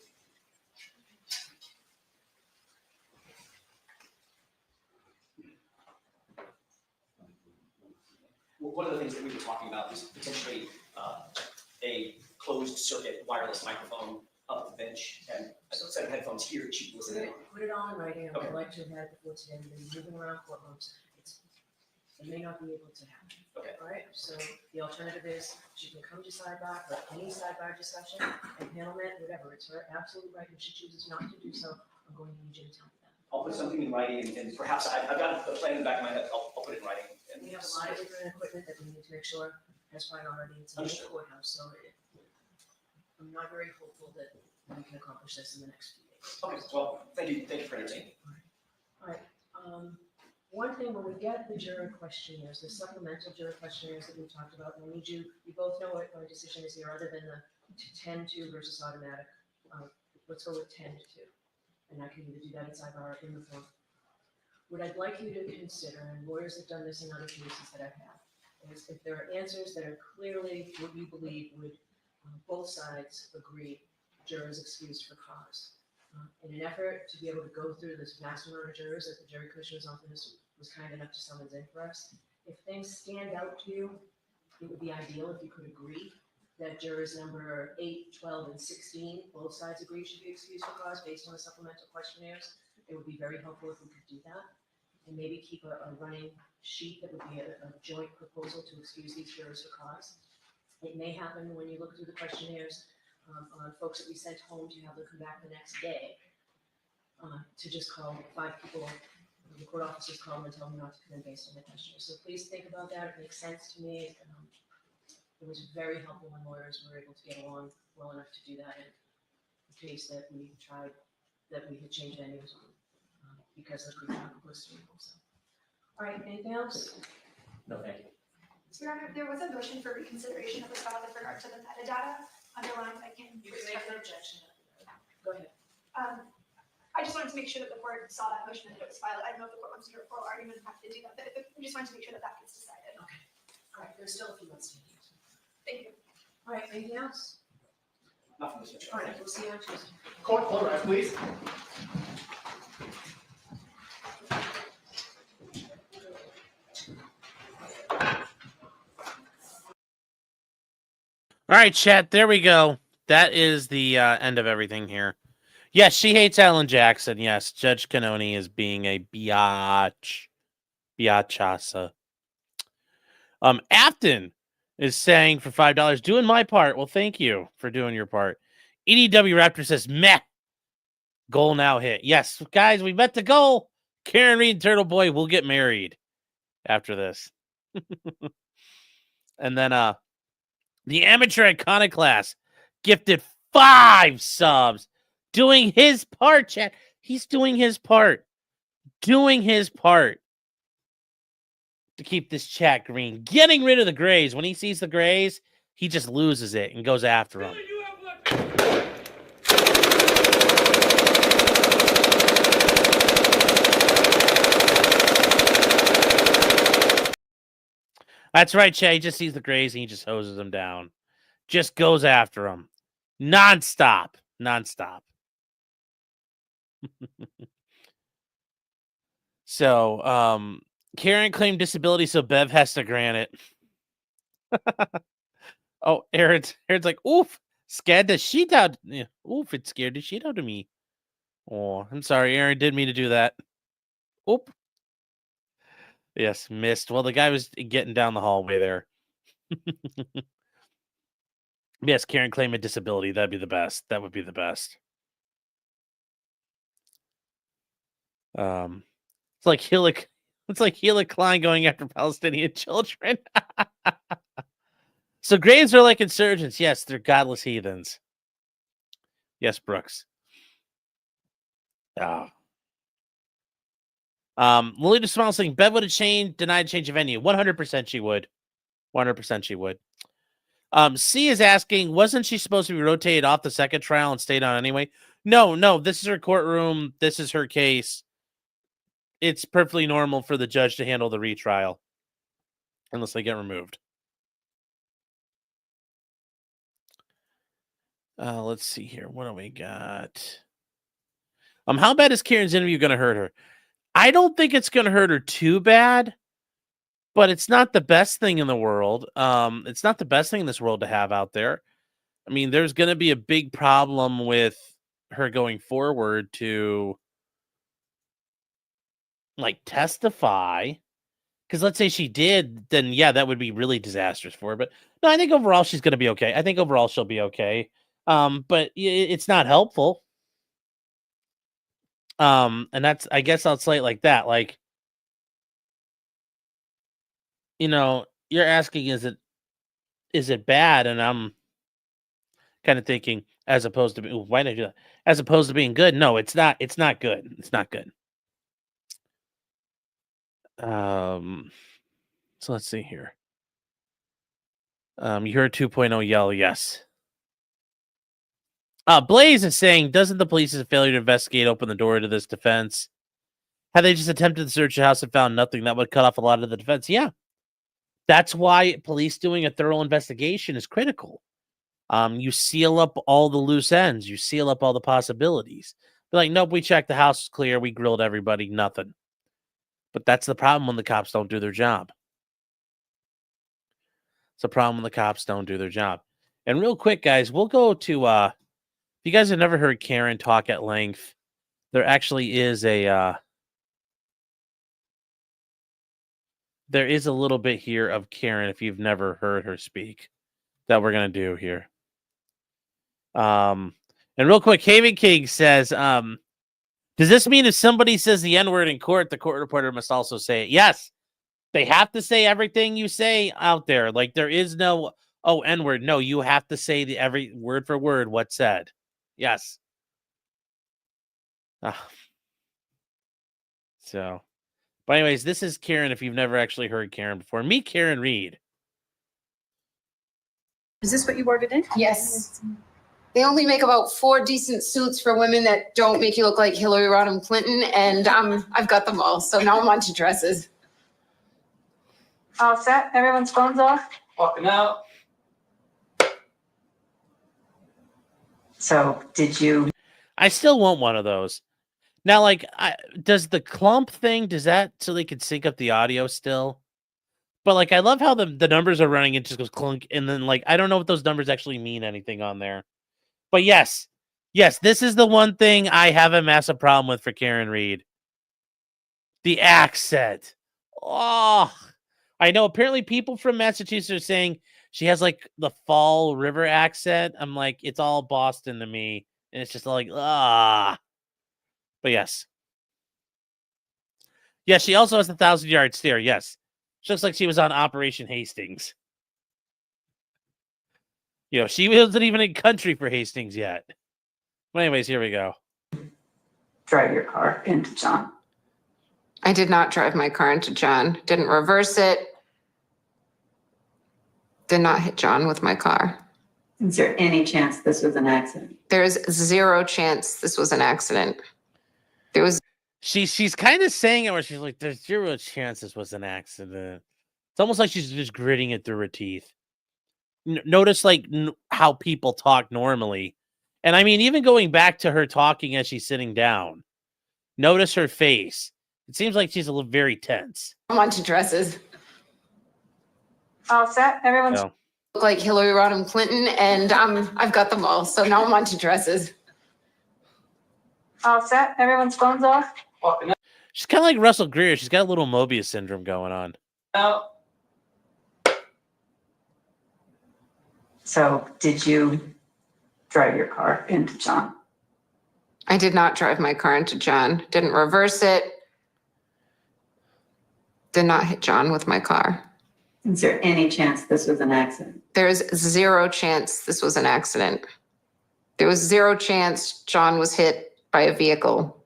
One of the things that we were talking about is potentially a closed circuit wireless microphone up the bench and a set of headphones here that she can listen in. Put it all in writing. I would Okay. like to have had before today. We've been moving around courtrooms. It may not be able to happen. Okay. All right, so the alternative is she can come to sidebar, but any sidebar discussion, empanelment, whatever, it's her absolute right. If she chooses not to do so, I'm going to need you to tell me that. I'll put something in writing and perhaps I've got a plan in the back of my head. I'll put it in writing. And We have a lot of different equipment that we need to make sure has priority. It's a new Understood. courthouse, so I'm not very hopeful that we can accomplish this in the next few days. Okay, well, thank you for entertaining. All right, one thing, when we get the juror questionnaires, the supplemental juror questionnaires that we talked about, and I need you both know what our decision is here, other than the 10-2 versus automatic. Let's go with 10-2. And I can either do that inside or in the form. What I'd like you to consider, and lawyers have done this in other cases that I've had, is if there are answers that are clearly what you believe would both sides agree, jurors excused for cause. In an effort to be able to go through this vast amount of jurors that the jury commissioner's office was kind enough to summons in for us, if things stand out to you, it would be ideal if you could agree that jurors number 8, 12, and 16, both sides agree should be excused for cause based on the supplemental questionnaires. It would be very helpful if we could do that. And maybe keep a running sheet that would be a joint proposal to excuse these jurors for cause. It may happen when you look through the questionnaires on folks that we sent home to have them come back the next day to just call 5 people, the court officers call them and tell them not to come in based on the questionnaire. So please think about that. It makes sense to me. It was very helpful when lawyers were able to get along well enough to do that in the case that we tried, that we had changed venues on because of the pretrial publicity rules. All right, anything else? No, thank you. So Your Honor, there was a motion for reconsideration that was filed with regard to the metadata underlying that can. You can make an objection. Go ahead. I just wanted to make sure that the court saw that motion and that it was filed. I don't know if the court wants to do a oral argument, I'm happy to do that, but we just wanted to make sure that that gets decided. Okay. All right, there's still a few months to do. Thank you. All right, anything else? Nothing, Mr. All Chair. right, we'll see you on Tuesday. Court, all right, please. All right, chat. There we go. That is the end of everything here. Yes, she hates Alan Jackson. Yes, Judge Cannoni is being a biatch. Biatchasa. Afton is saying for $5, doing my part. Well, thank you for doing your part. EDW Raptor says, meh. Goal now hit. Yes, guys, we met the goal. Karen Reed and Turtle Boy will get married after this. And then the amateur iconoclast gifted 5 subs. Doing his part, chat. He's doing his part. Doing his part to keep this chat green. Getting rid of the grays. When he sees the grays, he just loses it and goes after them. That's right, chat. He just sees the grays and he just hoses them down. Just goes after them. Non-stop. Non-stop. So, Karen claimed disability, so Bev has to grant it. Oh, Aaron's like, oof, scared the shit out. Yeah, oof, it scared the shit out of me. Oh, I'm sorry, Aaron, didn't mean to do that. Oop. Yes, missed. Well, the guy was getting down the hallway there. Yes, Karen claiming disability. That'd be the best. That would be the best. It's like Hila Klein going after Palestinian children. So graves are like insurgents. Yes, they're godless heathens. Yes, Brooks. Lolita Smile saying Bev would have denied change of venue. 100% she would. 100% she would. C is asking, wasn't she supposed to be rotated off the second trial and stayed on anyway? No. This is her courtroom. This is her case. It's perfectly normal for the judge to handle the retrial unless they get removed. Let's see here. What do we got? How bad is Karen's interview going to hurt her? I don't think it's going to hurt her too bad, but it's not the best thing in the world. It's not the best thing in this world to have out there. I mean, there's going to be a big problem with her going forward to like testify. Because let's say she did, then yeah, that would be really disastrous for her. But no, I think overall she's going to be okay. I think overall she'll be okay. But it's not helpful. And that's, I guess I'll say it like that. Like, you know, you're asking, is it bad? And I'm kind of thinking, as opposed to, why did I do that? As opposed to being good. No, it's not good. It's not good. So let's see here. You heard 2.0 yell, yes. Blaze is saying, doesn't the police's failure to investigate open the door to this defense? Had they just attempted to search the house and found nothing, that would cut off a lot of the defense. Yeah. That's why police doing a thorough investigation is critical. You seal up all the loose ends. You seal up all the possibilities. Be like, nope, we checked. The house is clear. We grilled everybody. Nothing. But that's the problem when the cops don't do their job. It's a problem when the cops don't do their job. And real quick, guys, we'll go to, if you guys have never heard Karen talk at length, there actually is there is a little bit here of Karen, if you've never heard her speak, that we're going to do here. And real quick, Haven King says, does this mean if somebody says the N-word in court, the court reporter must also say it? Yes. They have to say everything you say out there. Like, there is no, oh, N-word. No, you have to say the every word for word what's said. Yes. So, but anyways, this is Karen. If you've never actually heard Karen before, meet Karen Reed. Is this what you ordered in? Yes. They only make about 4 decent suits for women that don't make you look like Hillary Rodham Clinton, and I've got them all. So now I'm on to dresses. All set? Everyone's phones off? Walking out. So did you? I still want one of those. Now, like, does the clump thing, does that so they could sync up the audio still? But, like, I love how the numbers are running. It just goes clunk. And then, like, I don't know if those numbers actually mean anything on there. But yes, this is the one thing I have a massive problem with for Karen Reed. The accent. Oh, I know apparently people from Massachusetts are saying she has like the Fall River accent. I'm like, it's all Boston to me. And it's just like, ah. But yes. Yes, she also has the 1,000-yard stare. Yes. She looks like she was on Operation Hastings. You know, she wasn't even in country for Hastings yet. But anyways, here we go. Drive your car into John. I did not drive my car into John. Didn't reverse it. Did not hit John with my car. Is there any chance this was an accident? There's 0 chance this was an accident. There was. She's kind of saying it where she's like, there's 0 chance this was an accident. It's almost like she's just gritting it through her teeth. Notice like how people talk normally. And I mean, even going back to her talking as she's sitting down, notice her face. It seems like she's a little very tense. I'm on to dresses. All set? Everyone's. So, Look like Hillary Rodham Clinton, and I've got them all. So now I'm on to dresses. All set? Everyone's phones off? Walking she's kind of like Russell Greer. She's got a little Mobius syndrome going on. out. So did you drive your car into John? I did not drive my car into John. Didn't reverse it. Did not hit John with my car. Is there any chance this was an accident? There's 0 chance this was an accident. There was 0 chance John was hit by a vehicle.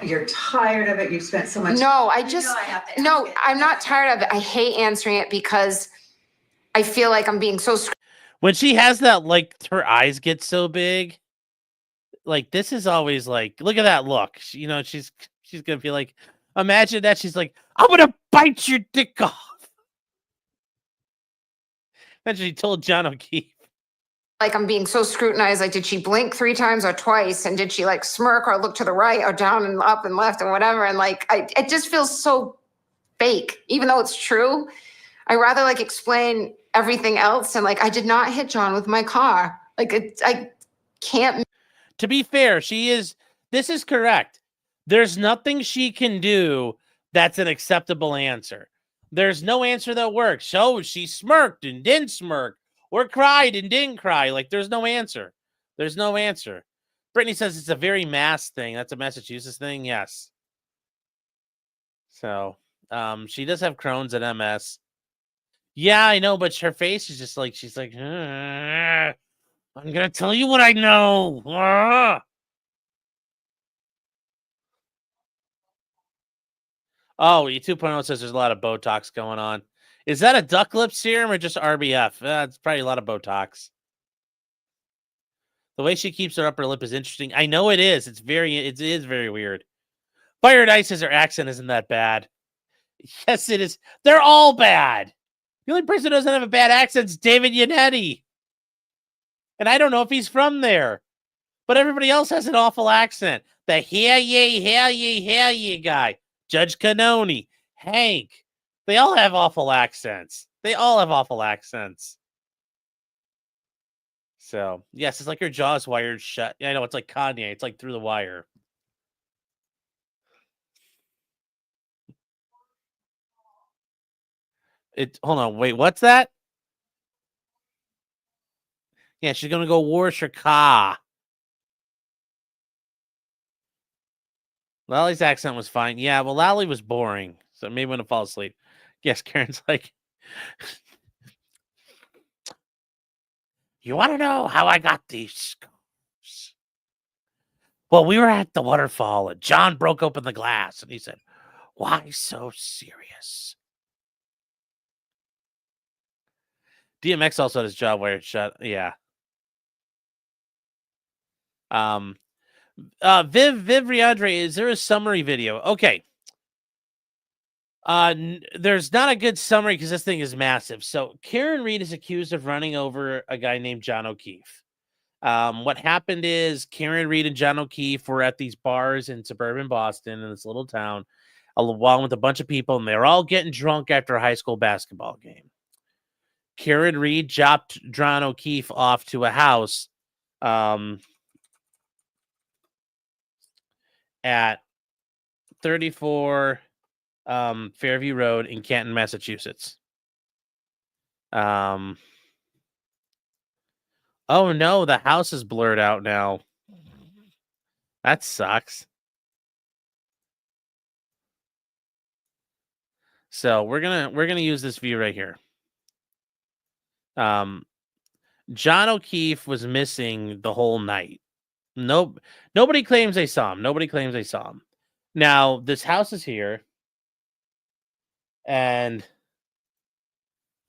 You're tired of it. You've spent so much. No, I have to no, ask it. I'm not tired of it. I hate answering it because I feel like I'm being so When she has that, like, her eyes get so big. Like, this is always like, look at that look. You know, she's going to be like, imagine that. She's like, I'm going to bite your dick off. Imagine she told John O'Keefe. like I'm being so scrutinized. Like, did she blink 3 times or twice? And did she like smirk or look to the right or down and up and left and whatever? And like, it just feels so fake, even though it's true. I rather like explain everything else. And like, I did not hit John with my car. Like, I can't. To be fair, this is correct. There's nothing she can do that's an acceptable answer. There's no answer that works. So she smirked and didn't smirk, or cried and didn't cry. Like, there's no answer. There's no answer. Brittany says it's a very Mass thing. That's a Massachusetts thing. Yes. So, she does have Crohn's and MS. Yeah, I know, but her face is just like, she's like, I'm going to tell you what I know. Oh, E 2.0 says there's a lot of Botox going on. Is that a duck lip serum or just RBF? It's probably a lot of Botox. The way she keeps her upper lip is interesting. I know it is. It is very weird. Fire Dice says her accent isn't that bad. Yes, it is. They're all bad. The only person who doesn't have a bad accent is David Yanetti. And I don't know if he's from there. But everybody else has an awful accent. The hell ye guy. Judge Canoni. Hank. They all have awful accents. So, yes, it's like your jaw's wired shut. I know, it's like Kanye. It's like through the wire. Hold on, wait, what's that? Yeah, she's gonna go Warshaka. Lally's accent was fine. Yeah, well, Lally was boring, so maybe when to fall asleep. Yes, Karen's like, you want to know how I got these scars? Well, we were at the waterfall, and John broke open the glass, and he said, "Why so serious?" DMX also had his jaw wired shut. Yeah. Viv Riandre, is there a summary video? Okay. There's not a good summary because this thing is massive. So Karen Reed is accused of running over a guy named John O'Keefe. What happened is Karen Reed and John O'Keefe were at these bars in suburban Boston in this little town, along with a bunch of people, and they were all getting drunk after a high school basketball game. Karen Reed dropped John O'Keefe off to a house at 34 Fairview Road in Canton, Massachusetts. Oh no, the house is blurred out now. That sucks. So we're gonna use this view right here. John O'Keefe was missing the whole night. Nobody claims they saw him. Now, this house is here. And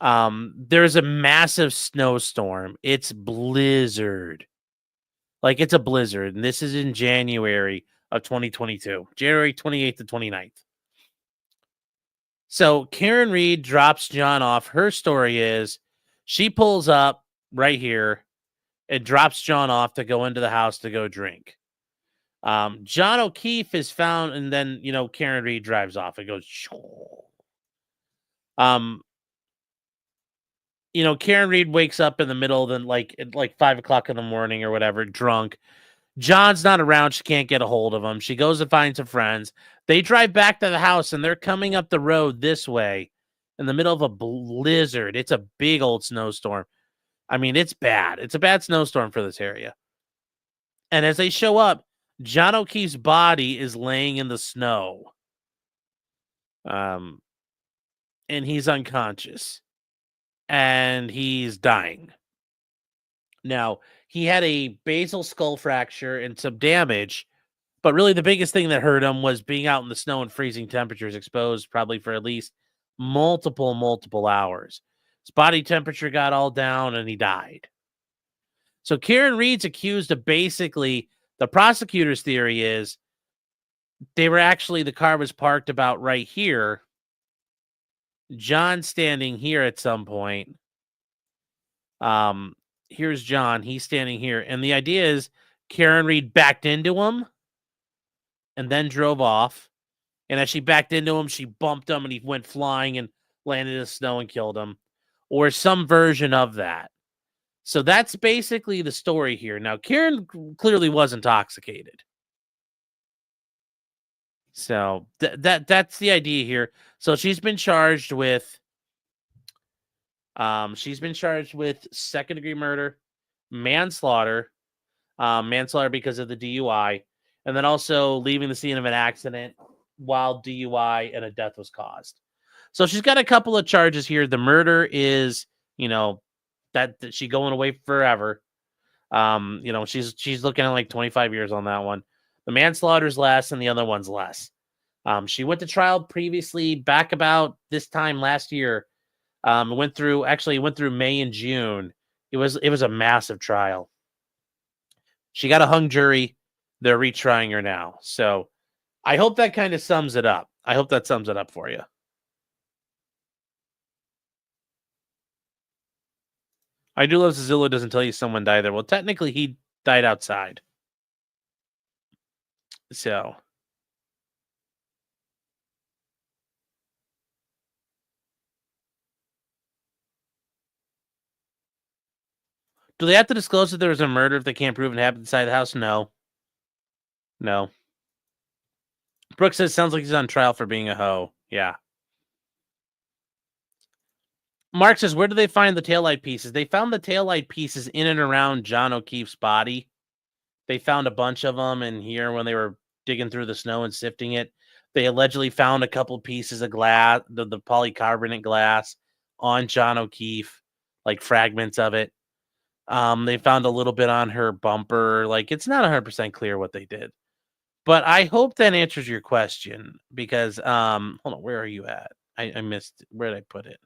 there's a massive snowstorm. It's blizzard. Like, it's a blizzard. And this is in January of 2022. January 28th to 29th. So Karen Reed drops John off. Her story is she pulls up right here and drops John off to go into the house to go drink. John O'Keefe is found, and then, Karen Reed drives off. It goes, Karen Reed wakes up in the middle of at 5 o'clock in the morning or whatever, drunk. John's not around. She can't get a hold of him. She goes to find some friends. They drive back to the house, and they're coming up the road this way in the middle of a blizzard. It's a big old snowstorm. I mean, it's bad. It's a bad snowstorm for this area. And as they show up, John O'Keefe's body is laying in the snow. And he's unconscious. And he's dying. Now, he had a basal skull fracture and some damage, but really the biggest thing that hurt him was being out in the snow and freezing temperatures, exposed probably for at least multiple hours. His body temperature got all down and he died. So Karen Reed's accused of basically, the prosecutor's theory is the car was parked about right here. John standing here at some point. Here's John. He's standing here. And the idea is Karen Reed backed into him and then drove off. And as she backed into him, she bumped him and he went flying and landed in the snow and killed him. Or some version of that. So that's basically the story here. Now, Karen clearly was intoxicated. So that's the idea here. So she's been charged with second-degree murder, manslaughter because of the DUI, and then also leaving the scene of an accident while DUI and a death was caused. So she's got a couple of charges here. The murder is, that she going away forever. She's looking at like 25 years on that one. The manslaughter's less, and the other one's less. She went to trial previously back about this time last year. Went through May and June. It was a massive trial. She got a hung jury. They're retrying her now. So I hope that kind of sums it up. I hope that sums it up for you. I do love Zillow doesn't tell you someone died there. Well, technically he died outside. So do they have to disclose that there was a murder if they can't prove it happened inside the house? No. No. Brooks says sounds like he's on trial for being a hoe. Yeah. Mark says, where do they find the taillight pieces? They found the taillight pieces in and around John O'Keefe's body. They found a bunch of them in here when they were digging through the snow and sifting it. They allegedly found a couple pieces of glass, the polycarbonate glass on John O'Keefe, like fragments of it. They found a little bit on her bumper. Like, it's not 100% clear what they did. But I hope that answers your question because, hold on, where are you at? I missed, where did I put it?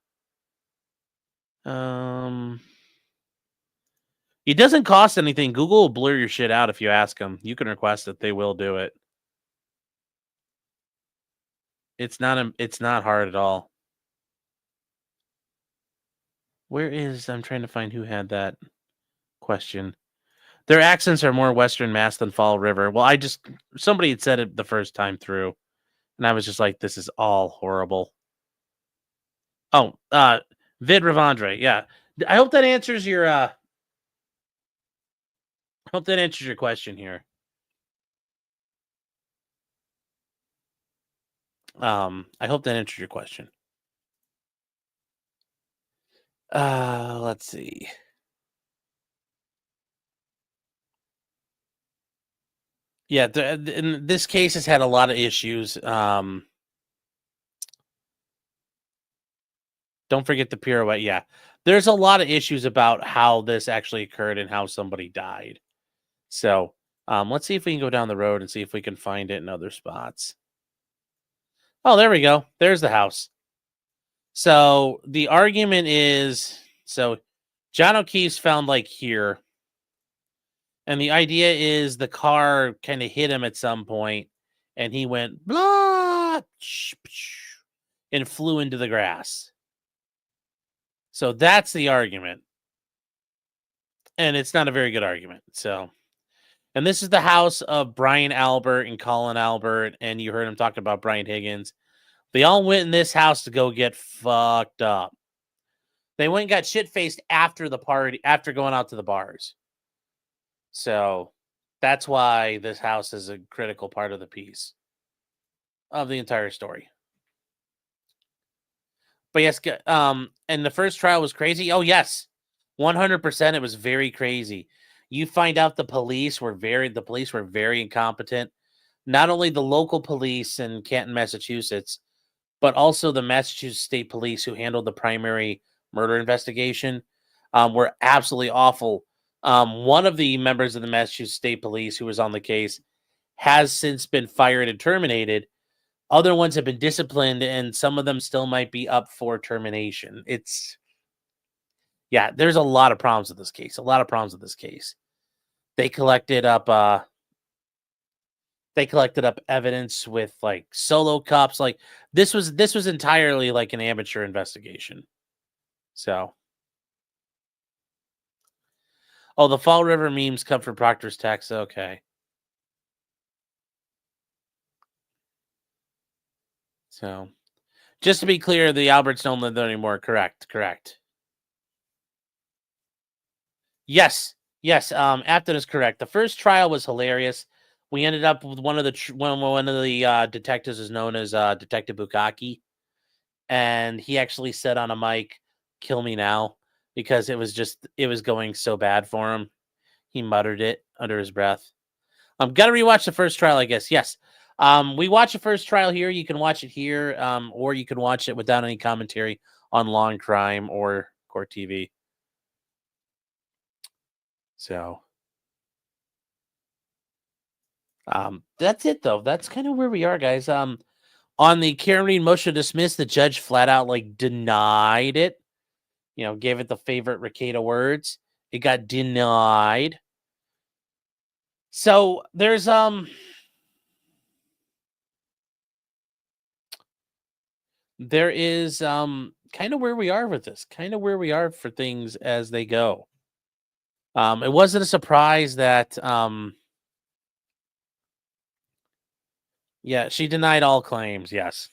It doesn't cost anything. Google will blur your shit out if you ask them. You can request it. They will do it. It's not hard at all. I'm trying to find who had that question. Their accents are more Western Mass than Fall River. Well, somebody had said it the first time through, and I was just like, this is all horrible. Oh, Vid Ravandre, yeah. I hope that answers your question here. I hope that answers your question. Let's see. Yeah, in this case has had a lot of issues. Don't forget the pirouette. Yeah, there's a lot of issues about how this actually occurred and how somebody died. So let's see if we can go down the road and see if we can find it in other spots. Oh, there we go. There's the house. So the argument is, John O'Keefe's found like here. And the idea is the car kind of hit him at some point and he went blah and flew into the grass. So that's the argument. And it's not a very good argument. So, and this is the house of Brian Albert and Colin Albert. And you heard him talk about Brian Higgins. They all went in this house to go get fucked up. They went and got shit-faced after the party, after going out to the bars. So that's why this house is a critical part of the piece of the entire story. But yes, and the first trial was crazy. Oh yes, 100%. It was very crazy. You find out the police were very incompetent. Not only the local police in Canton, Massachusetts, but also the Massachusetts State Police who handled the primary murder investigation were absolutely awful. One of the members of the Massachusetts State Police who was on the case has since been fired and terminated. Other ones have been disciplined, and some of them still might be up for termination. There's a lot of problems with this case. They collected up evidence with like solo cops. Like this was entirely like an amateur investigation. So, the Fall River memes come from Proctor's text. Okay. So, just to be clear, the Alberts don't live there anymore. Correct. Yes. Afton is correct. The first trial was hilarious. We ended up with one of the detectives is known as Detective Bukaki, and he actually said on a mic, "Kill me now," because it was going so bad for him. He muttered it under his breath. Gotta rewatch the first trial, I guess. Yes. We watch the first trial here. You can watch it here, or you can watch it without any commentary on Law and Crime or Court TV. So, that's it though. That's kind of where we are, guys. On the Karen Reed motion to dismiss, the judge flat out like denied it. You know, gave it the favorite Ricada words. It got denied. So there's there is kind of where we are with this, kind of where we are for things as they go. It wasn't a surprise that yeah, she denied all claims, yes.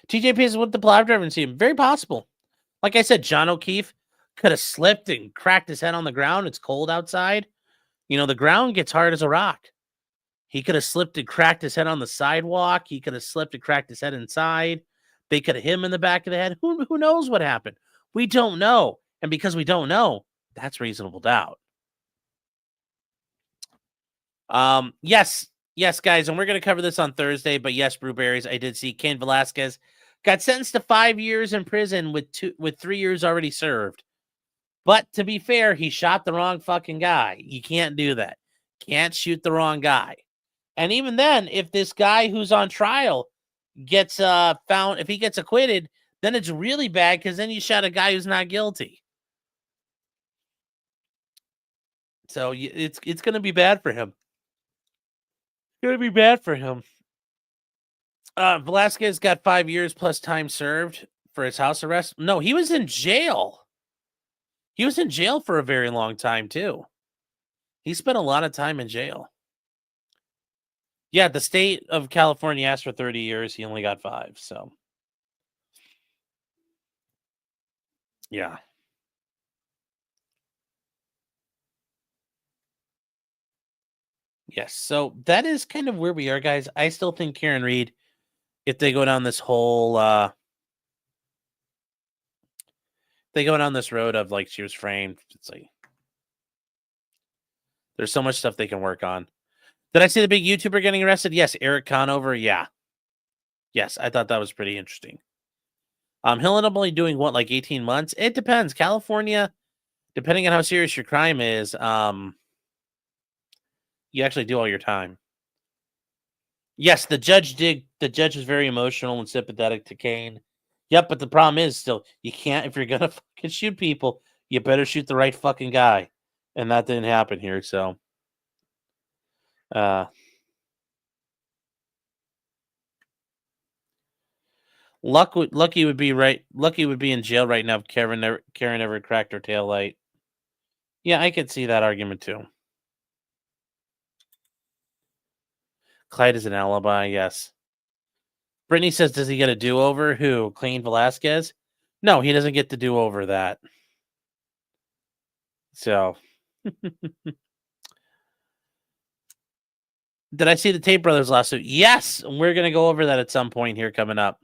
TJP is with the plow driver team. Very possible. Like I said, John O'Keefe could have slipped and cracked his head on the ground. It's cold outside. You know, the ground gets hard as a rock. He could have slipped and cracked his head on the sidewalk. He could have slipped and cracked his head inside. They could have hit him in the back of the head. Who knows what happened? We don't know. And because we don't know, that's reasonable doubt. Yes, guys, and we're going to cover this on Thursday, but yes, Brewberries, I did see Cain Velasquez got sentenced to 5 years in prison with 3 years already served. But to be fair, he shot the wrong fucking guy. You can't do that. Can't shoot the wrong guy. And even then, if this guy who's on trial gets found, if he gets acquitted, then it's really bad because then you shot a guy who's not guilty. So it's going to be bad for him. It's going to be bad for him. Velasquez got 5 years plus time served for his house arrest. No, he was in jail. He was in jail for a very long time, too. He spent a lot of time in jail. Yeah, the state of California asked for 30 years. He only got 5, so. Yeah. Yes, so that is kind of where we are, guys. I still think Karen Reed, if they go down this whole, they go down this road of like she was framed, it's like, there's so much stuff they can work on. Did I see the big YouTuber getting arrested? Yes, Eric Conover. Yeah. Yes, I thought that was pretty interesting. He'll end up only doing what, like 18 months? It depends. California, depending on how serious your crime is, you actually do all your time. Yes, the judge was very emotional and sympathetic to Cain. Yep, but the problem is still, you can't, if you're gonna fucking shoot people, you better shoot the right fucking guy. And that didn't happen here, so. Lucky would be in jail right now if Karen never cracked her tail light. Yeah, I could see that argument too. Clyde is an alibi, yes. Brittany says, does he get a do-over? Who? Cain Velasquez? No, he doesn't get to do over that. So. Did I see the Tate Brothers lawsuit? Yes, we're going to go over that at some point here coming up.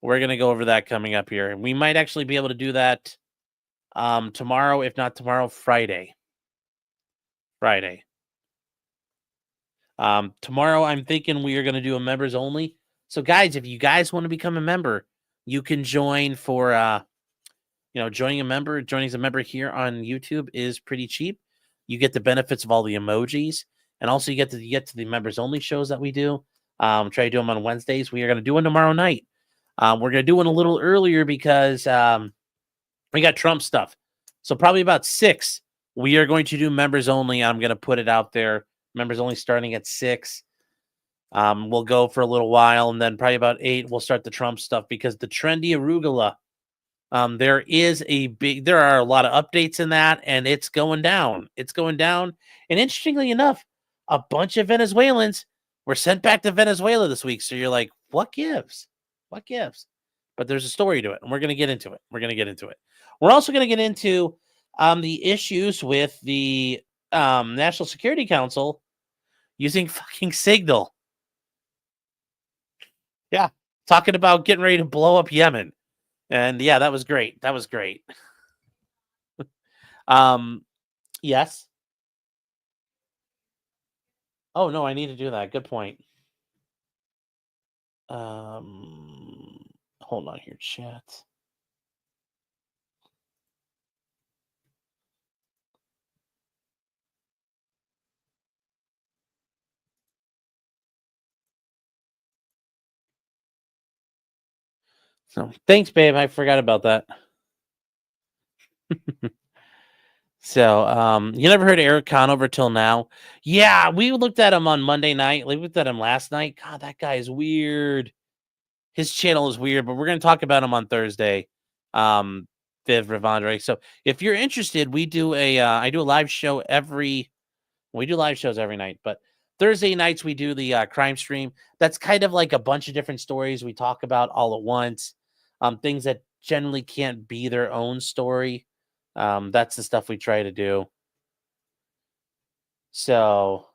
We're going to go over that coming up here. And we might actually be able to do that tomorrow, if not tomorrow, Friday. Tomorrow, I'm thinking we are going to do a members only. So, guys, if you guys want to become a member, you can join for, joining as a member here on YouTube is pretty cheap. You get the benefits of all the emojis, and also you get to the members only shows that we do. Try to do them on Wednesdays. We are going to do one tomorrow night. We're going to do one a little earlier because we got Trump stuff. So probably about 6, we are going to do members only. I'm going to put it out there. Members only starting at 6. We'll go for a little while, and then probably about 8, we'll start the Trump stuff because the trendy arugula, there are a lot of updates in that, and it's going down. It's going down. And interestingly enough, a bunch of Venezuelans were sent back to Venezuela this week. So you're like, what gives? What gives? But there's a story to it, and we're going to get into it. We're also going to get into the issues with the National Security Council using fucking Signal. Yeah, talking about getting ready to blow up Yemen. And yeah, that was great. Yes. Oh no, I need to do that. Good point. Hold on here, chat. So thanks, babe. I forgot about that. So, you never heard of Eric Conover till now? Yeah, we looked at him on Monday night. We looked at him last night. God, that guy is weird. His channel is weird, but we're going to talk about him on Thursday. Viv Ravandre. So if you're interested, we do I do a live show we do live shows every night, but Thursday nights we do the crime stream. That's kind of like a bunch of different stories we talk about all at once. Things that generally can't be their own story. That's the stuff we try to do. So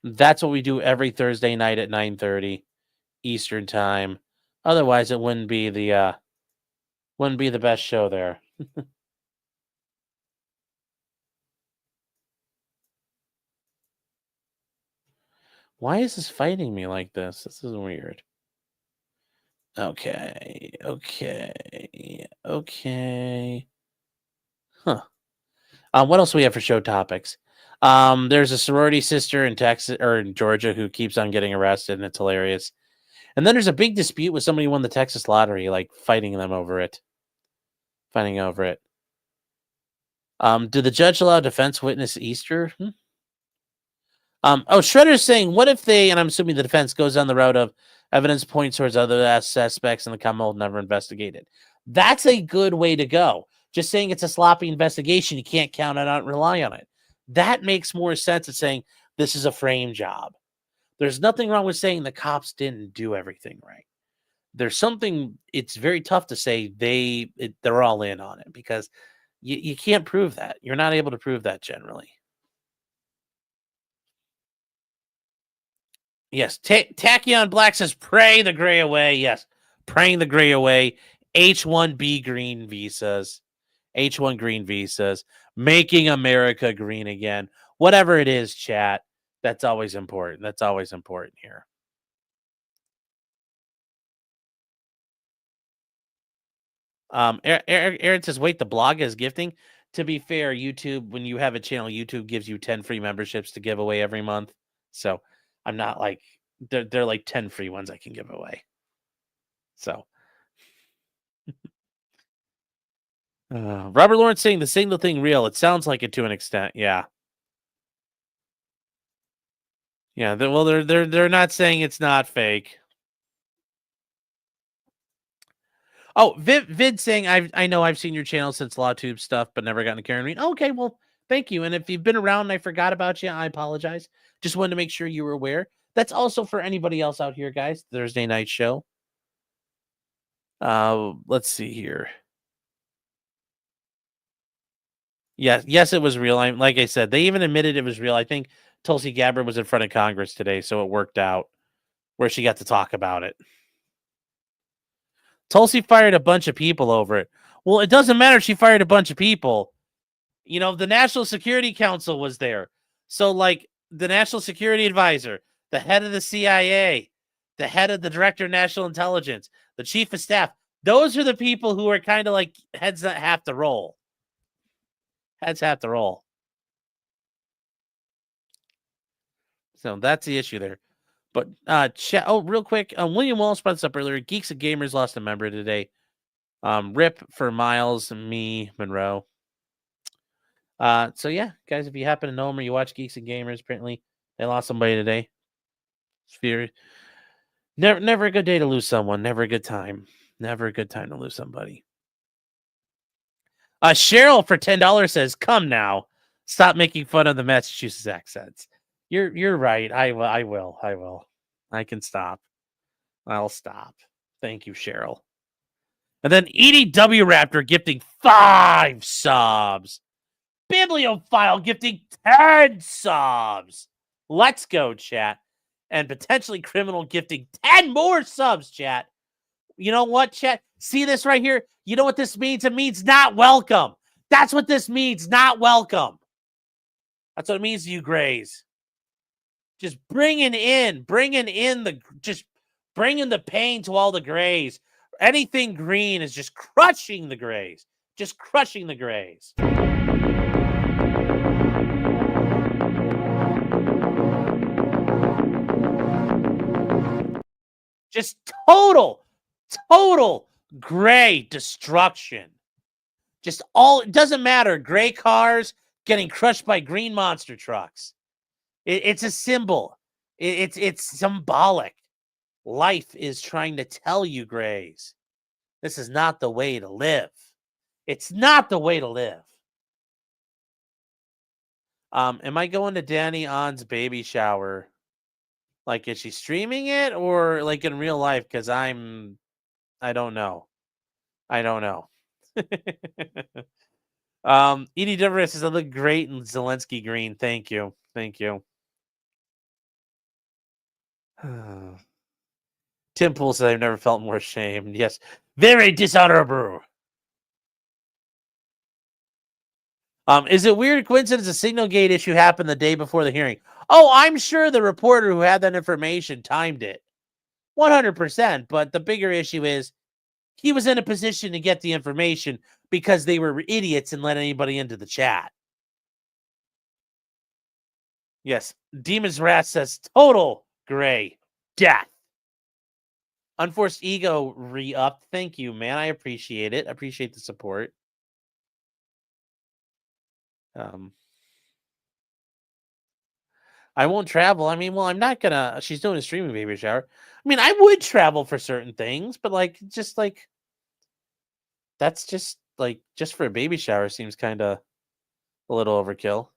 that's what we do every Thursday night at 9:30 Eastern time. Otherwise, it wouldn't be the best show there. Why is this fighting me like this? This is weird. Okay. Huh. What else do we have for show topics? There's a sorority sister in Texas or in Georgia who keeps on getting arrested, and it's hilarious. And then there's a big dispute with somebody who won the Texas lottery, like fighting over it. Did the judge allow defense witness Easter? Shredder's saying, what if they, and I'm assuming the defense goes down the route of evidence points towards other suspects and the Commonwealth never investigated? That's a good way to go. Just saying it's a sloppy investigation, you can't count it out and rely on it. That makes more sense than saying this is a frame job. There's nothing wrong with saying the cops didn't do everything right. There's something, it's very tough to say they're all in on it because you can't prove that. You're not able to prove that generally. Yes, Tachyon Black says, pray the gray away. Yes, praying the gray away. H-1B green visas. H-1 green visas. Making America green again. Whatever it is, chat, that's always important. That's always important here. Aaron says, wait, the blog is gifting? To be fair, YouTube, when you have a channel, YouTube gives you 10 free memberships to give away every month. So I'm not like, they're like 10 free ones I can give away. So. Robert Lawrence saying the single thing real. It sounds like it to an extent. Yeah. Yeah. They're not saying it's not fake. Oh, Vid saying I know I've seen your channel since LawTube stuff, but never gotten to Karen Reed. Okay, well, thank you. And if you've been around and I forgot about you, I apologize. Just wanted to make sure you were aware. That's also for anybody else out here, guys. Thursday night show. Let's see here. Yes, it was real. Like I said, they even admitted it was real. I think Tulsi Gabbard was in front of Congress today, so it worked out where she got to talk about it. Tulsi fired a bunch of people over it. Well, it doesn't matter if she fired a bunch of people. You know, the National Security Council was there. So, like, the National Security Advisor, the head of the CIA, the head of the Director of National Intelligence, the Chief of Staff, those are the people who are kind of like heads that have to roll. Heads have to roll. So that's the issue there. But real quick, William Wallace brought this up earlier. Geeks and Gamers lost a member today. Rip for Miles and me, Monroe. So yeah, guys, if you happen to know them or you watch Geeks and Gamers, apparently they lost somebody today. Never a good day to lose someone. Never a good time. Never a good time to lose somebody. Cheryl for $10 says, "Come now, stop making fun of the Massachusetts accents." You're right. I will. I can stop. I'll stop. Thank you, Cheryl. And then EDW Raptor gifting 5 subs. Bibliophile gifting 10 subs. Let's go, chat. And potentially criminal gifting 10 more subs, chat. You know what, chat? See this right here? You know what this means? It means not welcome. That's what this means, not welcome. That's what it means to you, Grays. Just bringing the pain to all the Grays. Anything green is just crushing the Grays. Just crushing the Grays. Just total Total gray destruction. Just all, it doesn't matter. Gray cars getting crushed by green monster trucks. It's a symbol. It's symbolic. Life is trying to tell you, Grays, this is not the way to live. It's not the way to live. Am I going to Danny On's baby shower? Like, is she streaming it or like in real life? Because I don't know. I don't know. Edie Devereaux says I look great in Zelensky green. Thank you. Thank you. Tim Pool says I've never felt more ashamed. Yes. Very dishonorable. Is it weird coincidence a signal gate issue happened the day before the hearing? Oh, I'm sure the reporter who had that information timed it 100%. But the bigger issue is he was in a position to get the information because they were idiots and let anybody into the chat. Yes. Demon's Wrath says total gray death. Unforced Ego re-upped. Thank you, man. I appreciate it. I appreciate the support. I won't travel. I mean, well, I'm not gonna. She's doing a streaming baby shower. I mean, I would travel for certain things, but like, just like, that's just like, just for a baby shower seems kind of a little overkill.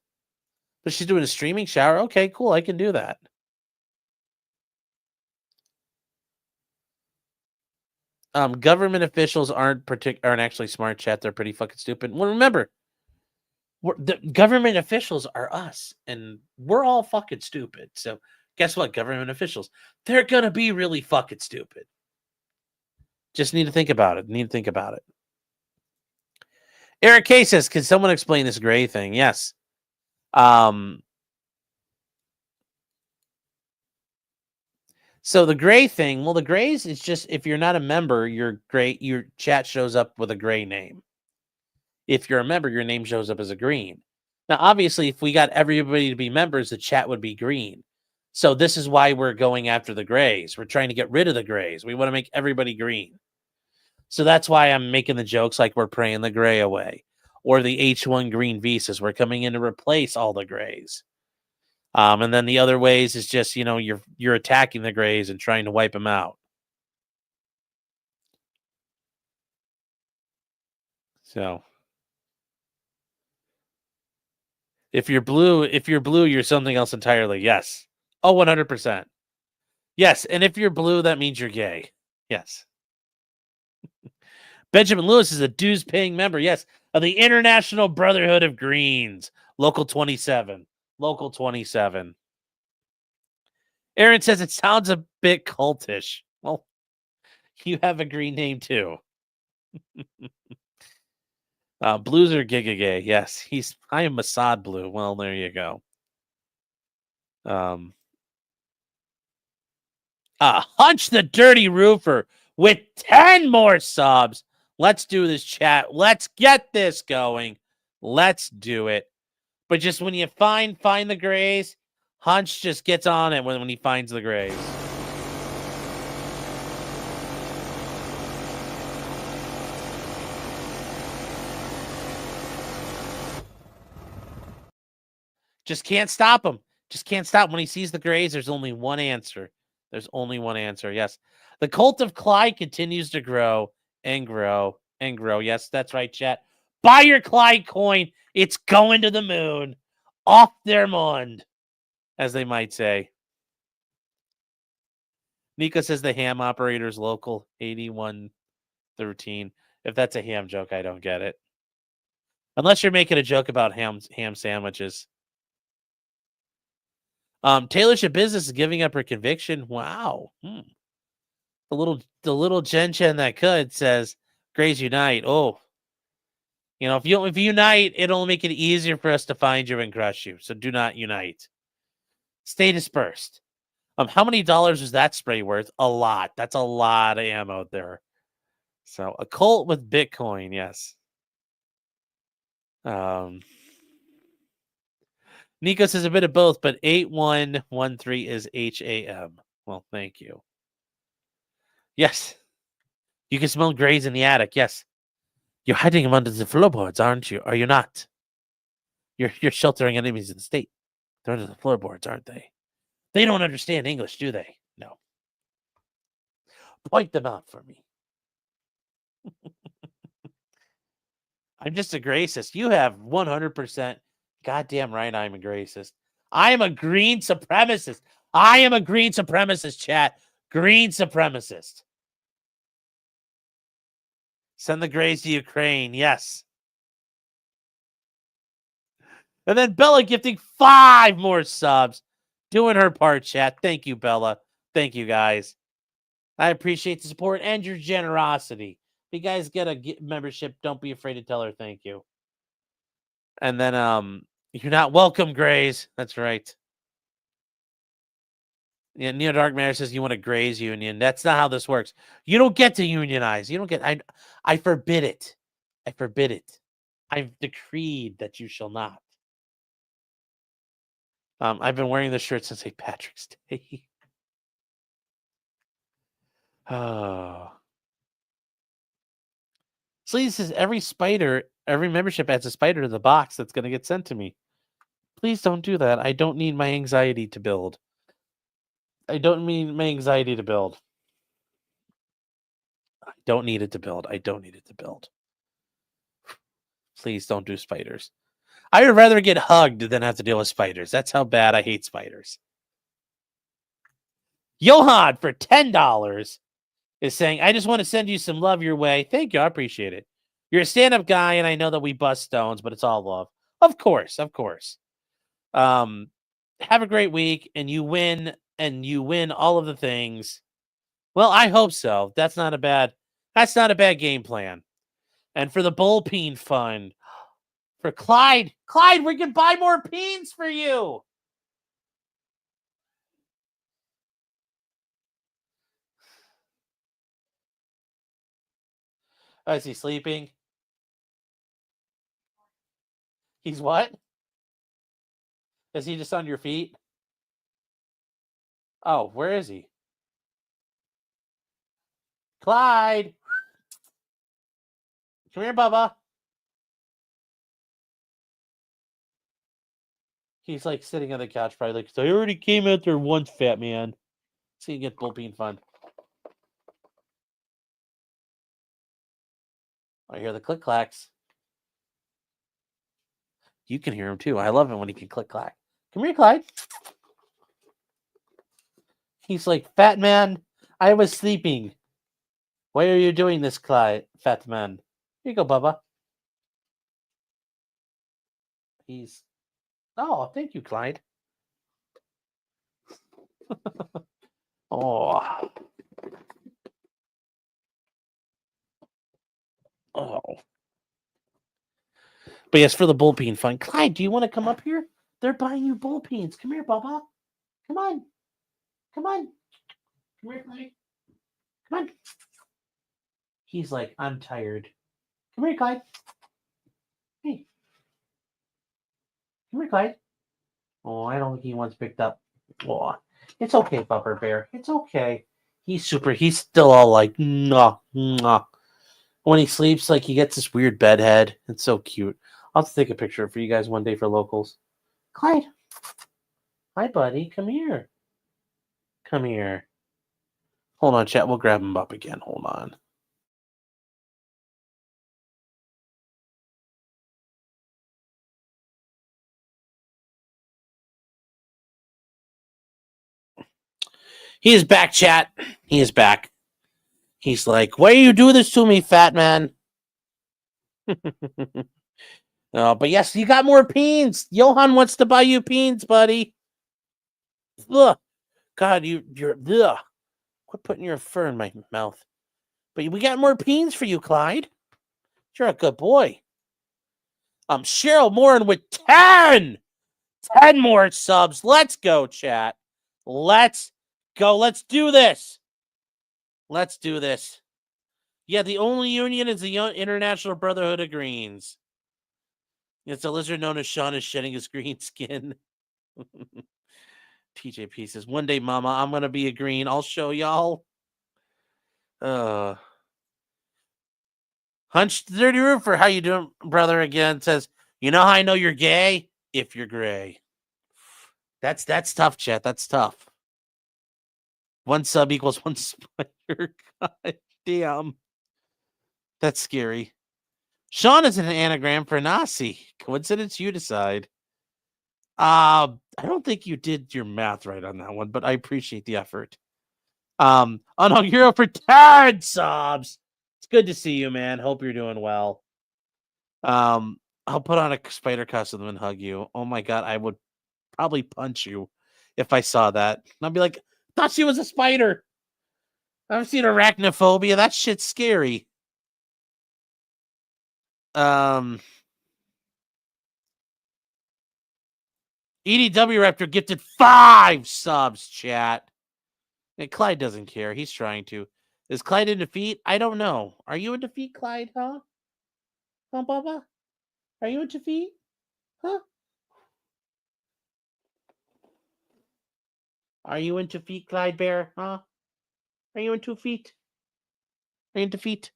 But she's doing a streaming shower. Okay, cool. I can do that. Government officials aren't actually smart, chat. They're pretty fucking stupid. Well, remember, the government officials are us, and we're all fucking stupid. So guess what, government officials? They're gonna be really fucking stupid. Just need to think about it. Eric K says, can someone explain this gray thing? Yes. So the gray thing, well, the grays is just if you're not a member, your chat shows up with a gray name. If you're a member, your name shows up as a green. Now, obviously, if we got everybody to be members, the chat would be green. So this is why we're going after the grays. We're trying to get rid of the grays. We want to make everybody green. So that's why I'm making the jokes like we're praying the gray away. Or the H1 green visas. We're coming in to replace all the grays. And then the other ways is just, you're attacking the grays and trying to wipe them out. So if you're blue, you're something else entirely. Yes. Oh, 100%. Yes. And if you're blue, that means you're gay. Yes. Benjamin Lewis is a dues paying member. Yes. Of the International Brotherhood of Greens. Local 27. Local 27. Aaron says it sounds a bit cultish. Well, you have a green name too. Blues are giga gay. Yes, I am Mossad blue. Well, there you go. Hunch the Dirty Roofer with 10 more subs. Let's do this, chat. Let's get this going. Let's do it. But just when you find the grays, Hunch just gets on it when he finds the grays. Just can't stop him. Just can't stop. When he sees the grays, there's only one answer. There's only one answer. Yes. The cult of Clyde continues to grow and grow and grow. Yes, that's right, chat. Buy your Clyde coin. It's going to the moon. Off their mond, as they might say. Nico says the ham operator's local 8113. If that's a ham joke, I don't get it. Unless you're making a joke about ham sandwiches. Taylorship Business is giving up her conviction. Wow. The little Jen Chen that could says, Grays unite. Oh, if you unite, it'll make it easier for us to find you and crush you. So do not unite. Stay dispersed. How many dollars is that spray worth? A lot. That's a lot of ammo there. So a cult with Bitcoin, yes. Nico says a bit of both, but 8113 is HAM. Well, thank you. Yes. You can smell Grays in the attic. Yes. You're hiding them under the floorboards, aren't you? Are you not? You're sheltering enemies of the state. They're under the floorboards, aren't they? They don't understand English, do they? No. Point them out for me. I'm just a gracist. You have 100% goddamn right I'm a gracist. I am a green supremacist. I am a green supremacist, chat. Green supremacist. Send the Grays to Ukraine. Yes. And then Bella gifting 5 more subs. Doing her part, chat. Thank you, Bella. Thank you, guys. I appreciate the support and your generosity. If you guys get a membership, don't be afraid to tell her thank you. And then, you're not welcome, Grays. That's right. Yeah, Neo Dark Matter says you want a Grays union. That's not how this works. You don't get to unionize. You don't get. I forbid it. I forbid it. I've decreed that you shall not. I've been wearing this shirt since St. Patrick's Day. Oh. Sleazy says every membership adds a spider to the box that's going to get sent to me. Please don't do that. I don't need my anxiety to build. I don't need my anxiety to build. I don't need it to build. I don't need it to build. Please don't do spiders. I would rather get hugged than have to deal with spiders. That's how bad I hate spiders. Johan for $10 is saying, I just want to send you some love your way. Thank you. I appreciate it. You're a stand-up guy, and I know that we bust stones, but it's all love. Of course, of course. Have a great week, and you win all of the things. Well, I hope so. That's not a bad game plan. And for the bullpeen fund, for Clyde, we can buy more peens for you. Oh, is he sleeping? He's what? Is he just on your feet? Oh, where is he? Clyde! Come here, Bubba. He's like sitting on the couch, probably like, I already came out there once, fat man. So you get bullpeen fun. I hear the click clacks. You can hear him too. I love it when he can click clack. Come here, Clyde. He's like, fat man, I was sleeping. Why are you doing this, Clyde, fat man? Here you go, Bubba. Oh, thank you, Clyde. Oh. Oh. But yes, for the bullpen fund. Clyde, do you want to come up here? They're buying you bullpens. Come here, Bubba. Come on. Come on. Come here, Clyde. Come on. He's like, I'm tired. Come here, Clyde. Hey. Come here, Clyde. Oh, I don't think he wants picked up. Oh, it's okay, Bubba Bear. It's okay. He's still all like, nah, nah. When he sleeps, like, he gets this weird bed head. It's so cute. I'll have to take a picture for you guys one day for locals. Clyde. Hi, buddy. Come here. Come here. Hold on, chat. We'll grab him up again. Hold on. He is back, chat. He is back. He's like, why do you do this to me, fat man? But yes, you got more peens. Johan wants to buy you peens, buddy. Ugh. God, you're ugh. Quit putting your fur in my mouth. But we got more peens for you, Clyde. You're a good boy. Cheryl Morin with 10 more subs. Let's go, chat. Let's go. Let's do this. Let's do this. Yeah, the only union is the International Brotherhood of Greens. It's a lizard known as Sean is shedding his green skin. TJP says, one day, mama, I'm going to be a green. I'll show y'all. Hunch the Dirty Roofer, how you doing, brother? Again says, you know how I know you're gay? If you're gray. That's tough, chat. That's tough. 1 sub equals 1 spider. God damn. That's scary. Sean is an anagram for Nasi. Coincidence? You decide. I don't think you did your math right on that one, but I appreciate the effort. Unknown Hero for 10 subs. It's good to see you, man. Hope you're doing well. I'll put on a spider costume and hug you. Oh my god, I would probably punch you if I saw that. And I'd be like, thought she was a spider. I've seen arachnophobia. That shit's scary. EDW Raptor gifted 5 subs, chat. And Clyde doesn't care. He's trying to. Is Clyde in defeat? I don't know. Are you in defeat, Clyde? Huh? Huh, Bubba? Are you in defeat? Huh? Are you in defeat, Clyde Bear? Huh? Are you in 2 feet? Are you in defeat?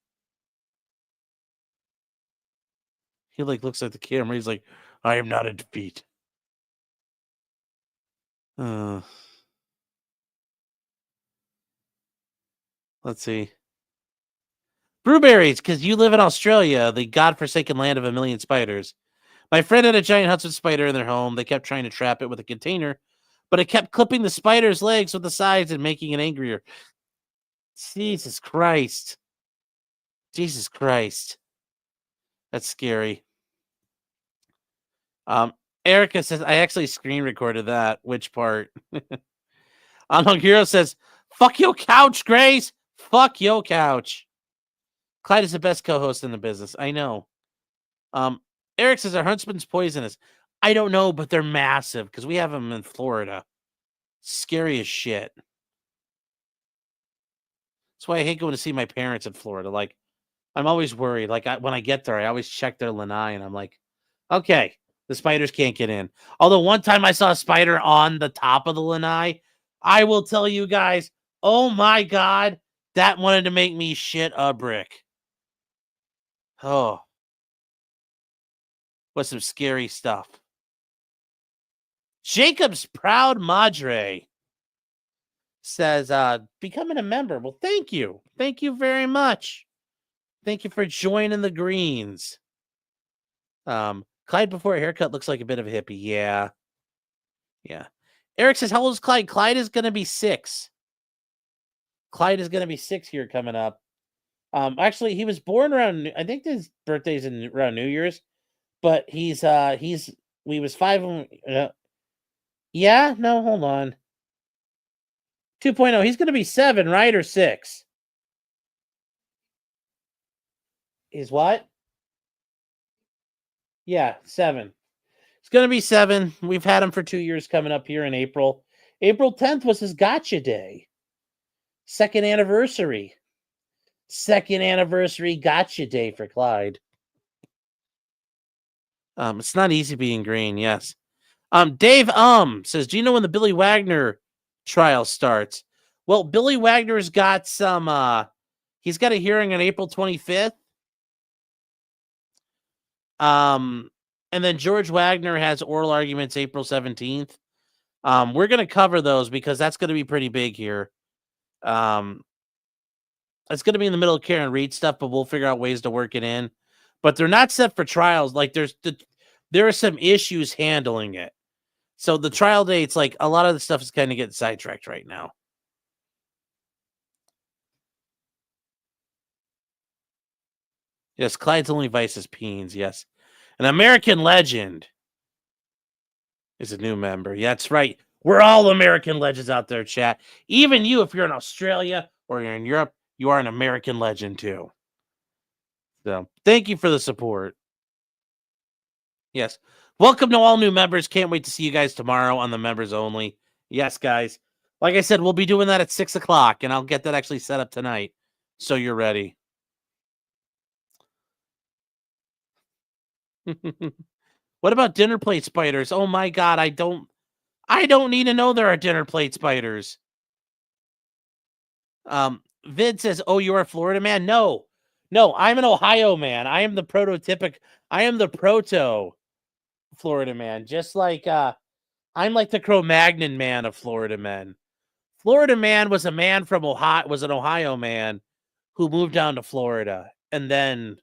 He like looks at the camera. He's like, I am not in defeat. Let's see. Brewberries, because you live in Australia, the godforsaken land of a million spiders. My friend had a giant huntsman spider in their home. They kept trying to trap it with a container, but it kept clipping the spider's legs with the sides and making it angrier. Jesus Christ. Jesus Christ. That's scary. Erica says, I actually screen recorded that. Which part? Unknown Hero says, fuck your couch, Grace. Fuck your couch. Clyde is the best co-host in the business. I know. Eric says, our huntsman's poisonous. I don't know, but they're massive because we have them in Florida. Scary as shit. That's why I hate going to see my parents in Florida. Like, I'm always worried. Like, when I get there, I always check their lanai, and I'm like, okay, the spiders can't get in. Although one time I saw a spider on the top of the lanai, I will tell you guys, oh my God, that wanted to make me shit a brick. Oh. Was some scary stuff. Jacob's Proud Madre says, becoming a member. Well, thank you. Thank you very much. Thank you for joining the greens. Clyde before a haircut looks like a bit of a hippie. Yeah. Yeah. Eric says, how old is Clyde? Clyde is going to be 6. Clyde is going to be 6 here coming up. Actually, he was born around, I think his birthday's around New Year's, but we was 5. Yeah, no, hold on. 2.0, he's going to be 7, right? Or 6? Is what? Yeah, 7. It's going to be 7. We've had him for 2 years coming up here in April. April 10th was his gotcha day. 2nd anniversary. 2nd anniversary gotcha day for Clyde. It's not easy being green, yes. Dave says, do you know when the Billy Wagner trial starts? Well, Billy Wagner's got some he's got a hearing on April 25th. And then George Wagner has oral arguments April 17th. We're going to cover those because that's going to be pretty big here. It's going to be in the middle of Karen Reed stuff, but we'll figure out ways to work it in. But they're not set for trials. Like there are some issues handling it. So the trial dates, like a lot of the stuff is kind of getting sidetracked right now. Yes, Clyde's only vice is peens. Yes. An American legend is a new member. Yeah, that's right. We're all American legends out there, chat. Even you, if you're in Australia or you're in Europe, you are an American legend too. So thank you for the support. Yes. Welcome to all new members. Can't wait to see you guys tomorrow on the members only. Yes, guys. Like I said, we'll be doing that at 6 o'clock, and I'll get that actually set up tonight so you're ready. What about dinner plate spiders? Oh my God, I don't need to know there are dinner plate spiders. Vid says, oh, you're a Florida man? No, No, I'm an Ohio man. I am the proto Florida man. Just like I'm like the Cro-Magnon man of Florida men. Florida man was a man from Ohio, was an Ohio man who moved down to Florida and then,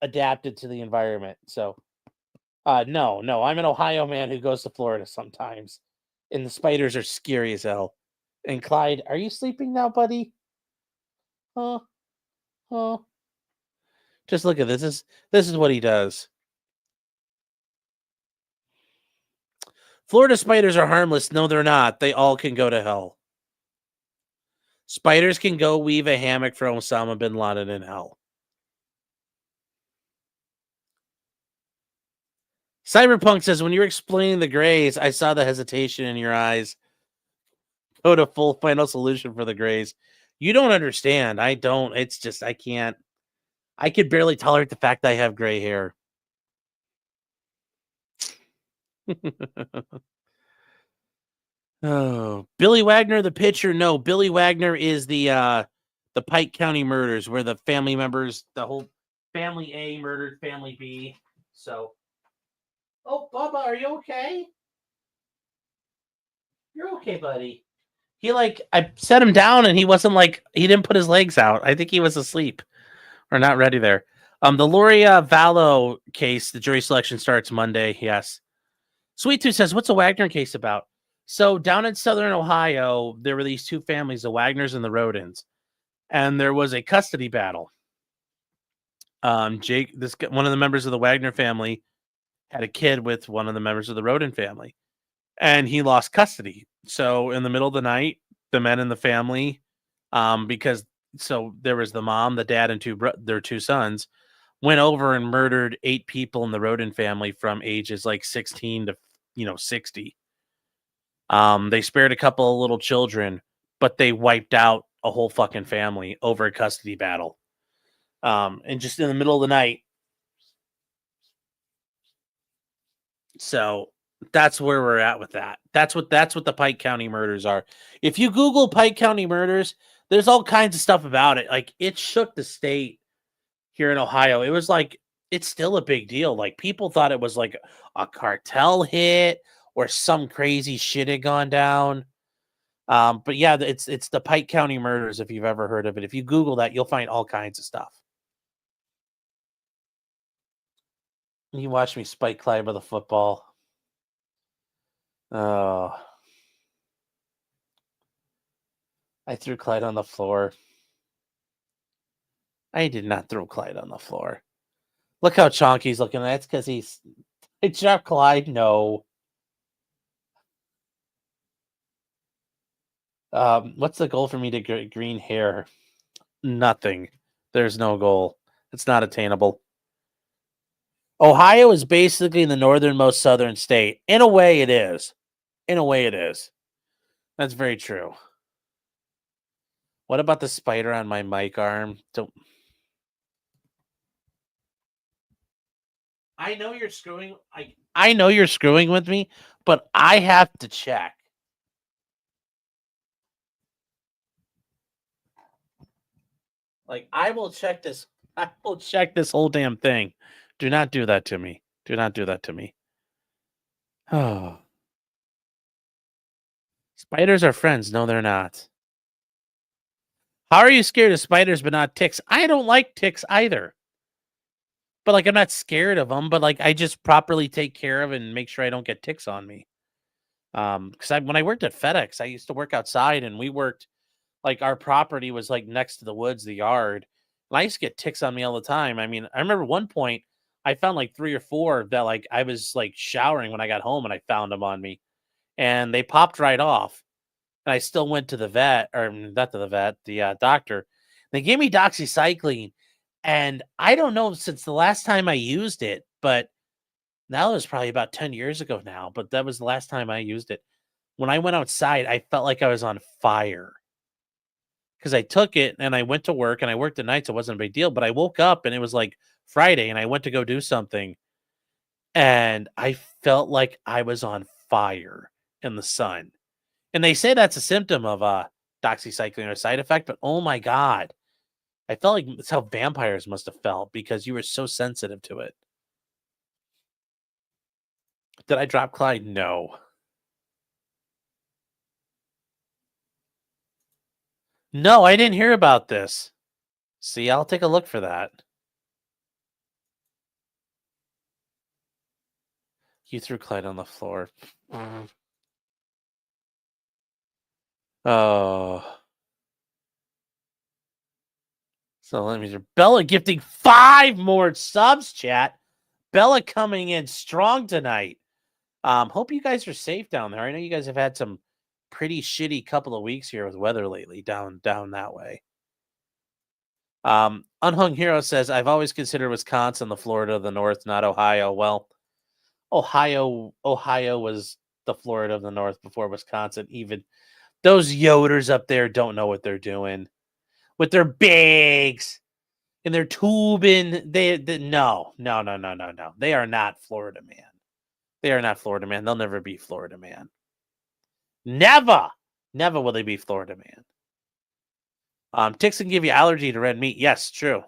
adapted to the environment. So, no, I'm an Ohio man who goes to Florida sometimes. And the spiders are scary as hell. And Clyde, are you sleeping now, buddy? Huh? Huh? Just look at this. This is what he does. Florida spiders are harmless. No, they're not. They all can go to hell. Spiders can go weave a hammock for Osama bin Laden in hell. Cyberpunk says, when you're explaining the grays, I saw the hesitation in your eyes. Go to full final solution for the grays. You don't understand. I don't. It's just, I can't. I could barely tolerate the fact that I have gray hair. Oh, Billy Wagner, the pitcher. No, Billy Wagner is the Pike County murders, where the family members, the whole family A murdered family B. So, oh, Bubba, are you okay? You're okay, buddy. I set him down, and he wasn't he didn't put his legs out. I think he was asleep or not ready there. The Loria Vallow case, the jury selection starts Monday. Yes. Sweet Tooth says, what's a Wagner case about? So down in Southern Ohio, there were these two families, the Wagners and the Rodins, and there was a custody battle. Jake, one of the members of the Wagner family, had a kid with one of the members of the Rodin family, and he lost custody. So in the middle of the night, the men in the family, so there was the mom, the dad, and their two sons, went over and murdered 8 people in the Rodin family from ages 16 to 60. They spared a couple of little children, but they wiped out a whole fucking family over a custody battle. And just in the middle of the night. So that's where we're at with that. That's what the Pike County murders are. If you Google Pike County murders, there's all kinds of stuff about it. It shook the state here in Ohio. It was it's still a big deal. People thought it was a cartel hit or some crazy shit had gone down. But yeah, it's the Pike County murders, if you've ever heard of it. If you Google that, you'll find all kinds of stuff. You watch me spike Clyde with a football. Oh. I threw Clyde on the floor. I did not throw Clyde on the floor. Look how chonky's looking. That's because I dropped Clyde. No. What's the goal for me to get green hair? Nothing. There's no goal. It's not attainable. Ohio is basically the northernmost southern state. In a way, it is. That's very true. What about the spider on my mic arm? I know you're screwing. I know you're screwing with me, but I have to check. I will check this. I will check this whole damn thing. Do not do that to me. Do not do that to me. Oh. Spiders are friends. No, they're not. How are you scared of spiders but not ticks? I don't like ticks either. But I'm not scared of them, but I just properly take care of and make sure I don't get ticks on me. Because when I worked at FedEx, I used to work outside, and we worked our property was next to the woods, the yard. And I used to get ticks on me all the time. I mean, I remember one point I found 3 or 4 that I was showering when I got home, and I found them on me, and they popped right off. And I still went to the vet, or not to the vet, the doctor. They gave me doxycycline, and I don't know since the last time I used it, but now it was probably about 10 years ago now, but that was the last time I used it. When I went outside, I felt like I was on fire because I took it and I went to work, and I worked at night, so it wasn't a big deal. But I woke up and it was Friday, and I went to go do something, and I felt like I was on fire in the sun. And they say that's a symptom of doxycycline or a side effect, but oh my God, I felt like that's how vampires must have felt because you were so sensitive to it. Did I drop Clyde? No. No, I didn't hear about this. See, I'll take a look for that. You threw Clyde on the floor. Oh. So let me. Bella gifting 5 more subs, chat. Bella coming in strong tonight. Hope you guys are safe down there. I know you guys have had some pretty shitty couple of weeks here with weather lately down that way. Unhung Hero says, I've always considered Wisconsin the Florida of the North, not Ohio. Well, Ohio was the Florida of the North before Wisconsin. Even those yoders up there don't know what they're doing with their bags and their tubing. No. They are not Florida man. They are not Florida man. They'll never be Florida man. Never will they be Florida man. Ticks can give you allergy to red meat. Yes, true.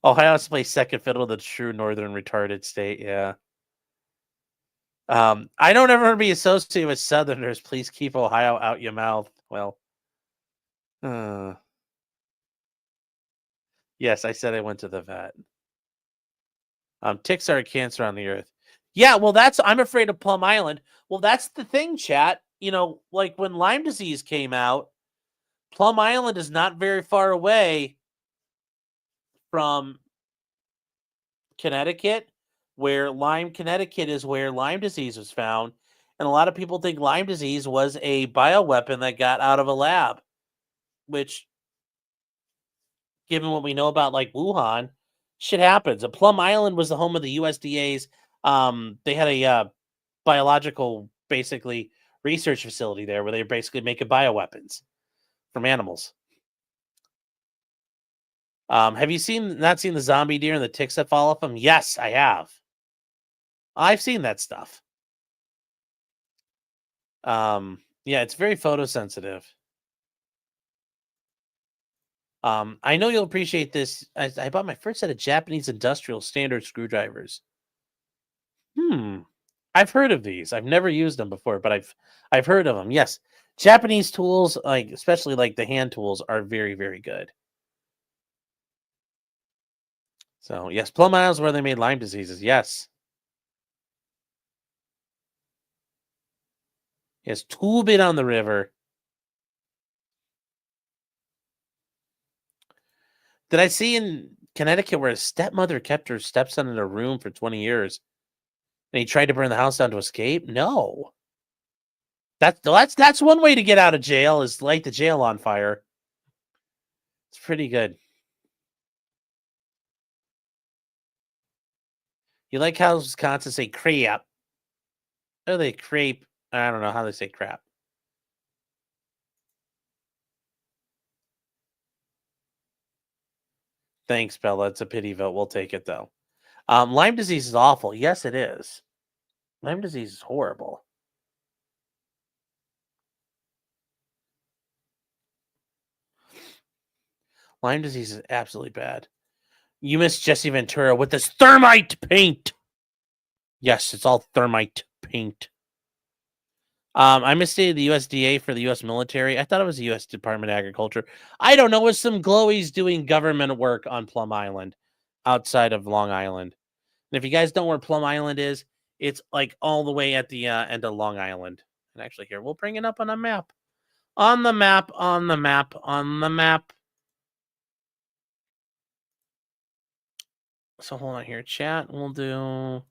Ohio has to play second fiddle to the true northern retarded state. Yeah. I don't ever be associated with Southerners. Please keep Ohio out your mouth. Well, yes, I said I went to the vet. Ticks are a cancer on the earth. Yeah, well, I'm afraid of Plum Island. Well, that's the thing, chat. You know, like when Lyme disease came out, Plum Island is not very far away from Connecticut, Connecticut is where Lyme disease was found. And a lot of people think Lyme disease was a bioweapon that got out of a lab, which, given what we know about like Wuhan, shit happens. Plum Island was the home of the USDA's. They had a biological, basically, research facility there where they were basically making bioweapons from animals. Have you not seen the zombie deer and the ticks that fall off them? Yes, I have. I've seen that stuff. Yeah, it's very photosensitive. I know you'll appreciate this. I bought my first set of Japanese industrial standard screwdrivers. I've heard of these. I've never used them before, but I've heard of them. Yes, Japanese tools, like especially like the hand tools, are very, very good. So yes, Plum Island is where they made Lyme diseases. Yes. Yes, tubing on the river. Did I see in Connecticut where a stepmother kept her stepson in a room for 20 years and he tried to burn the house down to escape? No. That's one way to get out of jail is light the jail on fire. It's pretty good. You like how Wisconsin say crap? Oh, they crepe. I don't know how they say crap. Thanks, Bella. It's a pity vote. We'll take it, though. Lyme disease is awful. Yes, it is. Lyme disease is horrible. Lyme disease is absolutely bad. You missed Jesse Ventura with this thermite paint. Yes, it's all thermite paint. I misstated the USDA for the U.S. military. I thought it was the U.S. Department of Agriculture. I don't know. It's some glowies doing government work on Plum Island outside of Long Island. And if you guys don't know where Plum Island is, it's like all the way at the end of Long Island. And actually here, we'll bring it up on a map. On the map. So hold on here, chat. We'll do...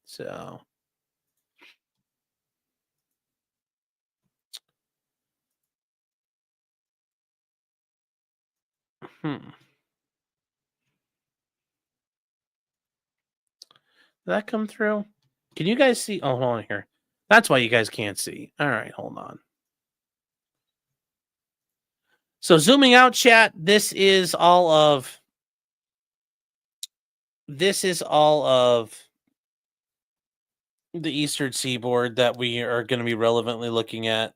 So... Did that come through? Can you guys see? Oh, hold on here. That's why you guys can't see. All right, hold on. So zooming out, chat, this is all of the eastern seaboard that we are going to be relevantly looking at.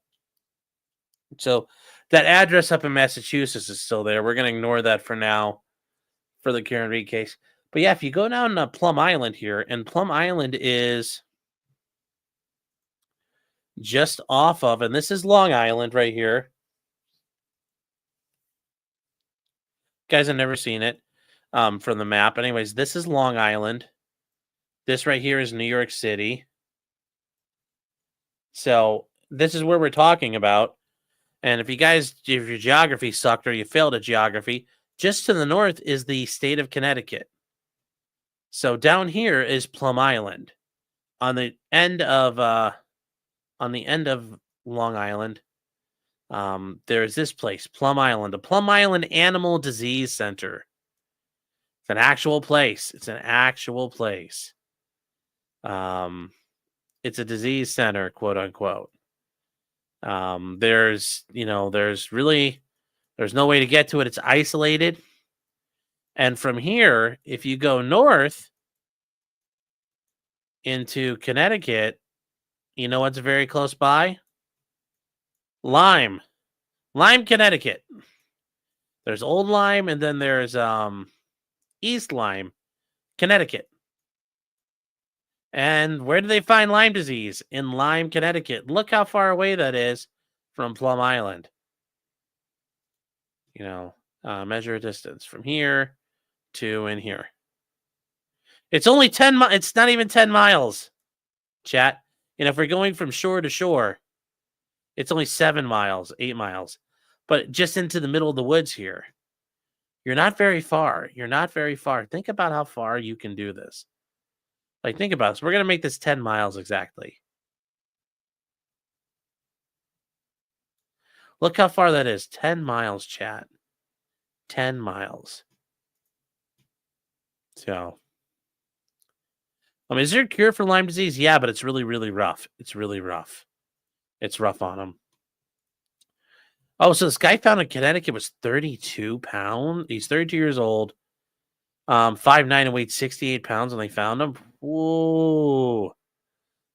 So that address up in Massachusetts is still there. We're going to ignore that for now for the Karen Reed case. But yeah, if you go down Plum Island here, and Plum Island is just off of, and this is Long Island right here. Guys, I've never seen it from the map. Anyways, this is Long Island. This right here is New York City. So this is where we're talking about. And if your geography sucked or you failed at geography, just to the north is the state of Connecticut. So down here is Plum Island. On the end of Long Island, there's this place, Plum Island, the Plum Island Animal Disease Center. It's an actual place. It's a disease center, quote unquote. There's no way to get to it. It's isolated. And from here, if you go north into Connecticut, you know what's very close by? Lyme, Connecticut. There's Old Lyme, and then there's East Lyme, Connecticut. And where do they find Lyme disease? In Lyme, Connecticut. Look how far away that is from Plum Island. Measure a distance from here to in here. It's only 10 miles. It's not even 10 miles, chat. And if we're going from shore to shore, it's only 7 miles, 8 miles. But just into the middle of the woods here. You're not very far. Think about how far you can do this. Think about this. We're going to make this 10 miles exactly. Look how far that is. 10 miles, chat. 10 miles. So, is there a cure for Lyme disease? Yeah, but it's really, really rough. It's rough on them. Oh, so this guy found in Connecticut was 32 pounds. He's 32 years old. 5'9" and weighed 68 pounds when they found him. Whoa.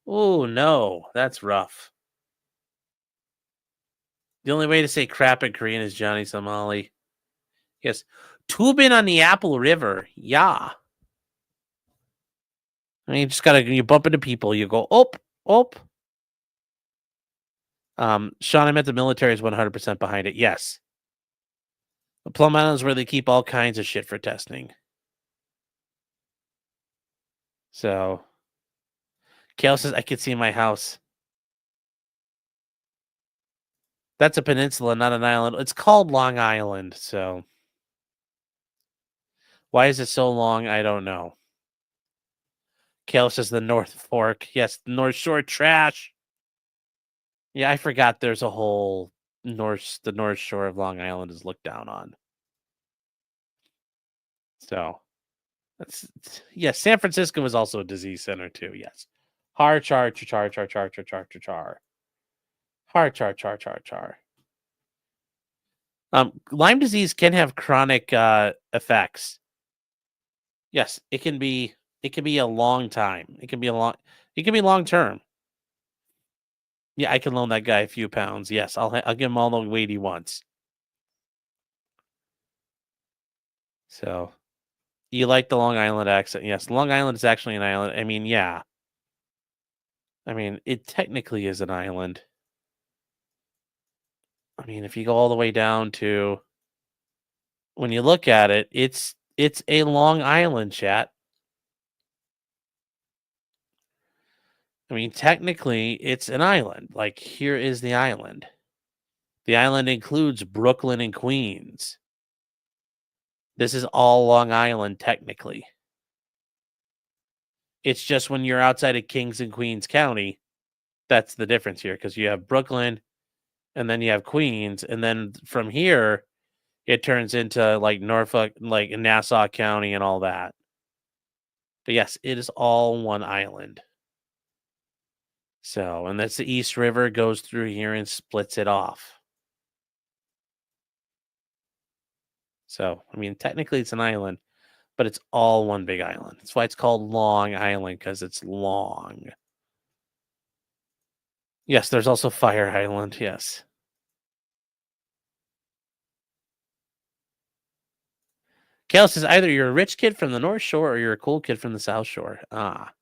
Oh, no. That's rough. The only way to say crap in Korean is Johnny Somali. Yes. Tubing on the Apple River. Yeah. You bump into people. You go, oh. Sean, I meant the military is 100% behind it. Yes. The Plum Island is where they keep all kinds of shit for testing. So, Kale says, I could see my house. That's a peninsula, not an island. It's called Long Island, so. Why is it so long? I don't know. Kale says the North Fork. Yes, the North Shore trash. Yeah, I forgot there's a whole the North Shore of Long Island is looked down on. So, San Francisco was also a disease center too. Yes. Har char char char char char char char char. Har char char char char. Lyme disease can have chronic effects. Yes, it can be a long time. It can be long term. Yeah, I can loan that guy a few pounds. Yes, I'll give him all the weight he wants. So, you like the Long Island accent? Yes, Long Island is actually an island. Yeah. It technically is an island. If you go all the way down to, when you look at it, it's a Long Island, chat. Technically, it's an island. Here is the island. The island includes Brooklyn and Queens. This is all Long Island, technically. It's just when you're outside of Kings and Queens County, that's the difference here, because you have Brooklyn, and then you have Queens, and then from here, it turns into Norfolk, Nassau County and all that. But yes, it is all one island. So, and that's the East River goes through here and splits it off. So, technically it's an island, but it's all one big island. That's why it's called Long Island, because it's long. Yes, there's also Fire Island. Yes. Kale says either you're a rich kid from the North Shore or you're a cool kid from the South Shore. Ah.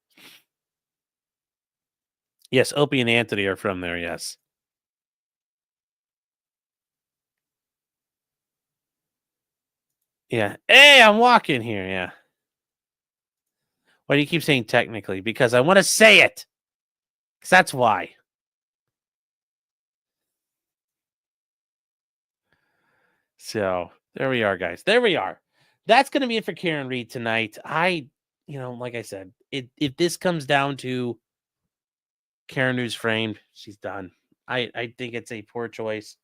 Yes, Opie and Anthony are from there. Yes. Yeah. Hey, I'm walking here. Yeah. Why do you keep saying technically? Because I want to say it. Because that's why. So there we are, guys. There we are. That's going to be it for Karen Reed tonight. Like I said, if this comes down to Karen who's framed, she's done. I think it's a poor choice.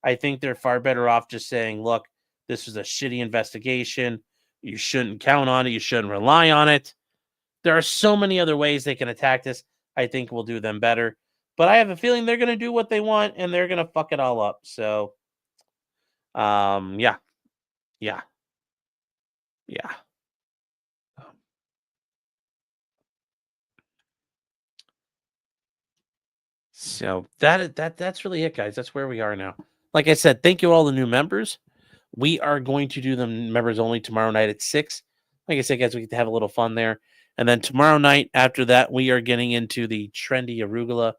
I think they're far better off just saying, look, this was a shitty investigation. You shouldn't count on it. You shouldn't rely on it. There are so many other ways they can attack this. I think will do them better. But I have a feeling they're going to do what they want and they're going to fuck it all up. So, yeah. So that's really it, guys. That's where we are now. Like I said, thank you all the new members. We are going to do them members only tomorrow night at 6. Like I said, guys, we get to have a little fun there. And then tomorrow night after that, we are getting into the trendy arugula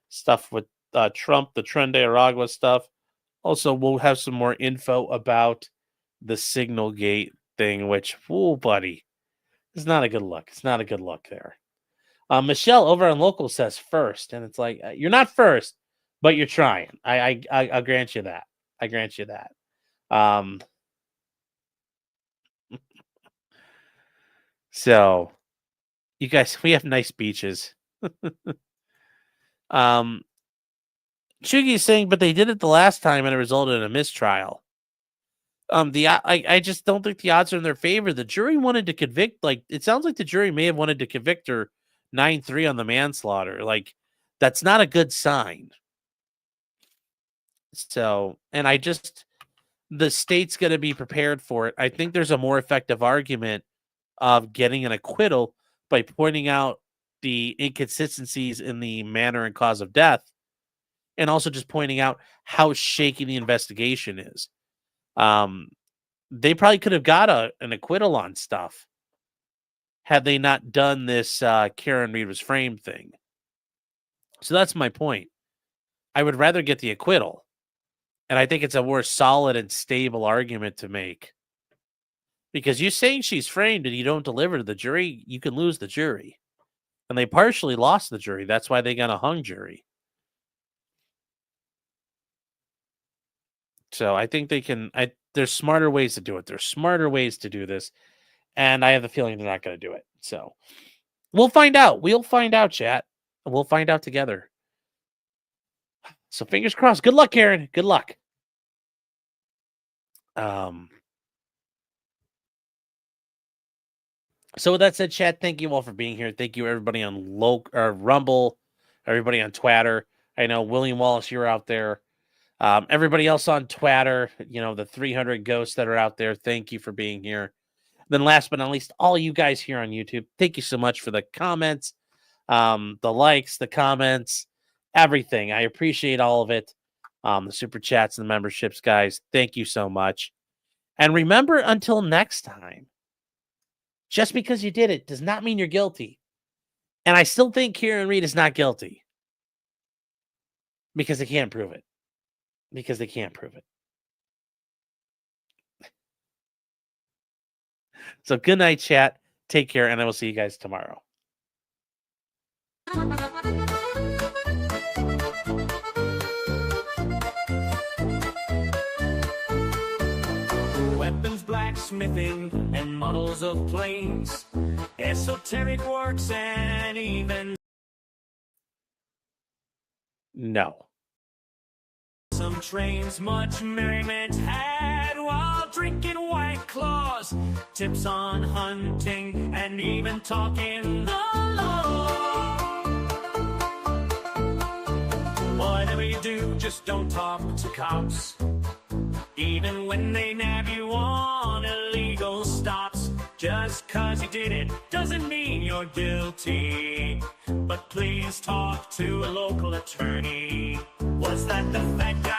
stuff with Trump, the trendy arugula stuff. Also, we'll have some more info about the Signal Gate thing, which, oh, buddy, it's not a good look. It's not a good look there. Michelle over on local says first, and it's like you're not first, but you're trying. I'll grant you that. I grant you that. So, you guys, we have nice beaches. Chugi is saying, but they did it the last time, and it resulted in a mistrial. I just don't think the odds are in their favor. The jury wanted to convict. Like, it sounds like the jury may have wanted to convict her 9-3 on the manslaughter. Like, that's not a good sign. So, and the state's going to be prepared for it. I think there's a more effective argument of getting an acquittal by pointing out the inconsistencies in the manner and cause of death, and also just pointing out how shaky the investigation is. They probably could have got an acquittal on stuff had they not done this Karen Reed was framed thing. So that's my point. I would rather get the acquittal. And I think it's a more solid and stable argument to make. Because you saying she's framed and you don't deliver to the jury, you can lose the jury. And they partially lost the jury. That's why they got a hung jury. So I think they can... there's smarter ways to do it. There's smarter ways to do this. And I have a feeling they're not going to do it. So we'll find out. We'll find out, chat. We'll find out together. So fingers crossed. Good luck, Karen. Good luck. So with that said, chat, thank you all for being here. Thank you, everybody on Rumble, everybody on Twitter. I know, William Wallace, you're out there. Everybody else on Twitter, the 300 ghosts that are out there, thank you for being here. Then last but not least, all you guys here on YouTube, thank you so much for the comments, the likes, the comments, everything. I appreciate all of it. The super chats and the memberships, guys. Thank you so much. And remember, until next time, just because you did it does not mean you're guilty. And I still think Karen Reed is not guilty. Because they can't prove it. So good night, chat. Take care, and I will see you guys tomorrow. Weapons, blacksmithing, and models of planes, esoteric works, and even No. some trains. Much merriment had while drinking White Claws, tips on hunting, and even talking the law. Whatever you do, just don't talk to cops, even when they nab you on illegal stops. Just Just cause you did it doesn't mean you're guilty. But please talk to a local attorney. Was that the fat guy